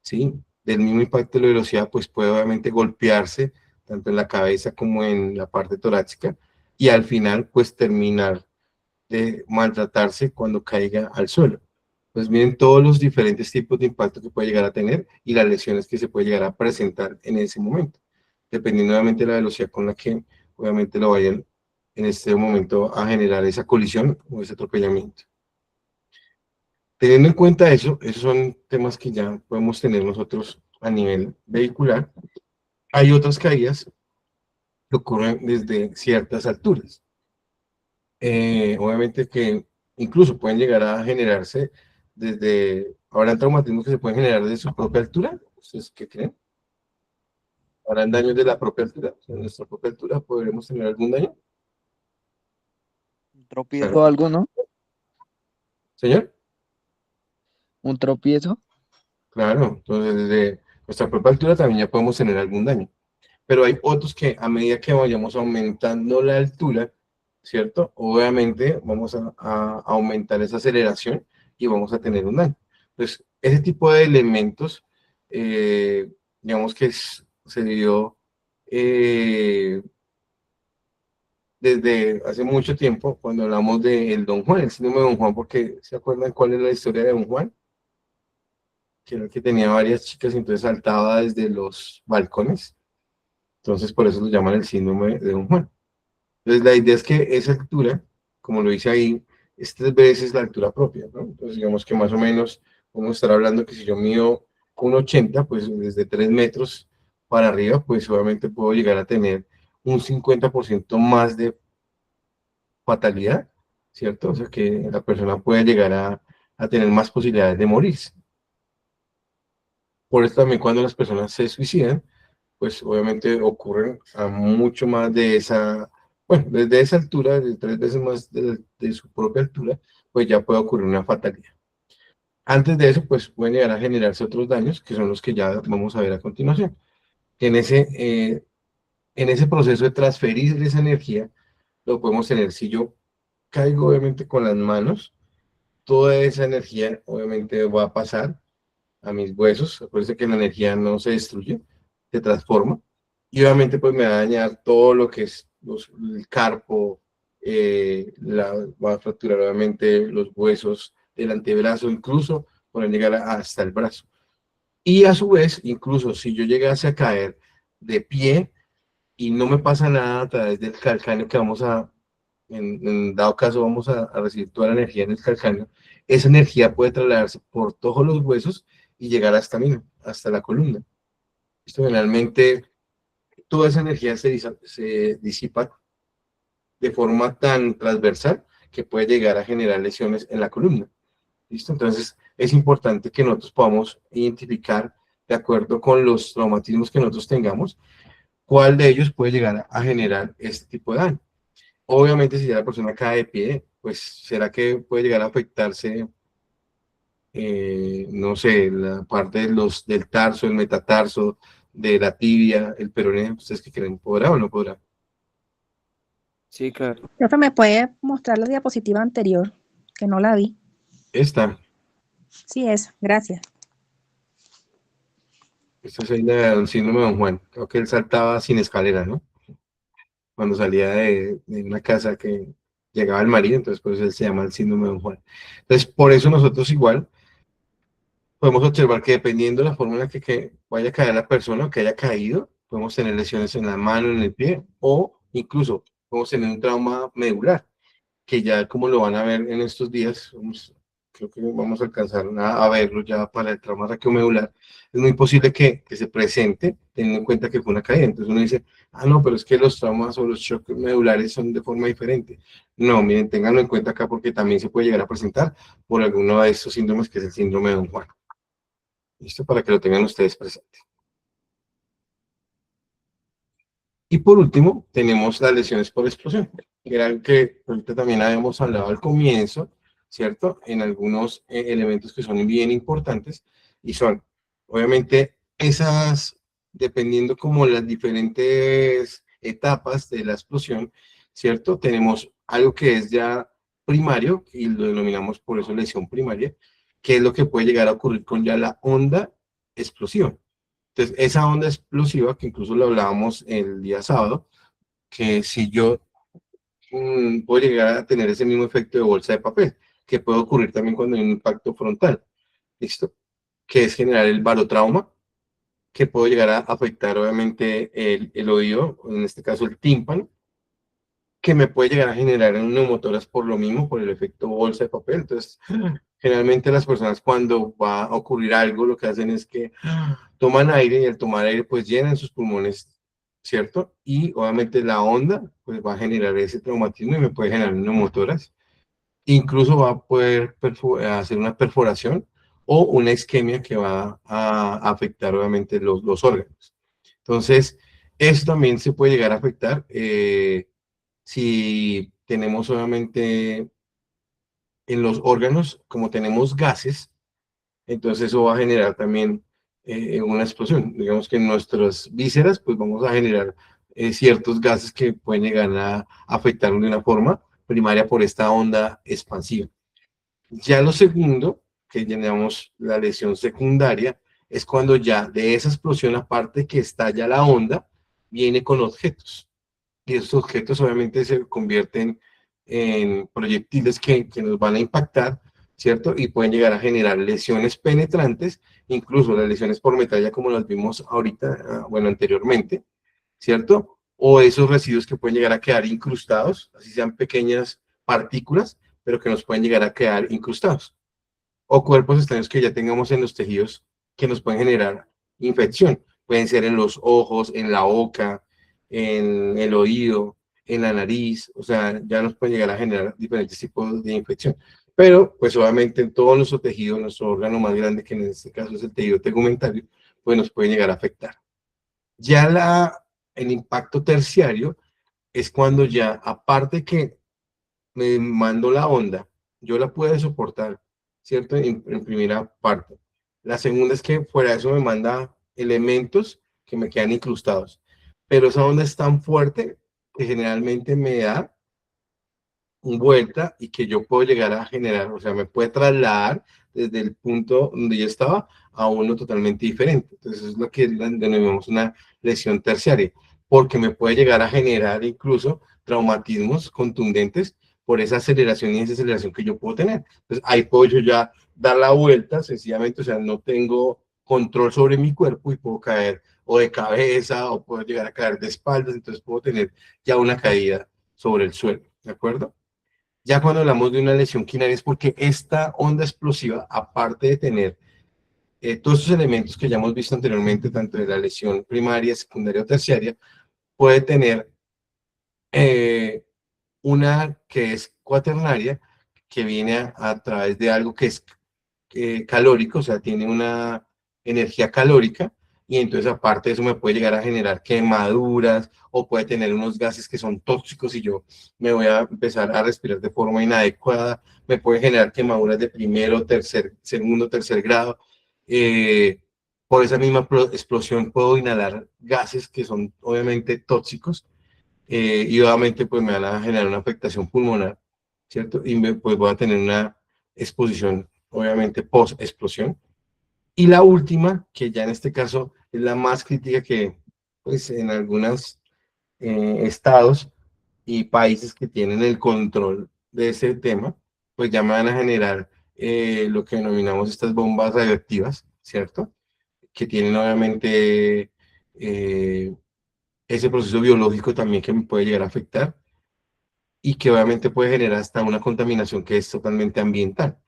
¿sí? Del mismo impacto de la velocidad, pues puede obviamente golpearse, tanto en la cabeza como en la parte torácica, y al final, pues terminar de maltratarse cuando caiga al suelo. Pues miren todos los diferentes tipos de impacto que puede llegar a tener y las lesiones que se puede llegar a presentar en ese momento, dependiendo obviamente de la velocidad con la que obviamente lo vayan en este momento a generar esa colisión o ese atropellamiento. Teniendo en cuenta eso, esos son temas que ya podemos tener nosotros a nivel vehicular. Hay otras caídas que ocurren desde ciertas alturas. Obviamente que incluso pueden llegar a generarse desde, habrán traumatismos que se pueden generar desde su propia altura. ¿Ustedes qué creen? ¿Habrán daños de la propia altura? O sea, ¿en nuestra propia altura podremos tener algún daño? ¿Un tropiezo Claro. o algo, no? ¿Señor? ¿Un tropiezo? Claro, entonces desde nuestra propia altura también ya podemos tener algún daño. Pero hay otros que a medida que vayamos aumentando la altura, ¿cierto? Obviamente vamos a aumentar esa aceleración y vamos a tener un daño. Entonces, ese tipo de elementos, digamos que se dio desde hace mucho tiempo, cuando hablamos del Don Juan, el síndrome de Don Juan, porque ¿se acuerdan cuál es la historia de Don Juan? Que era el que tenía varias chicas y entonces saltaba desde los balcones. Entonces, por eso lo llaman el síndrome de Don Juan. Entonces, la idea es que esa altura, como lo dice ahí, es 3 veces la altura propia, ¿no? Entonces, digamos que más o menos vamos a estar hablando que si yo mido 1,80, pues desde 3 metros para arriba, pues obviamente puedo llegar a tener un 50% más de fatalidad ¿cierto? O sea, que la persona puede llegar a tener más posibilidades de morirse. Por eso también cuando las personas se suicidan, pues obviamente ocurren a mucho más de esa, bueno, desde esa altura, de 3 veces más de su propia altura, pues ya puede ocurrir una fatalidad. Antes de eso, pues pueden llegar a generarse otros daños, que son los que ya vamos a ver a continuación. En ese proceso de transferir esa energía, lo podemos tener. Si yo caigo obviamente con las manos, toda esa energía obviamente va a pasar a mis huesos. Acuérdense que la energía no se destruye, se transforma. Y obviamente pues me va a dañar todo lo que es el carpo, va a fracturar obviamente los huesos del antebrazo, incluso pueden llegar hasta el brazo. Y a su vez, incluso si yo llegase a caer de pie y no me pasa nada a través del calcáneo que vamos en dado caso vamos a recibir toda la energía en el calcáneo, esa energía puede trasladarse por todos los huesos y llegar hasta la columna. Esto generalmente, toda esa energía se disipa de forma tan transversal que puede llegar a generar lesiones en la columna. ¿Listo? Entonces, es importante que nosotros podamos identificar, de acuerdo con los traumatismos que nosotros tengamos, cuál de ellos puede llegar a generar este tipo de daño. Obviamente, si ya la persona cae de pie, pues, ¿será que puede llegar a afectarse, no sé, la parte del tarso, el metatarso, de la tibia, el peroné? ¿Ustedes qué creen? ¿Podrá o no podrá? Sí, claro. Profe, ¿me puede mostrar la diapositiva anterior? Que no la vi. Esta Sí, eso, gracias. es el síndrome de Don Juan. Creo que él saltaba sin escalera, ¿no? Cuando salía de una casa que llegaba el marido, entonces por eso él se llama el síndrome de Don Juan. Entonces, por eso nosotros igual podemos observar que dependiendo de la forma en la que vaya a caer la persona o que haya caído, podemos tener lesiones en la mano, en el pie, o incluso podemos tener un trauma medular, que ya como lo van a ver en estos días, creo que vamos a alcanzar a verlo ya para el trauma raquiomedular. Es muy posible que se presente, teniendo en cuenta que fue una caída. Entonces uno dice, no, pero es que los traumas o los shocks medulares son de forma diferente. No, miren, ténganlo en cuenta acá porque también se puede llegar a presentar por alguno de estos síndromes, que es el síndrome de Don Juan. ¿Listo? Para que lo tengan ustedes presente. Y por último, tenemos las lesiones por explosión, que era algo que ahorita también habíamos hablado al comienzo, ¿cierto? En algunos elementos que son bien importantes, y son, obviamente, esas, dependiendo como las diferentes etapas de la explosión, ¿cierto? Tenemos algo que es ya primario, y lo denominamos por eso lesión primaria, que es lo que puede llegar a ocurrir con ya la onda explosiva. Entonces, esa onda explosiva, que incluso lo hablábamos el día sábado, que si yo puedo llegar a tener ese mismo efecto de bolsa de papel, que puede ocurrir también cuando hay un impacto frontal, ¿listo? Que es generar el barotrauma, que puede llegar a afectar obviamente el oído, en este caso el tímpano, que me puede llegar a generar en neumotoras por lo mismo, por el efecto bolsa de papel. Entonces, generalmente las personas cuando va a ocurrir algo, lo que hacen es que toman aire y al tomar aire pues llenan sus pulmones, ¿cierto? Y obviamente la onda pues va a generar ese traumatismo y me puede generar neumotoras. Incluso va a poder hacer una perforación o una isquemia que va a afectar obviamente los órganos. Entonces, eso también se puede llegar a afectar si tenemos obviamente en los órganos, como tenemos gases, entonces eso va a generar también una explosión. Digamos que en nuestras vísceras, pues vamos a generar ciertos gases que pueden llegar a afectar de una forma primaria por esta onda expansiva. Ya lo segundo, que llamamos la lesión secundaria, es cuando ya de esa explosión, aparte que estalla la onda, viene con objetos. Y esos objetos obviamente se convierten en proyectiles que nos van a impactar, ¿cierto? Y pueden llegar a generar lesiones penetrantes, incluso las lesiones por metralla como las vimos ahorita, bueno, anteriormente, ¿cierto? O esos residuos que pueden llegar a quedar incrustados, así sean pequeñas partículas, pero que nos pueden llegar a quedar incrustados. O cuerpos extraños que ya tengamos en los tejidos que nos pueden generar infección. Pueden ser en los ojos, en la boca, en el oído, en la nariz, o sea, ya nos puede llegar a generar diferentes tipos de infección. Pero, pues obviamente en todo nuestro tejido, nuestro órgano más grande, que en este caso es el tejido tegumentario, pues nos puede llegar a afectar. Ya el impacto terciario es cuando ya, aparte que me mando la onda, yo la puedo soportar, ¿cierto? En primera parte. La segunda es que fuera de eso me manda elementos que me quedan incrustados. Pero esa onda es tan fuerte que generalmente me da vuelta y que yo puedo llegar a generar, o sea, me puede trasladar desde el punto donde yo estaba a uno totalmente diferente. Entonces es lo que denominamos una lesión terciaria, porque me puede llegar a generar incluso traumatismos contundentes por esa aceleración y desaceleración que yo puedo tener. Entonces ahí puedo yo ya dar la vuelta sencillamente, o sea, no tengo control sobre mi cuerpo y puedo caer o de cabeza o puedo llegar a caer de espaldas, entonces puedo tener ya una caída sobre el suelo, ¿de acuerdo? Ya cuando hablamos de una lesión quinaria es porque esta onda explosiva, aparte de tener todos estos elementos que ya hemos visto anteriormente, tanto de la lesión primaria, secundaria o terciaria, puede tener una que es cuaternaria, que viene a través de algo que es calórico, o sea, tiene una energía calórica, y entonces aparte de eso me puede llegar a generar quemaduras o puede tener unos gases que son tóxicos y yo me voy a empezar a respirar de forma inadecuada, me puede generar quemaduras de primero, segundo, tercer grado. Por esa misma explosión puedo inhalar gases que son obviamente tóxicos, y obviamente pues me van a generar una afectación pulmonar, ¿cierto? Y pues voy a tener una exposición obviamente post-explosión. Y la última, que ya en este caso es la más crítica, que pues en algunos estados y países que tienen el control de ese tema, pues ya me van a generar lo que denominamos estas bombas radioactivas, ¿cierto? Que tienen obviamente ese proceso biológico también que me puede llegar a afectar y que obviamente puede generar hasta una contaminación que es totalmente ambiental.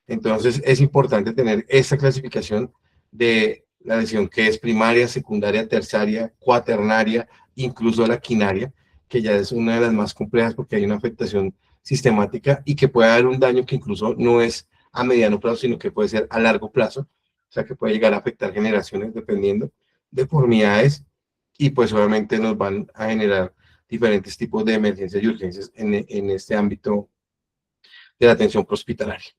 Entonces es importante tener esa clasificación de la lesión que es primaria, secundaria, terciaria, cuaternaria, incluso la quinaria, que ya es una de las más complejas porque hay una afectación sistemática y que puede haber un daño que incluso no es a mediano plazo, sino que puede ser a largo plazo, o sea que puede llegar a afectar generaciones dependiendo de deformidades, y pues obviamente nos van a generar diferentes tipos de emergencias y urgencias en este ámbito de la atención prehospitalaria.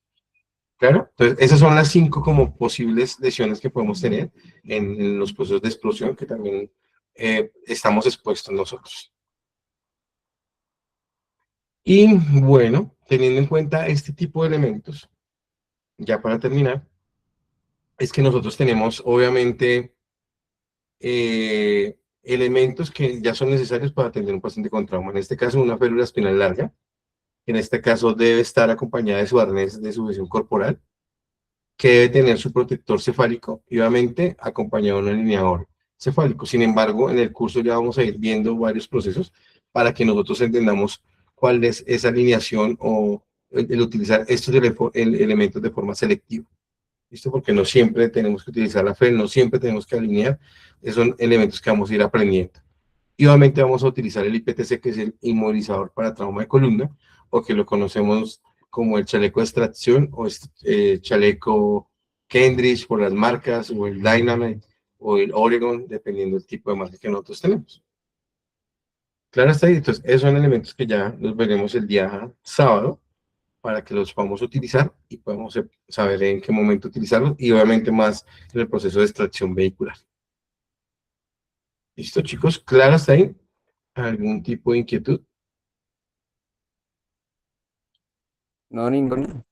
Claro, entonces esas son las 5 como posibles lesiones que podemos tener en los procesos de explosión que también estamos expuestos nosotros. Y bueno, teniendo en cuenta este tipo de elementos, ya para terminar, es que nosotros tenemos obviamente elementos que ya son necesarios para atender a un paciente con trauma. En este caso, una férula espinal larga, que en este caso debe estar acompañada de su arnés de sujeción corporal, que debe tener su protector cefálico y obviamente acompañado de un alineador cefálico. Sin embargo, en el curso ya vamos a ir viendo varios procesos para que nosotros entendamos cuál es esa alineación o el utilizar estos elementos de forma selectiva. ¿Listo? Porque no siempre tenemos que utilizar la FEL, no siempre tenemos que alinear, esos son elementos que vamos a ir aprendiendo. Y obviamente vamos a utilizar el IPTC, que es el inmovilizador para trauma de columna, o que lo conocemos como el chaleco de extracción, o chaleco Kendrick por las marcas, o el Dynamite, o el Oregon, dependiendo del tipo de marca que nosotros tenemos. Claro, está ahí. Entonces, esos son elementos que ya los veremos el día sábado, para que los podamos utilizar y podamos saber en qué momento utilizarlos, y obviamente más en el proceso de extracción vehicular. ¿Listo, chicos? ¿Claro hasta ahí? ¿Algún tipo de inquietud? No, ninguno.